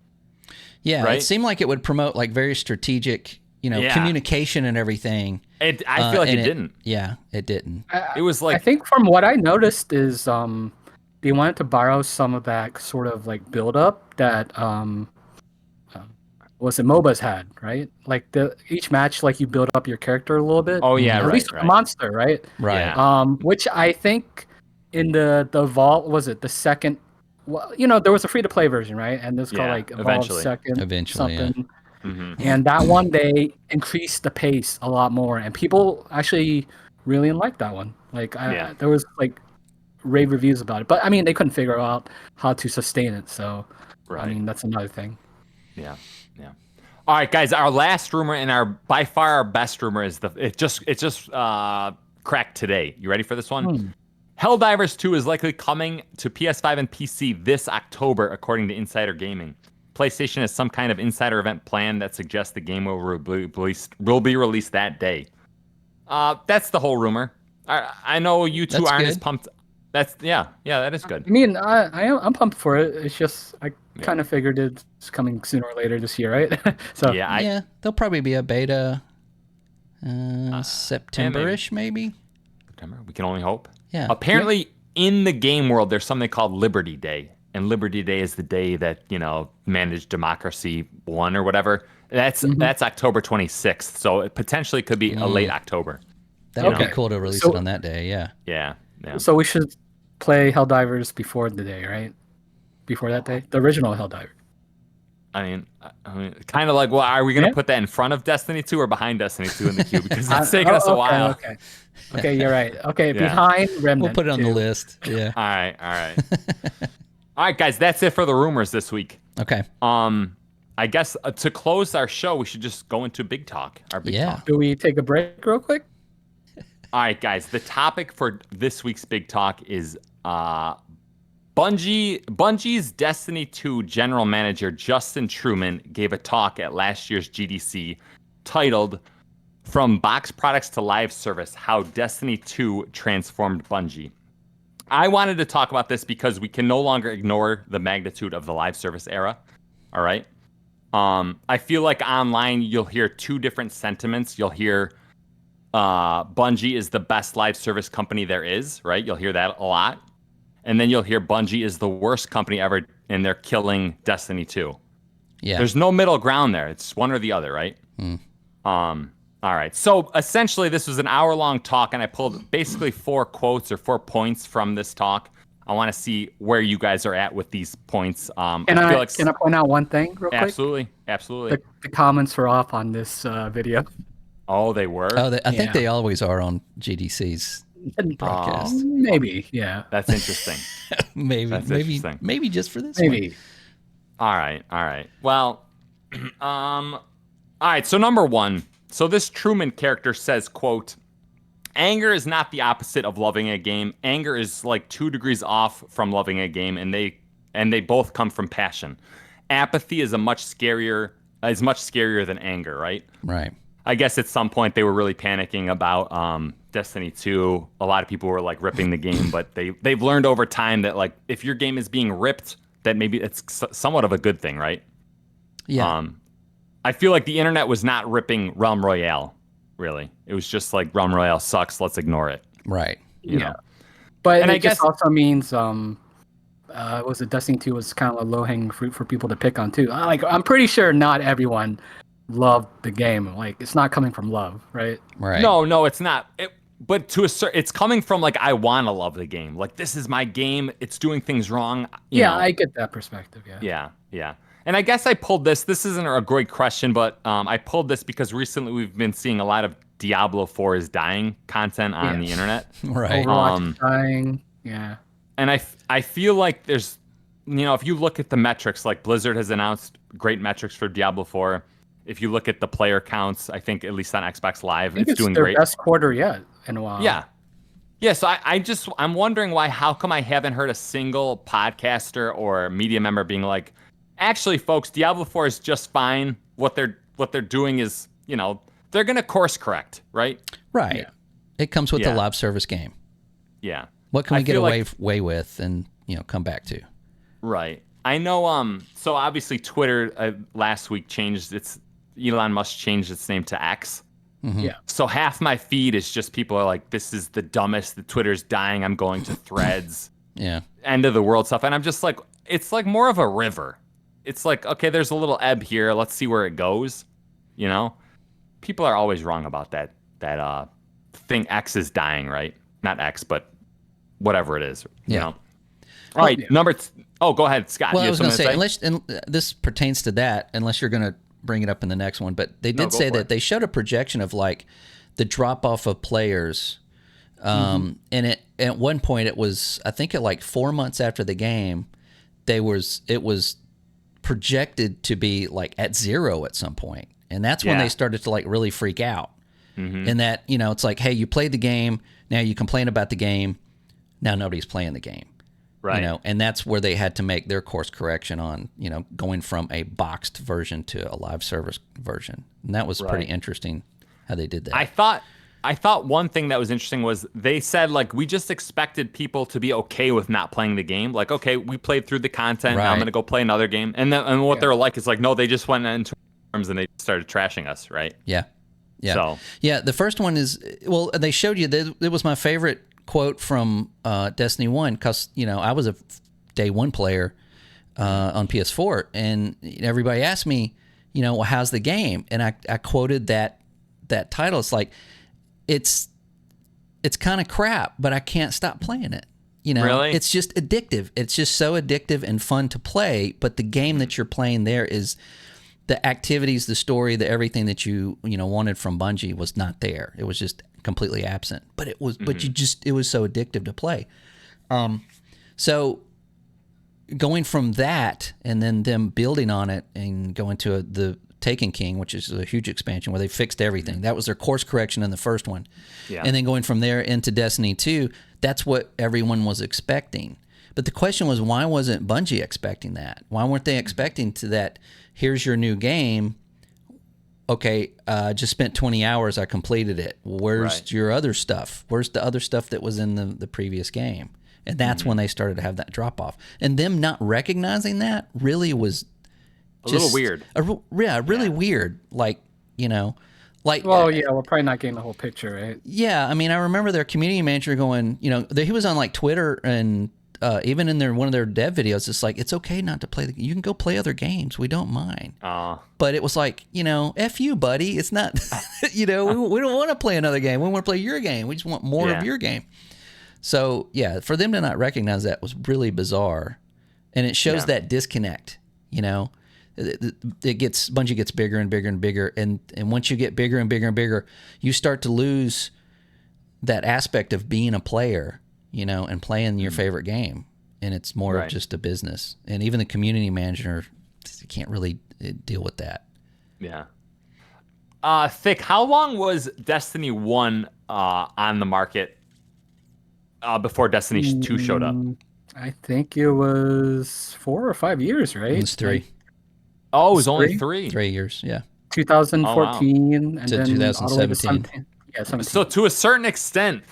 Yeah, right? It seemed like it would promote like very strategic, communication and everything. I feel like it didn't. Yeah, it didn't. It was like, I think from what I noticed is they wanted to borrow some of that sort of like build up that MOBAs had, right? Like each match, like you build up your character a little bit. Oh yeah, at least with the monster, right? Right. Yeah. Which I think in the Vault, was it the second? Well, there was a free to play version, right? And this called like Evolve Second, something. Yeah. Mm-hmm. And that one, they increased the pace a lot more, and people actually really liked that one. Like there was like rave reviews about it, but I mean they couldn't figure out how to sustain it. So I mean that's another thing. Yeah. Yeah. All right, guys. Our last rumor and by far our best rumor is it just cracked today. You ready for this one? Helldivers 2 is likely coming to PS5 and PC this October, according to Insider Gaming. PlayStation has some kind of insider event plan that suggests the game will be released that day. That's the whole rumor. I know you two aren't as pumped. That is good. I mean, I'm pumped for it. It's just I kind of figured it's coming sooner or later this year, right? So there'll probably be a beta September-ish, maybe. September. We can only hope. Yeah. Apparently, in the game world, there's something called Liberty Day, and Liberty Day is the day that managed democracy won or whatever. That's October 26th, so it potentially could be a late October. That would be cool to release it on that day. Yeah. Yeah. So we should play Helldivers before the day, right? Before that day, the original Helldiver. I mean, kind of like, well, are we going to put that in front of Destiny 2 or behind Destiny 2 in the queue? Because it's taking us a while. Okay, you're right. Okay, behind Remnant. We'll put it on the list. Yeah. All right. All right, guys, that's it for the rumors this week. Okay. I guess to close our show, we should just go into big talk. Our big talk. Do we take a break real quick? All right, guys. The topic for this week's big talk is Bungie's Destiny 2 general manager Justin Truman gave a talk at last year's GDC titled "From Box Products to Live Service: How Destiny 2 Transformed Bungie." I wanted to talk about this because we can no longer ignore the magnitude of the live service era. All right. I feel like online you'll hear two different sentiments. You'll hear Bungie is the best live service company there is, right? You'll hear that a lot. And then you'll hear Bungie is the worst company ever, and they're killing Destiny 2. Yeah. There's no middle ground there. It's one or the other, right? All right. So essentially, this was an hour-long talk, and I pulled basically 4 quotes or 4 points from this talk. I want to see where you guys are at with these points. Can I point out one thing real quick? Absolutely. The comments were off on this video. Oh, they were? Oh, I think they always are on GDC's broadcast. Maybe, yeah. That's interesting. maybe just for this one. All right. Well, all right, so number one. So this Truman character says, quote, anger is not the opposite of loving a game. Anger is like 2 degrees off from loving a game, and they both come from passion. Apathy is much scarier than anger, right? Right. I guess at some point they were really panicking about Destiny 2. A lot of people were like ripping the game, but they've learned over time that like if your game is being ripped, that maybe it's somewhat of a good thing, right? Yeah. I feel like the internet was not ripping Realm Royale, really. It was just like Realm Royale sucks, let's ignore it. Right. You know? But and I guess also means was it Destiny 2 was kind of a low-hanging fruit for people to pick on too. Like I'm pretty sure not everyone loved the game. Like it's not coming from love, right? Right. No, it's not. But to a certain, it's coming from like I want to love the game. Like this is my game. It's doing things wrong. You know? I get that perspective. Yeah. And I guess I pulled this. This isn't a great question, but I pulled this because recently we've been seeing a lot of Diablo 4 is dying content on the internet. Right. Overwatch is dying. Yeah. And I feel like there's, if you look at the metrics, like Blizzard has announced great metrics for Diablo 4. If you look at the player counts, I think at least on Xbox Live, it's doing their great. Best quarter yet in a while. Yeah. So I'm wondering how come I haven't heard a single podcaster or media member being like, actually, folks, Diablo 4 is just fine. What they're doing is, they're gonna course correct, right? Right. Yeah. It comes with the live service game. Yeah. What can we get away with and come back to? Right. I know. So obviously, Twitter last week Elon Musk changed its name to X. Mm-hmm. Yeah. So half my feed is just people are like, this is the dumbest. The Twitter's dying. I'm going to Threads. Yeah. End of the world stuff. And I'm just like, it's like more of a river. It's like, okay, there's a little ebb here. Let's see where it goes. People are always wrong about that thing. X is dying, right? Not X, but whatever it is. You know? All right. Yeah. Go ahead, Scott. Well, I was going to say, this pertains to that, unless you're going to bring it up in the next one, but they did say that they showed a projection of like the drop off of players. And at one point it was, I think at like 4 months after the game, it was projected to be like at 0 at some point. And that's when they started to like really freak out. And that, it's like, hey, you played the game. Now you complain about the game. Now nobody's playing the game. Right. And that's where they had to make their course correction on, going from a boxed version to a live service version. And that was pretty interesting how they did that. I thought one thing that was interesting was they said, like, we just expected people to be okay with not playing the game. Like, okay, we played through the content. Now I'm going to go play another game. And what they're like is like, no, they just went into terms and they started trashing us, right? Yeah. Yeah. So. Yeah, the first one is, well, they showed you, it was my favorite quote from Destiny 1 because, I was a day one player on PS4. And everybody asked me, well, how's the game? And I quoted that title. It's like, it's kind of crap, but I can't stop playing it. Really? It's just addictive. It's just so addictive and fun to play. But the game that you're playing there is the activities, the story, the everything that you wanted from Bungie was not there. It was just completely absent. But it was, it was so addictive to play. So going from that and then them building on it and going to the Taken King, which is a huge expansion where they fixed everything. That was their course correction in the first one. Yeah. And then going from there into Destiny 2, that's what everyone was expecting. But the question was, why wasn't Bungie expecting that? Why weren't they expecting to that, here's your new game, okay, just spent 20 hours, I completed it. Where's your other stuff? Where's the other stuff that was in the previous game? And that's when they started to have that drop-off. And them not recognizing that really was a little weird. Really weird. Like, well, we're probably not getting the whole picture, right? Yeah, I mean, I remember their community manager going, he was on like Twitter and even in one of their dev videos, it's like, it's okay not to play you can go play other games. We don't mind. But it was like, F you, buddy. It's not, we don't want to play another game. We want to play your game. We just want more of your game. So, yeah, for them to not recognize that was really bizarre. And it shows that disconnect, Bungie gets bigger and bigger and bigger, and once you get bigger and bigger and bigger, you start to lose that aspect of being a player, and playing your favorite game, and it's more of just a business. And even the community manager can't really deal with that. Yeah. Thick, how long was Destiny 1 on the market before Destiny 2 showed up? I think it was 4 or 5 years, right? It was 3. It was only 3. 3 years, yeah. 2014 and to then 2017. Yeah, 17. So to a certain extent,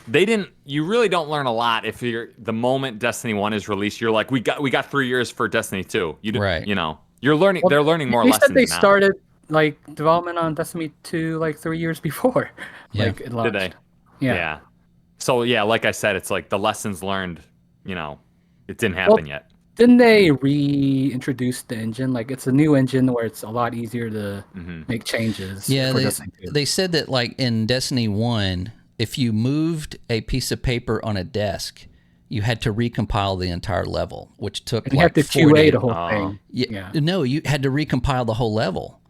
you really don't learn a lot if the moment Destiny 1 is released, you're like, we got 3 years for Destiny 2. You're learning. They're learning more lessons. They said they now. started development on Destiny 2 3 years before. Yeah. It launched. Did they? Yeah. So like I said, it's like the lessons learned. It didn't happen yet. Didn't they reintroduce the engine? It's a new engine where it's a lot easier to make changes. Yeah, for Destiny 2. they said that in Destiny 1, if you moved a piece of paper on a desk, you had to recompile the entire level, which took you had to QA the whole thing. Yeah. No, you had to recompile the whole level.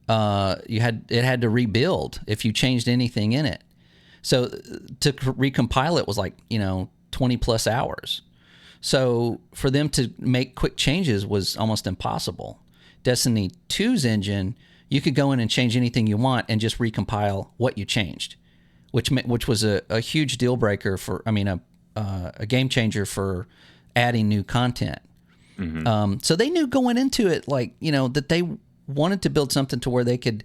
It had to rebuild if you changed anything in it. So to recompile it was 20 plus hours. So for them to make quick changes was almost impossible. Destiny 2's engine, you could go in and change anything you want and just recompile what you changed, which was a huge deal breaker a game changer for adding new content. So they knew going into it, that they wanted to build something to where they could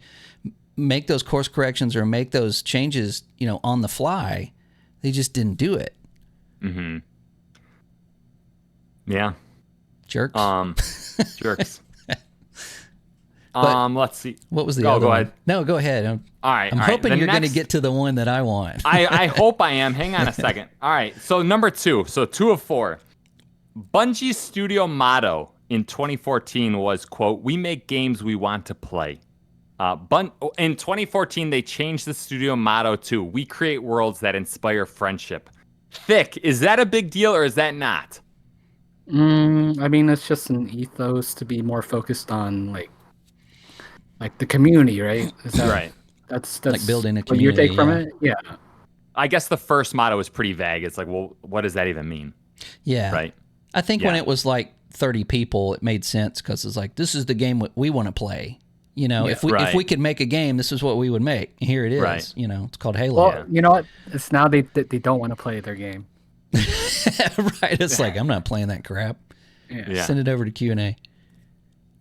make those course corrections or make those changes, on the fly. They just didn't do it. Mm-hmm. Yeah. Jerks. Jerks. But let's see. What was the other go one? ahead. No, go ahead. I'm hoping you're going to get to the one that I want. I hope I am. Hang on a second. All right. So number 2. So 2 of 4. Bungie's studio motto in 2014 was, quote, "We make games we want to play." In 2014, they changed the studio motto to, "We create worlds that inspire friendship." Thick, is that a big deal or is that not? It's just an ethos to be more focused on the community, right? Is that, right. That's like building a what community. you take from it? Yeah. I guess the first motto is pretty vague. It's like, well, what does that even mean? Yeah. Right. I think when it was 30 people, it made sense because it's this is the game we want to play. If we could make a game, this is what we would make. Here it is. Right. It's called Halo. Well, you know what? It's now they don't want to play their game. Right. It's I'm not playing that crap. Yeah. Send it over to Q&A.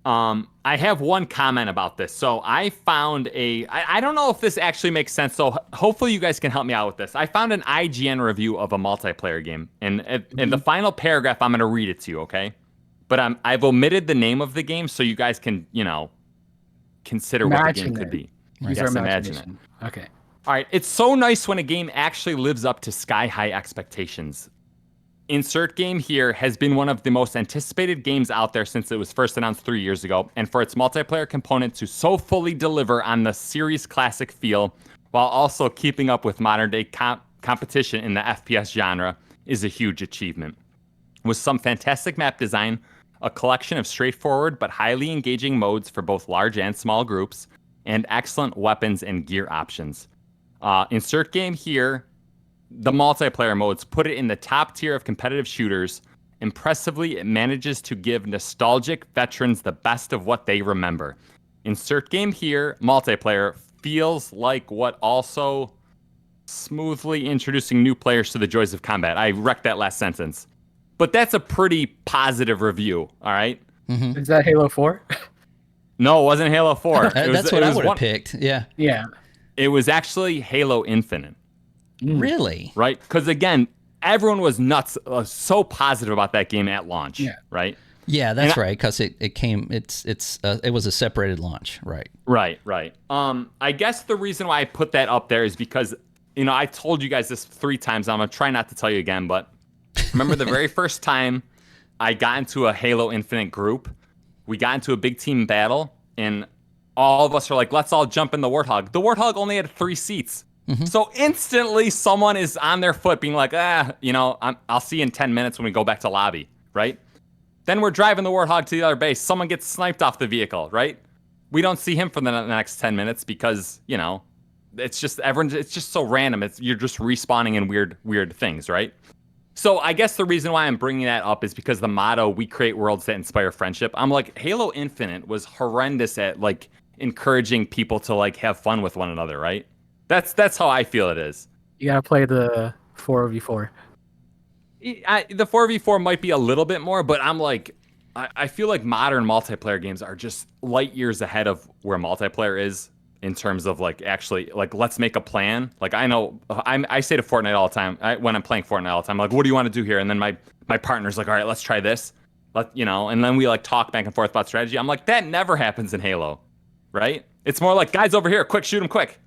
I have one comment about this. So I found I don't know if this actually makes sense. So hopefully you guys can help me out with this. I found an IGN review of a multiplayer game. And in the final paragraph, I'm going to read it to you, okay? But I've omitted the name of the game so you guys can, consider what the game could be. Use Yes, our imagine it. imagination. Okay. All right. It's so nice when a game actually lives up to sky-high expectations. Insert game here has been one of the most anticipated games out there since it was first announced 3 years ago, and for its multiplayer component to so fully deliver on the series classic feel while also keeping up with modern-day competition in the FPS genre is a huge achievement. With some fantastic map design, a collection of straightforward but highly engaging modes for both large and small groups, and excellent weapons and gear options. Insert game here, the multiplayer modes put it in the top tier of competitive shooters. Impressively, it manages to give nostalgic veterans the best of what they remember. Insert game here, multiplayer, feels like what also smoothly introducing new players to the joys of combat. I wrecked that last sentence. But that's a pretty positive review, all right? Mm-hmm. Is that Halo 4? No, it wasn't Halo 4. That's what I would have picked, yeah. Yeah. It was actually Halo Infinite. Really? Right? Because, again, everyone was nuts, so positive about that game at launch, right? Yeah, that's right, because it was a separated launch, right? Right. I guess the reason why I put that up there is because, I told you guys this 3 times. I'm going to try not to tell you again, but remember the very first time I got into a Halo Infinite group, we got into a big team battle, and all of us are like, let's all jump in the Warthog. The Warthog only had 3 seats. Mm-hmm. So instantly someone is on their foot being like, I'll see you in 10 minutes when we go back to lobby, right? Then we're driving the Warthog to the other base. Someone gets sniped off the vehicle, right? We don't see him for the next 10 minutes because, you know, it's just so random. You're just respawning in weird things, right? So I guess the reason why I'm bringing that up is because the motto, we create worlds that inspire friendship. I'm like, Halo Infinite was horrendous at like encouraging people to like have fun with one another, right? That's how I feel it is. You gotta play the 4v4. The 4v4 might be a little bit more, but I'm like, I feel like modern multiplayer games are just light years ahead of where multiplayer is in terms of like actually like let's make a plan. Like I know I say to Fortnite all the time when I'm playing Fortnite all the time, like what do you want to do here? And then my partner's like, all right, let's try this. And then we like talk back and forth about strategy. I'm like, that never happens in Halo, right? It's more like guys over here, quick, shoot them quick,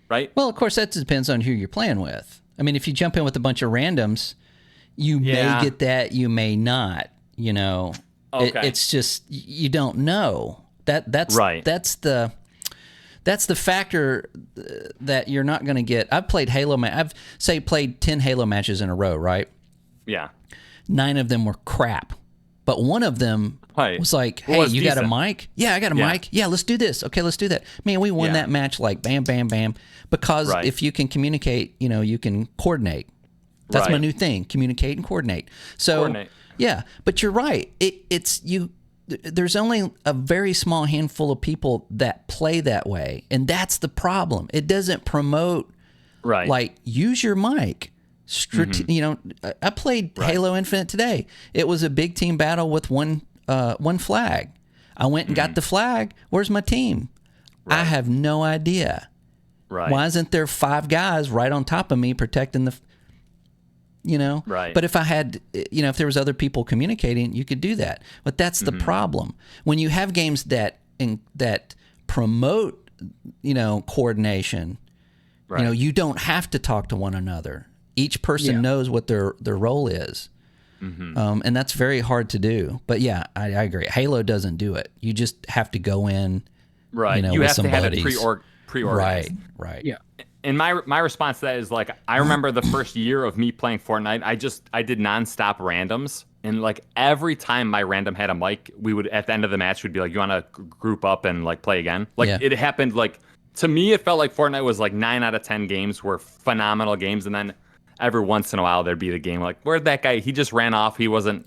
right? Well, of course that depends on who you're playing with. I mean, if you jump in with a bunch of randoms, you may get that, you may not. You know, okay. It's just you don't know. That's right. That's the factor that you're not going to get. I've played Halo. I've played 10 Halo matches in a row, right? Yeah. 9 of them were crap, but one of them was like, "Hey, you got a mic? Yeah, I got a mic. Yeah, let's do this. Okay, let's do that." Man, we won that match like bam, bam, bam. Because if you can communicate, you know, you can coordinate. That's my new thing: communicate and coordinate. So, yeah, but you're right. It's you. There's only a very small handful of people that play that way, and that's the problem. It doesn't promote like use your mic. You know, I played Halo Infinite today. It was a big team battle with one flag. I went and got the flag. Where's my team? I have no idea. Why isn't there 5 guys right on top of me protecting the? You know, but if I had, you know, if there was other people communicating, you could do that. But that's the problem when you have games that promote, you know, coordination. You know, you don't have to talk to one another. Each person knows what their role is, and that's very hard to do. But yeah, I agree. Halo doesn't do it. You just have to go in, you know, you with have some to have buddies. it pre-organized. Right. Yeah. And my response to that is like, I remember the first year of me playing Fortnite, I did nonstop randoms. And like every time my random had a mic, we would, at the end of the match, we'd be like, you want to group up and like play again? Like it happened like, to me, it felt like Fortnite was like 9 out of 10 games were phenomenal games. And then every once in a while there'd be the game like, where'd that guy, he just ran off. He wasn't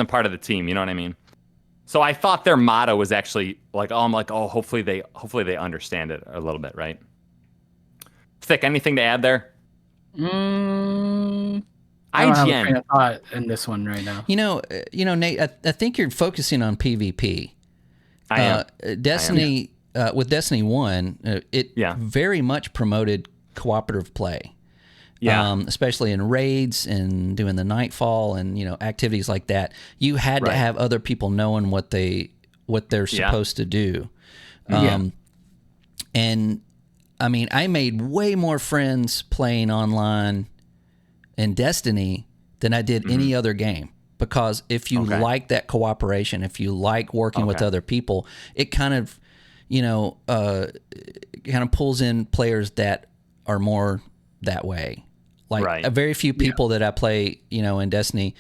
part of the team. You know what I mean? So I thought their motto was actually like, hopefully they understand it a little bit. Right. Thick, anything to add there? I don't IGN. have a train of thought in this one right now. You know, Nate, I think you're focusing on PvP. I am. Destiny, with Destiny 1, it very much promoted cooperative play. Yeah. Especially in raids and doing the Nightfall and, you know, activities like that. You had to have other people knowing what they're supposed to do. And I mean, I made way more friends playing online in Destiny than I did any other game. Because if you like that cooperation, if you like working with other people, it kind of, you know, pulls in players that are more that way. Like a very few people that I play, you know, in Destiny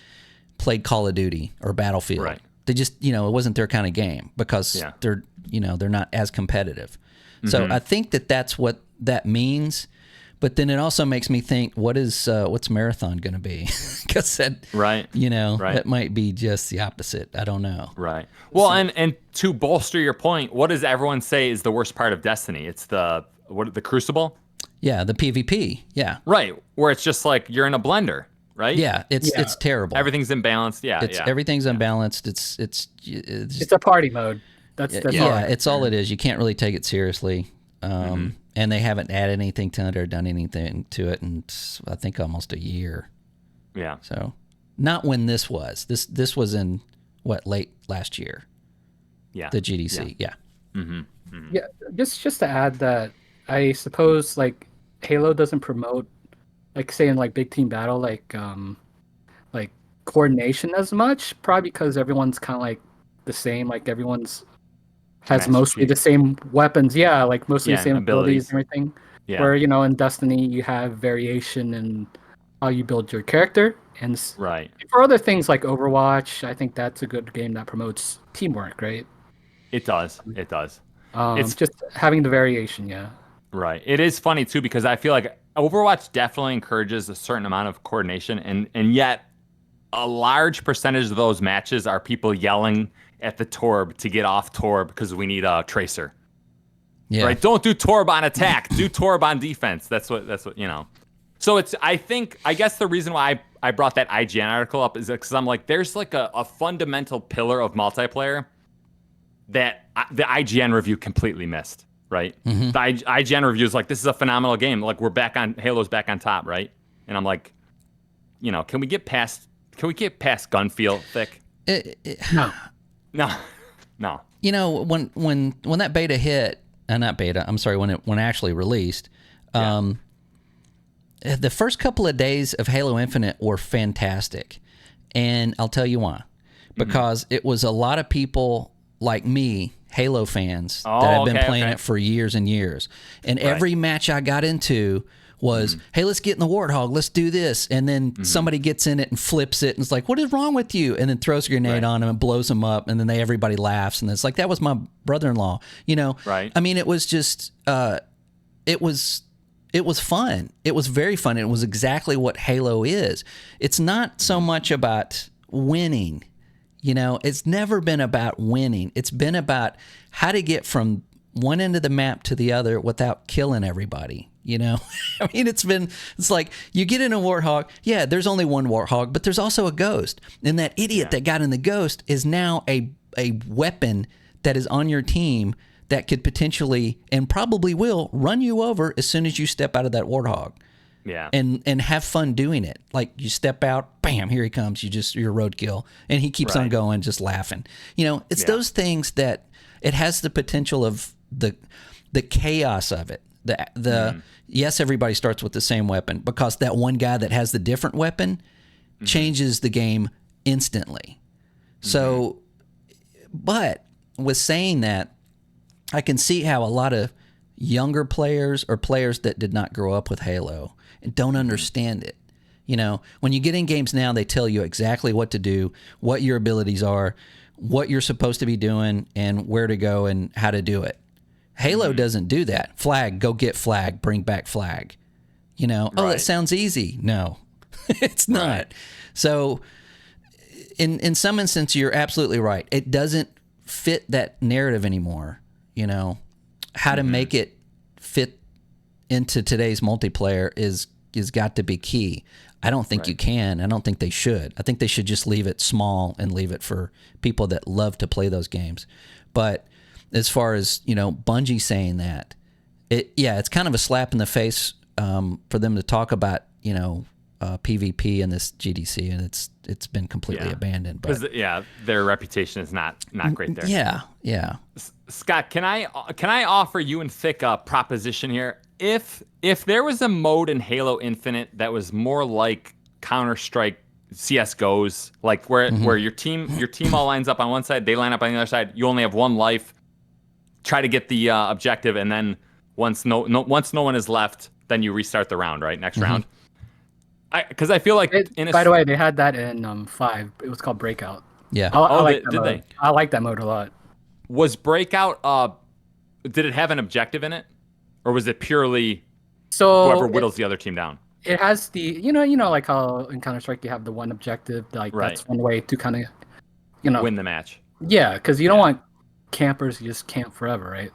played Call of Duty or Battlefield. Right. They just, you know, it wasn't their kind of game because they're, you know, they're not as competitive. So I think that's what that means, but then it also makes me think, what's Marathon going to be? Because that, you know, that might be just the opposite. I don't know. Right. Well, and to bolster your point, what does everyone say is the worst part of Destiny? It's the Crucible. Yeah, the PvP. Yeah. Right, where it's just like you're in a blender. Right. Yeah, it's terrible. Everything's imbalanced. Everything's imbalanced. It's a party mode. That's it's all it is. You can't really take it seriously. And they haven't added anything to it or done anything to it in, I think, almost a year. Yeah. So, not when this was. This was in late last year. Yeah. The GDC. Yeah. Yeah. Just to add that, I suppose like Halo doesn't promote, like say in like big team battle, like coordination as much. Probably because everyone's kind of like the same. Like everyone's has mostly the same weapons, like mostly the same abilities and everything. Yeah. Where, you know, in Destiny you have variation in how you build your character. And right. for other things like Overwatch, I think that's a good game that promotes teamwork, right? It does. It does. It's just having the variation, yeah. Right. It is funny too because I feel like Overwatch definitely encourages a certain amount of coordination, and yet a large percentage of those matches are people yelling at the Torb to get off Torb because we need a tracer. Yeah. Right. Don't do Torb on attack. Do Torb on defense. That's what So I guess the reason why I brought that IGN article up is because I'm like, there's like a fundamental pillar of multiplayer that the IGN review completely missed. Right. Mm-hmm. The IGN review is like, this is a phenomenal game. Like Halo's back on top. Right. And I'm like, can we get past gun feel thick? No. When that beta hit, not beta, I'm sorry, when it actually released, the first couple of days of Halo Infinite were fantastic. And I'll tell you why. Because it was a lot of people like me, Halo fans, that have been playing it for years and years. And every match I got into was, hey, let's get in the Warthog, let's do this. And then somebody gets in it and flips it and it's like, what is wrong with you? And then throws a grenade on him and blows him up. And then everybody laughs. And it's like, that was my brother-in-law, Right. I mean, it was just, it was fun. It was very fun. It was exactly what Halo is. It's not so much about winning. It's never been about winning. It's been about how to get from one end of the map to the other without killing everybody. I mean, it's like you get in a Warthog. Yeah, there's only one Warthog, but there's also a Ghost. And that idiot that got in the Ghost is now a weapon that is on your team that could potentially and probably will run you over as soon as you step out of that Warthog. Yeah. And have fun doing it. Like you step out, bam, here he comes. You're roadkill. And he keeps on going, just laughing. It's those things that it has the potential of the chaos of it. Yes, everybody starts with the same weapon because that one guy that has the different weapon changes the game instantly. So, but with saying that, I can see how a lot of younger players or players that did not grow up with Halo and don't understand it. When you get in games now, they tell you exactly what to do, what your abilities are, what you're supposed to be doing, and where to go and how to do it. Halo doesn't do that. Flag, go get flag, bring back flag. That sounds easy. No, it's not. Right. So in some instance, you're absolutely right. It doesn't fit that narrative anymore. How to make it fit into today's multiplayer is got to be key. I don't think you can. I don't think they should. I think they should just leave it small and leave it for people that love to play those games. But as far as, Bungie saying that, it's kind of a slap in the face for them to talk about, PvP in this GDC, and it's been completely abandoned. Because their reputation is not great there. Yeah. Scott, can I offer you and Thick a proposition here? If there was a mode in Halo Infinite that was more like Counter-Strike CS:GO's, like where your team all lines up on one side, they line up on the other side, you only have one life, try to get the objective, and then once no one is left, then you restart the round, right? Next round. Because I feel like by the way, they had that in 5. It was called Breakout. Yeah. Did they? I like that mode a lot. Was Breakout? Did it have an objective in it, or was it purely whoever whittles the other team down? It has the like how in Counter-Strike you have the one objective, like that's one way to kind of win the match. Yeah, because you don't want campers. You just camp forever, right?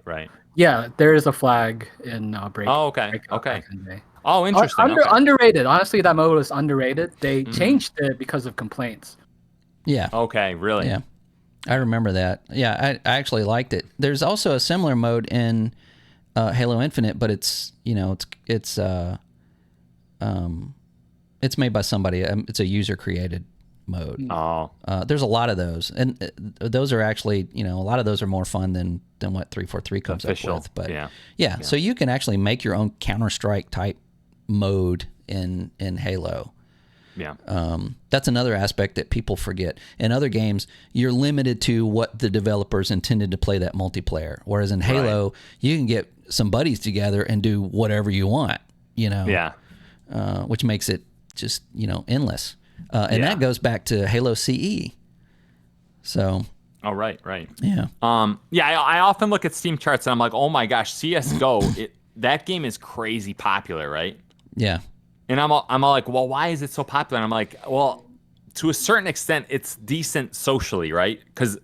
Right. Yeah, there is a flag in Breakout. Oh, okay. Breakout Oh, interesting. Underrated. Honestly, that mode was underrated. They changed it because of complaints. Yeah. Okay, really? Yeah. I remember that. Yeah, I actually liked it. There's also a similar mode in Halo Infinite, but it's made by somebody. It's a user created mode. Oh. There's a lot of those, and those are actually a lot of those are more fun than what 343 comes up with. But yeah, so you can actually make your own Counter-Strike type mode in Halo. Yeah. That's another aspect that people forget. In other games, you're limited to what the developers intended to play that multiplayer. Whereas in Halo, you can get some buddies together and do whatever you want, Yeah. Which makes it just endless. And that goes back to Halo CE. So. Oh, right. Yeah. I often look at Steam charts and I'm like, oh my gosh, CS:GO, that game is crazy popular, right? Yeah. And I'm all like, well, why is it so popular? And I'm like, well, to a certain extent, it's decent socially, right? Because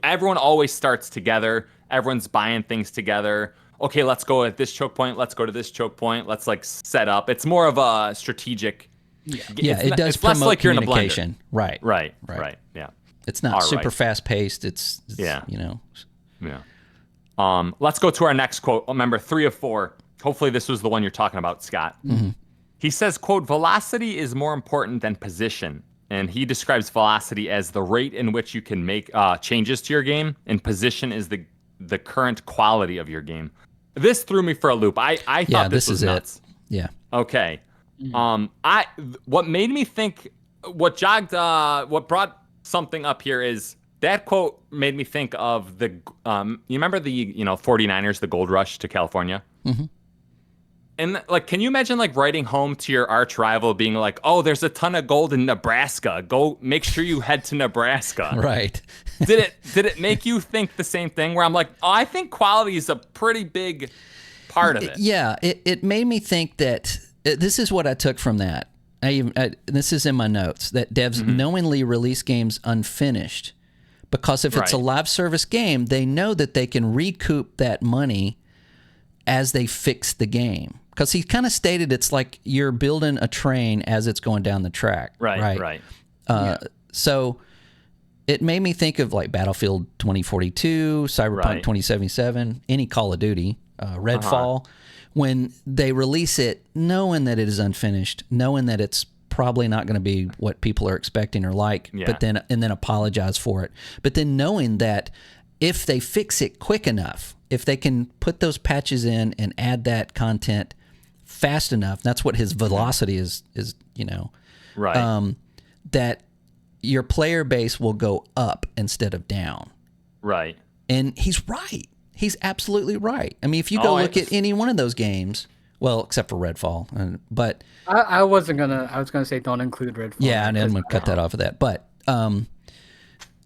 everyone always starts together. Everyone's buying things together. Okay, let's go at this choke point. Let's go to this choke point. Let's like set up. It's more of a strategigic. Yeah, it does promote like communication. Right. Yeah. It's not super fast paced. It's Yeah. Let's go to our next quote. Remember, 3 of 4. Hopefully this was the one you're talking about, Scott. Mm-hmm. He says, quote, velocity is more important than position. And he describes velocity as the rate in which you can make changes to your game, and position is the current quality of your game. This threw me for a loop. I thought this was nuts. Yeah. Okay. What made me think, what brought something up here is that quote made me think of the you remember the 49ers, the gold rush to California? Mm-hmm. And like, can you imagine like writing home to your arch rival being like, oh, there's a ton of gold in Nebraska, go make sure you head to Nebraska? Right. Did it make you think the same thing where I'm like, oh, I think quality is a pretty big part of it? Yeah, it made me think that this is what I took from that. This is in my notes, that devs knowingly release games unfinished because if it's a live service game, they know that they can recoup that money as they fix the game. Because he kind of stated it's like you're building a train as it's going down the track. Right. So it made me think of like Battlefield 2042, Cyberpunk 2077, any Call of Duty, Redfall. When they release it, knowing that it is unfinished, knowing that it's probably not going to be what people are expecting or like, but then apologize for it. But then knowing that if they fix it quick enough, if they can put those patches in and add that content fast enough, that's what his velocity is that your player base will go up instead of down. Right. And he's right. He's absolutely right. I mean, if you go look at any one of those games, well, except for Redfall, but I was gonna say don't include Redfall. Yeah, and I'm gonna cut that off of that. But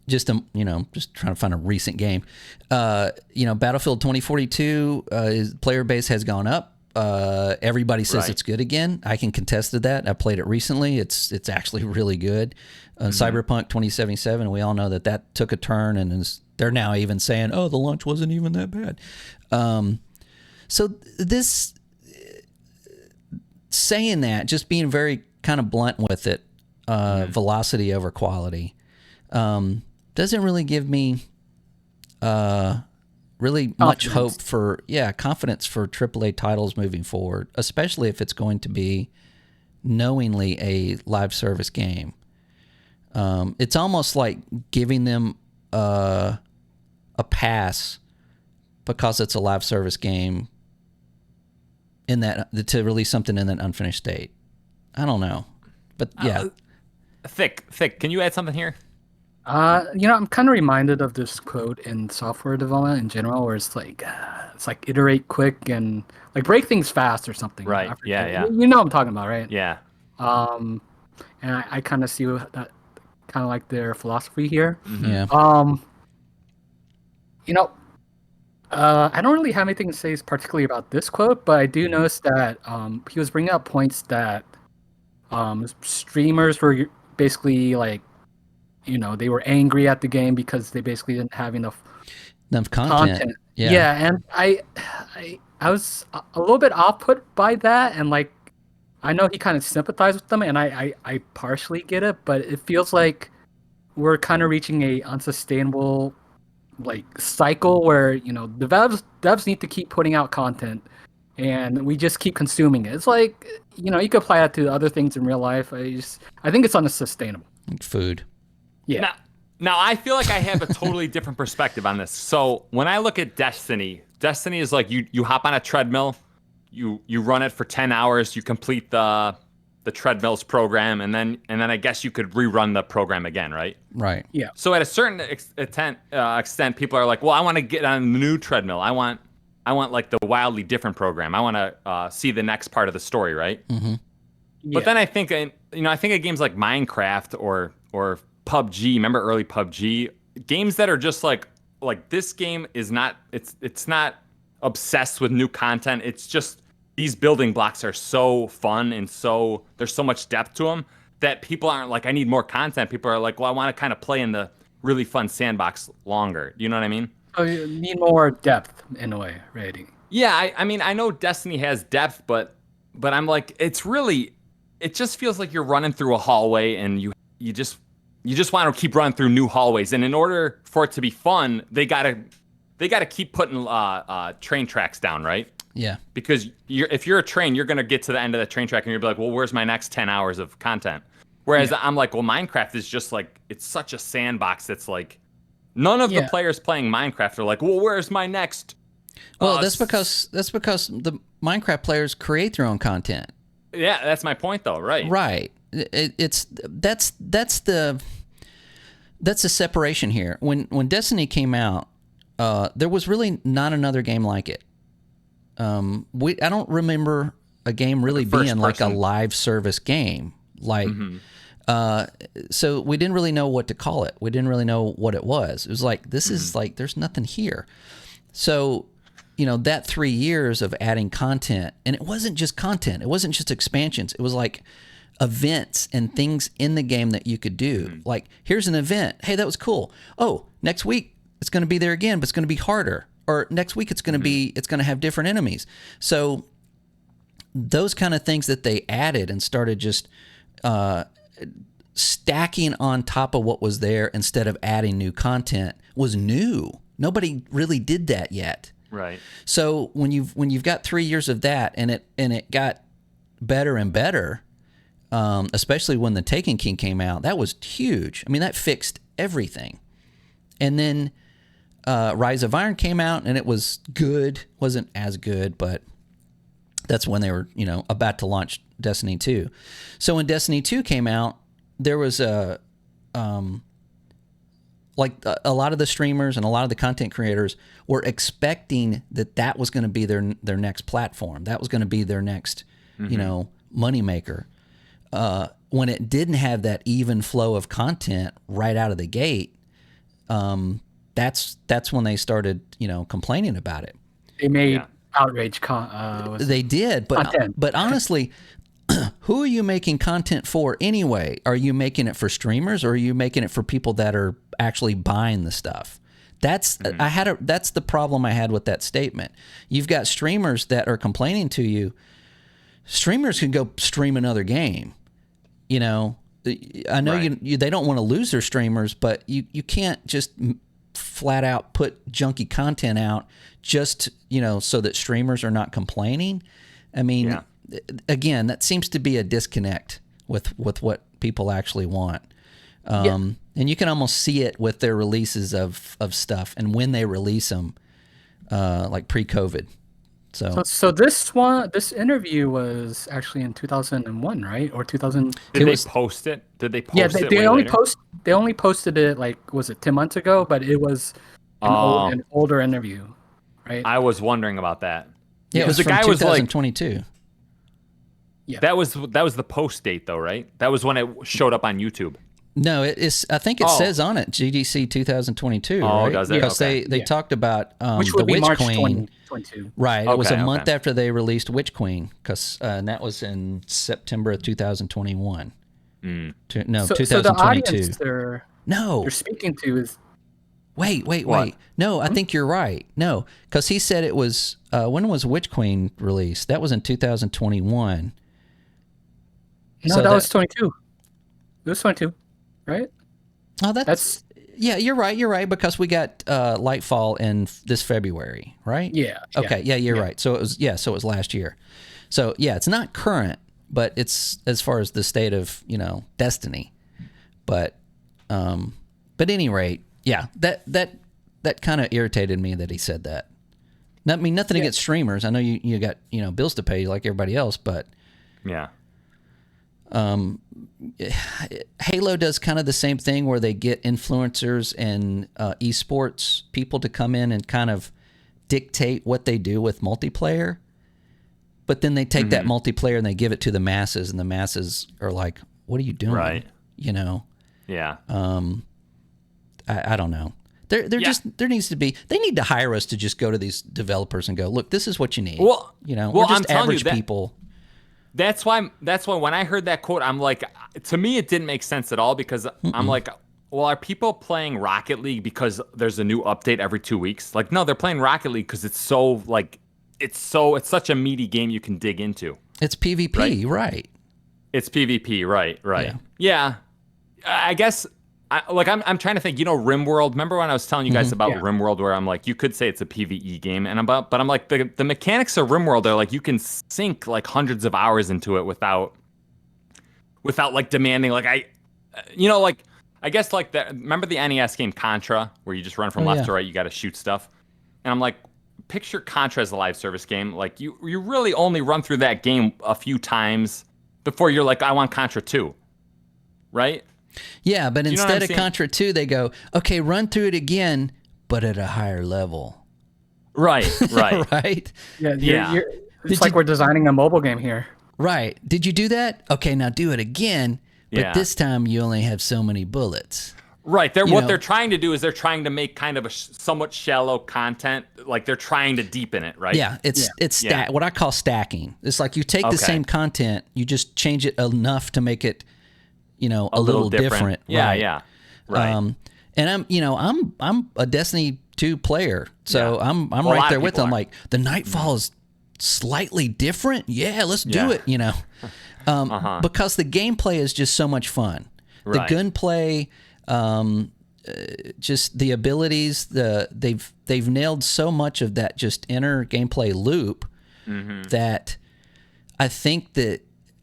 just trying to find a recent game. Battlefield 2042, his player base has gone up. Everybody says it's good again. I can contest to that. I played it recently. It's actually really good. Cyberpunk 2077, we all know that took a turn, and they're now even saying, oh, the launch wasn't even that bad. So this, saying that, just being very kind of blunt with it, velocity over quality, doesn't really give me really much hope for, confidence for AAA titles moving forward, especially if it's going to be knowingly a live service game. It's almost like giving them a pass because it's a live service game in that to release something in that unfinished state. I don't know, but yeah. Thick. Can you add something here? I'm kind of reminded of this quote in software development in general, where it's like iterate quick and like break things fast or something. Right. Yeah. You know what I'm talking about, right? Yeah. And I kind of see that kind of like their philosophy here. Mm-hmm. Yeah. I don't really have anything to say particularly about this quote, but I do notice that he was bringing up points that streamers were basically like, they were angry at the game because they basically didn't have enough content. Yeah, and I was a little bit off-put by that, and like, I know he kind of sympathized with them, and I partially get it, but it feels like we're kind of reaching a unsustainable like cycle where the devs need to keep putting out content, and we just keep consuming it. It's like you could apply that to other things in real life. I think it's unsustainable. Like food. Yeah. Now I feel like I have a totally different perspective on this. So when I look at Destiny is like you hop on a treadmill, you run it for 10 hours, you complete the treadmills program, and then I guess you could rerun the program again, right? Right. Yeah. So at a certain extent, people are like, well, I want to get on a new treadmill. I want like the wildly different program. I want to see the next part of the story, right? Mm-hmm. But then I think, I think of games like Minecraft or PUBG. Remember early PUBG games that are just like this game is not. It's not obsessed with new content. It's just these building blocks are so fun and there's so much depth to them that people aren't like, I need more content. People are like, well, I want to kind of play in the really fun sandbox longer. You know what I mean? Oh, you need more depth in a way, rating. Yeah, I mean, I know Destiny has depth, but I'm like, it just feels like you're running through a hallway and you just want to keep running through new hallways. And in order for it to be fun, they gotta keep putting train tracks down, right? Yeah. Because if you're a train, you're gonna get to the end of the train track and you'll be like, well, where's my next 10 hours of content? Whereas I'm like, well, Minecraft is just like, it's such a sandbox that's like, none of the players playing Minecraft are like, well, where's my next? Well, that's because the Minecraft players create their own content. Yeah, that's my point, though. Right. Right. That's the separation here. When Destiny came out, there was really not another game like it. I don't remember a game really being like a live service game. Like, so we didn't really know what to call it. We didn't really know what it was. It was like, this is like, there's nothing here. So, that 3 years of adding content, and it wasn't just content. It wasn't just expansions. It was like events and things in the game that you could do. Like, here's an event. Hey, that was cool. Oh, next week it's going to be there again, but it's going to be harder. Or next week it's going to it's going to have different enemies. So those kind of things that they added and started just stacking on top of what was there instead of adding new content was new. Nobody really did that yet. Right. So when you've got 3 years of that and it got better and better, especially when the Taken King came out, that was huge. I mean, that fixed everything. And then Rise of Iron came out and it was good. Wasn't as good, but that's when they were, about to launch Destiny 2. So when Destiny 2 came out, there was a lot of the streamers and a lot of the content creators were expecting that was going to be their next platform. That was going to be their next, moneymaker. When it didn't have that even flow of content right out of the gate, that's when they started, complaining about it. They made outrage they did, but honestly, who are you making content for anyway? Are you making it for streamers or are you making it for people that are actually buying the stuff? That's the problem I had with that statement. You've got streamers that are complaining to you. Streamers can go stream another game. I know they don't want to lose their streamers, but you can't just flat out put junky content out just, so that streamers are not complaining. I mean, again, that seems to be a disconnect with what people actually want. And you can almost see it with their releases of stuff and when they release them, like pre-COVID. So this interview was actually in 2001, right? Or 2000? Did they post it? Did they post it? They only posted it like, was it 10 months ago? But it was an older interview, right? I was wondering about that. Yeah, because the guy was like 2022. Yeah, that was the post date though, right? That was when it showed up on YouTube. No, I think it says on it GDC 2022. Oh, right? does it? Because they talked about which the Witch March Queen. 2022. Right. It was a month after they released Witch Queen, and that was in September of 2021. No, 2022. So the audience they're speaking to is. Wait. No, I think you're right. No, because he said it was when was Witch Queen released? That was in 2021. No, so that was 22. It was 22, right? Oh, that's yeah. You're right because we got Lightfall in this February, right? Yeah. Okay. Yeah, you're right. So it was last year. So yeah, it's not current, but it's as far as the state of Destiny. But at any rate, yeah, that kind of irritated me that he said that. I mean, nothing against streamers. I know you got bills to pay like everybody else, but yeah. Halo does kind of the same thing where they get influencers and esports people to come in and kind of dictate what they do with multiplayer. But then they take that multiplayer and they give it to the masses, and the masses are like, "What are you doing?" Right. You know. Yeah. I don't know. There needs to be. They need to hire us to just go to these developers and go, "Look, this is what you need." Well, we're just average people. That's why when I heard that quote, I'm like, to me, it didn't make sense at all because I'm like, well, are people playing Rocket League because there's a new update every 2 weeks? Like, no, they're playing Rocket League because it's so like, it's such a meaty game you can dig into. It's PvP, right? It's PvP, right? Yeah. I guess. I'm trying to think. RimWorld. Remember when I was telling you guys about RimWorld, where I'm like, you could say it's a PvE game, but I'm like, the mechanics of RimWorld are like you can sink like hundreds of hours into it without like demanding like I guess like remember the NES game Contra, where you just run from left to right, you got to shoot stuff, and I'm like, picture Contra as a live service game. Like you really only run through that game a few times before you're like, I want Contra 2, right? Yeah, but instead of Contra 2, they go, okay, run through it again, but at a higher level. Right. Right? Yeah. It's like we're designing a mobile game here. Right. Did you do that? Okay, now do it again, but this time you only have so many bullets. Right. They're trying to do is they're trying to make kind of a somewhat shallow content. Like they're trying to deepen it, right? Yeah, it's what I call stacking. It's like you take the same content, you just change it enough to make it a little different. Yeah. Right. And I'm a Destiny 2 player, so I'm right there with them. Like the Nightfall is slightly different. Yeah, let's do it. Because the gameplay is just so much fun. Right. The gunplay, just the abilities. They've nailed so much of that just inner gameplay loop that I think that.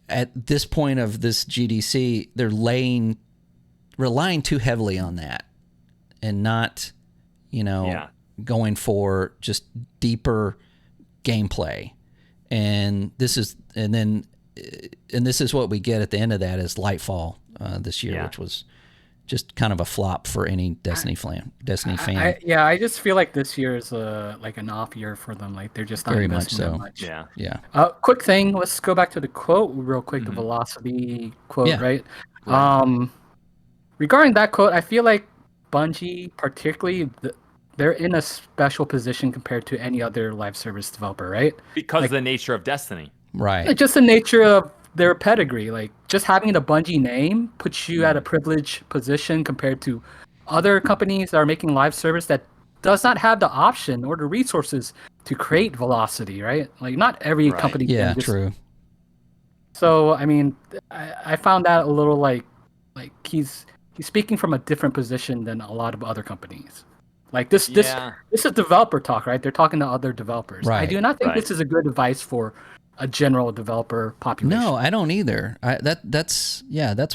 At this point of this GDC, they're relying too heavily on that, and not, going for just deeper gameplay. And this is what we get at the end of that is Lightfall this year, which was just kind of a flop for any Destiny fan. I just feel like this year is like an off year for them. Like they're just not very much investing so. that much. Yeah. Quick thing. Let's go back to the quote real quick. The velocity quote, right? Regarding that quote, I feel like Bungie, particularly, they're in a special position compared to any other live service developer, right? Because of the nature of Destiny. Right. Just the nature of their pedigree. Like just having the Bungie name puts you at a privileged position compared to other companies that are making live service that does not have the option or the resources to create velocity, right? Like not every company can just... true. So I mean, I found that a little like he's speaking from a different position than a lot of other companies. Like this is developer talk, right? They're talking to other developers. Right. I do not think this is a good advice for a general developer population. No, I don't either. That's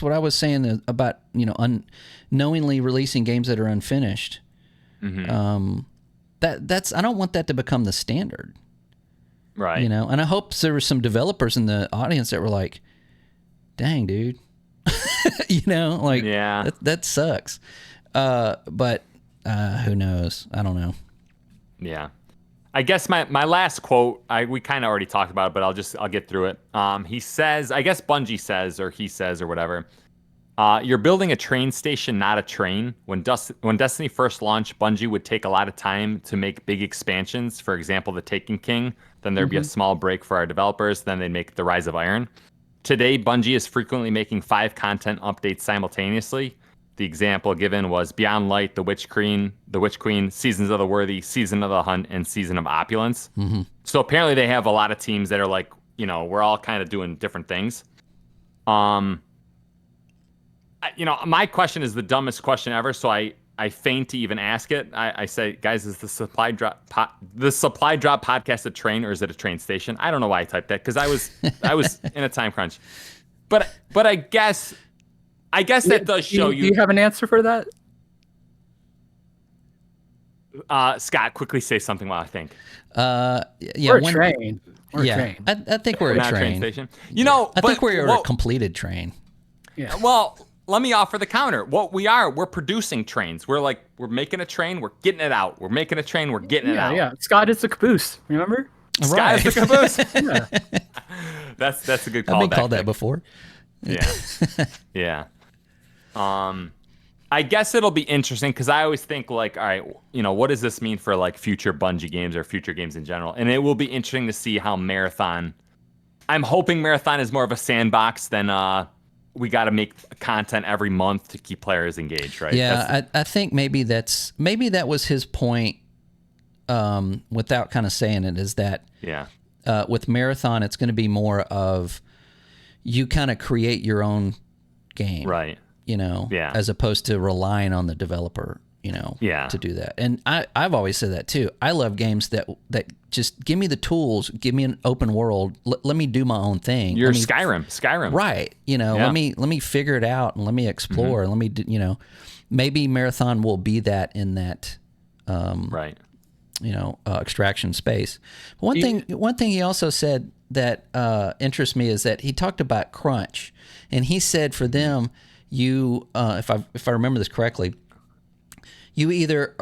what I was saying about unknowingly releasing games that are unfinished. That's I don't want that to become the standard. Right. And I hope there were some developers in the audience that were like, "Dang, dude," that sucks. But who knows? I don't know. Yeah. I guess my last quote, we kind of already talked about it, but I'll get through it. He says, I guess Bungie says, or he says, or whatever, you're building a train station, not a train. When Destiny first launched, Bungie would take a lot of time to make big expansions. For example, the Taken King. Then there'd be a small break for our developers. Then they'd make the Rise of Iron. Today, Bungie is frequently making 5 content updates simultaneously. The example given was Beyond Light, The Witch Queen, Seasons of the Worthy, Season of the Hunt, and Season of Opulence. So apparently they have a lot of teams that are like, we're all kind of doing different things. My question is the dumbest question ever, so I feign to even ask it. I say, guys, is the Supply Drop podcast a train or is it a train station? I don't know why I typed that because I was in a time crunch. But I guess that does show you. Do you have an answer for that? Scott, quickly say something while I think. We're a train. We're a train. I think we're a train station. I think we're a completed train. Yeah. Well, let me offer the counter. What we're producing trains. We're making a train. We're getting it out. We're making a train. We're getting it out. Yeah. Scott is the caboose. Remember? Sky is the caboose. Yeah. That's a good call. I've been called that before. Yeah. Yeah. I guess it'll be interesting because I always think like, all right, what does this mean for like future Bungie games or future games in general? And it will be interesting to see how Marathon. I'm hoping Marathon is more of a sandbox than we got to make content every month to keep players engaged, right? Yeah, I think maybe that was his point. Without kind of saying it, is that with Marathon, it's going to be more of you kind of create your own game, right? As opposed to relying on the developer, to do that. And I've always said that too. I love games that just give me the tools, give me an open world, let me do my own thing. You're Skyrim, right? Let me figure it out and let me explore. Let me do, maybe Marathon will be that in that, right. Extraction space. One thing he also said that interests me is that he talked about crunch, and he said for them, you if I remember this correctly, you either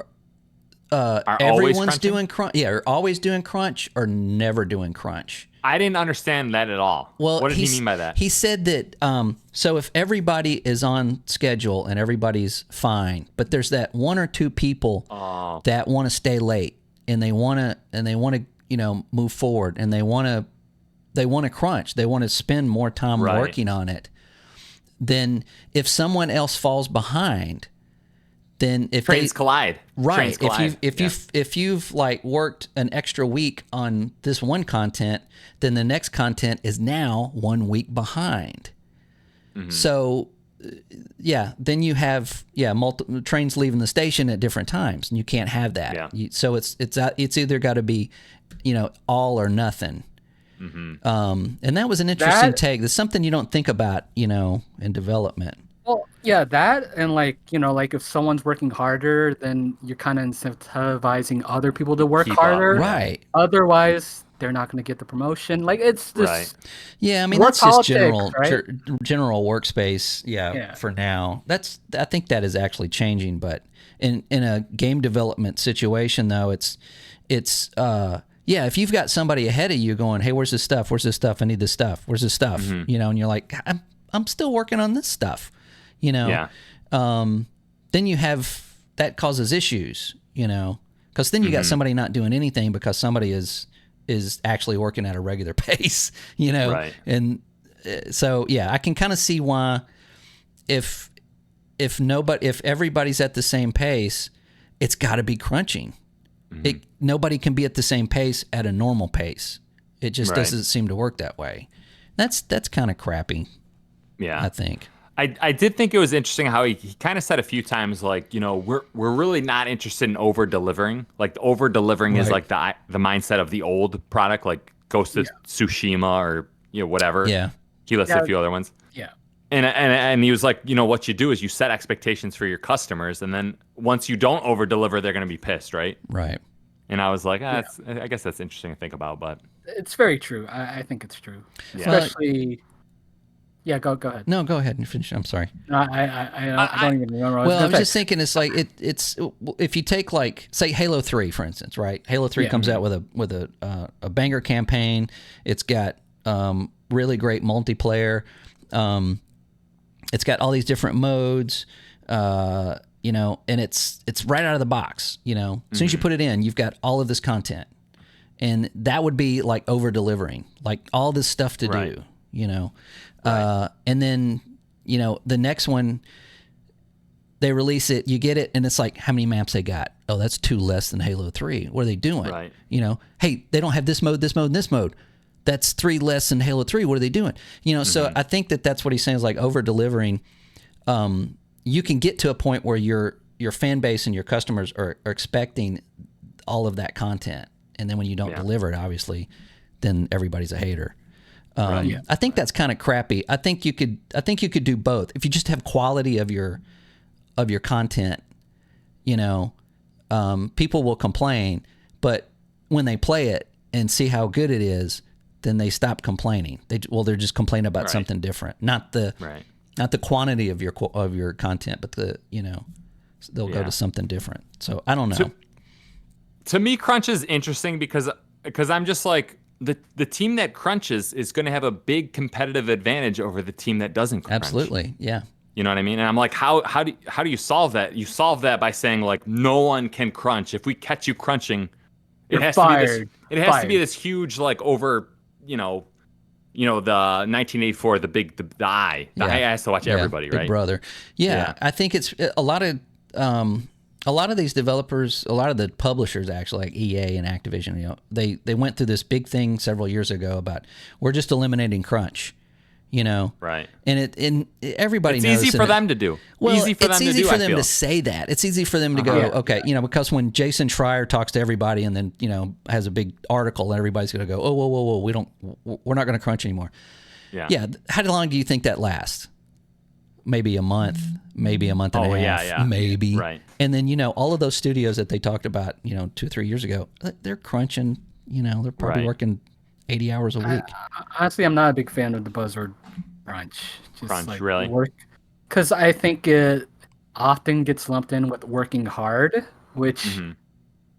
everyone's doing crunch, or always doing crunch, or never doing crunch. I didn't understand that at all. Well, what did he mean by that? He said that so if everybody is on schedule and everybody's fine, but there's that one or two people that want to stay late and they want to move forward and they want to crunch, they want to spend more time working on it. Then if someone else falls behind, then if trains collide, right? If you've like worked an extra week on this one content, then the next content is now 1 week behind. Mm-hmm. So, then you have multiple trains leaving the station at different times, and you can't have that. Yeah. So it's either got to be, all or nothing. Mm-hmm. And that was an interesting take. That's something you don't think about, in development. Well, yeah, that and like if someone's working harder, then you're kind of incentivizing other people to work harder, right? Otherwise, they're not going to get the promotion. Like it's just I mean that's just general workspace. Yeah, for now. I think that is actually changing, but in a game development situation though, it's if you've got somebody ahead of you going, hey, where's this stuff? Where's this stuff? I need this stuff. Where's this stuff? Mm-hmm. And you're like, I'm still working on this stuff. Then you have that causes issues, because then you got somebody not doing anything because somebody is actually working at a regular pace, Right. And so I can kind of see why if everybody's at the same pace, it's got to be crunching. Mm-hmm. Nobody can be at the same pace at a normal pace. It just doesn't seem to work that way. That's kind of crappy. Yeah, I think. I did think it was interesting how he kind of said a few times, like, we're really not interested in over delivering. Like over delivering is like the mindset of the old product, like Ghost of Tsushima or whatever. Yeah, he listed a few other ones. Yeah, and he was like, what you do is you set expectations for your customers, and then once you don't over deliver, they're going to be pissed, right? Right. And I was like, I guess that's interesting to think about, but it's very true. I think it's true, especially. Yeah, go ahead. No, go ahead and finish. I'm sorry. I don't even remember. I was just thinking, it's like it's if you take like say Halo 3 for instance, right? Halo 3 comes out with a banger campaign. It's got really great multiplayer. It's got all these different modes. And it's right out of the box. As soon as you put it in, you've got all of this content, and that would be like over delivering, like all this stuff to do. And then, the next one, they release it, you get it, and it's like, how many maps they got? Oh, that's 2 less than Halo 3. What are they doing? Right. Hey, they don't have this mode, this mode, and this mode. That's 3 less than Halo 3. What are they doing? So I think that's what he's saying is like over delivering. You can get to a point where your fan base and your customers are expecting all of that content. And then when you don't deliver it, obviously, then everybody's a hater. I think that's kind of crappy. I think you could do both. If you just have quality of your content, people will complain, but when they play it and see how good it is, then they stop complaining. They're just complaining about something different, not the quantity of your content, but they'll go to something different. So I don't know. To me, crunch is interesting because because I'm just like the team that crunches is going to have a big competitive advantage over the team that doesn't crunch. Absolutely, yeah. You know what I mean? And I'm like, how do you solve that? You solve that by saying like no one can crunch. If we catch you crunching, it has to be this huge like over the 1984 the eye has to watch everybody, Big right? Brother. Yeah, I think it's a lot of these developers, a lot of the publishers actually, like EA and Activision, they went through this big thing several years ago about we're just eliminating crunch. Right. And everybody knows. It's easy for them to do. Well, it's easy for them to say that. It's easy for them to go, okay, because when Jason Schreier talks to everybody and then, has a big article and everybody's going to go, oh, whoa, we're not going to crunch anymore. Yeah. How long do you think that lasts? Maybe a month, maybe a month and a half, maybe. Right. And then, all of those studios that they talked about, 2 or 3 years ago, they're crunching, they're probably working 80 hours a week. Honestly, I'm not a big fan of the buzzword crunch. Really? Because I think it often gets lumped in with working hard, which,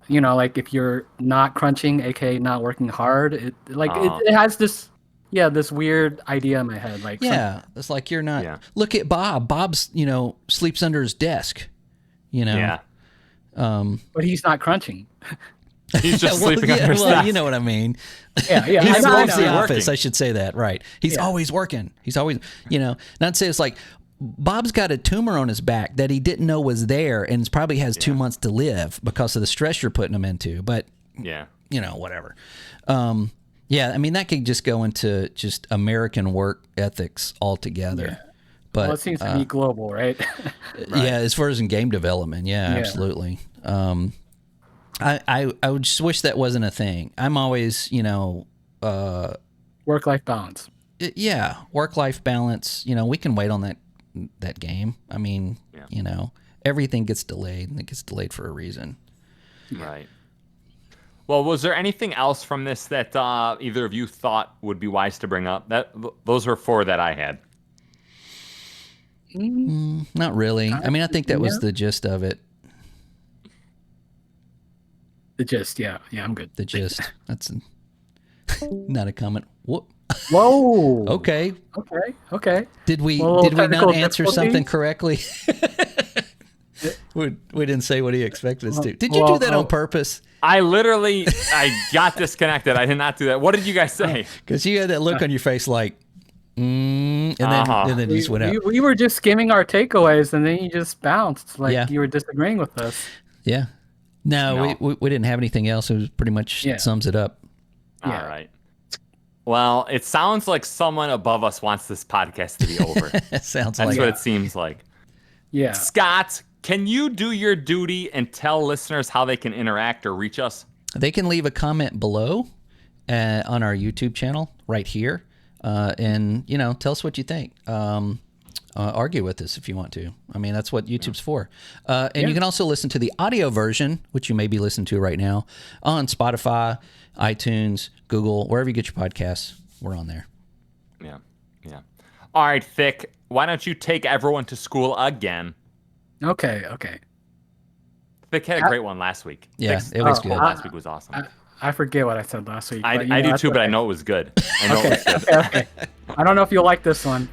like if you're not crunching, aka not working hard, it has this weird idea in my head. Like, it's like you're not. Yeah. Look at Bob. Bob's, sleeps under his desk. Yeah. But he's not crunching. He's just sleeping under his desk. You know what I mean. Yeah. He's always the office. I should say that, right? He's always working. He's always, not to say it's like Bob's got a tumor on his back that he didn't know was there, and probably has 2 months to live because of the stress you're putting him into. But whatever. I mean, that could just go into just American work ethics altogether. Yeah. But it seems to be global, right? Yeah, as far as in game development, absolutely. I would just wish that wasn't a thing. I'm always, work-life balance. Work-life balance. We can wait on that game. I mean, everything gets delayed, and it gets delayed for a reason. Right. Well, was there anything else from this that either of you thought would be wise to bring up? Those were 4 that I had. Not really. I mean, I think that was the gist of it. The gist, I'm good. The gist. That's not a comment. Whoa. Okay. Did we not answer something correctly? We didn't say what he expected us to. Did you do that on purpose? I got disconnected. I did not do that. What did you guys say? Because you had that look on your face like, and then you just went out. We were just skimming our takeaways, and then you just bounced like you were disagreeing with us. Yeah. No. We didn't have anything else. It was pretty much sums it up. All right. Well, it sounds like someone above us wants this podcast to be over. That's what it seems like. Yeah. Scott, can you do your duty and tell listeners how they can interact or reach us? They can leave a comment below on our YouTube channel right here. And, tell us what you think. Argue with us if you want to. I mean, that's what YouTube's for. And you can also listen to the audio version, which you may be listening to right now, on Spotify, iTunes, Google, wherever you get your podcasts. We're on there. Yeah. All right, Thick, why don't you take everyone to school again? Okay. Thick had a great one last week. Yeah, it was good. Last week was awesome. I forget what I said last week. I do too, but I know it was good. Okay. I don't know if you'll like this one.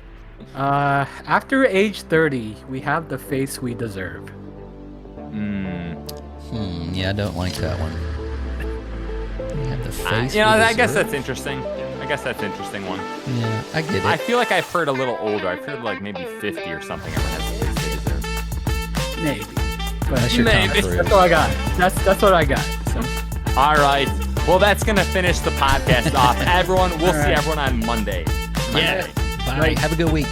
After age 30, we have the face we deserve. Yeah, I don't like that one. We have the face I guess that's interesting. I guess that's an interesting one. Yeah, I get it. I feel like I've heard a little older. I've heard like maybe 50 or something. Everyone has the face they deserve. Maybe. But that's your maybe. That's what I got. That's what I got. So. All right. Well, that's going to finish the podcast off. Everyone, we'll see everyone on Monday. Yeah. Bye. Have a good week.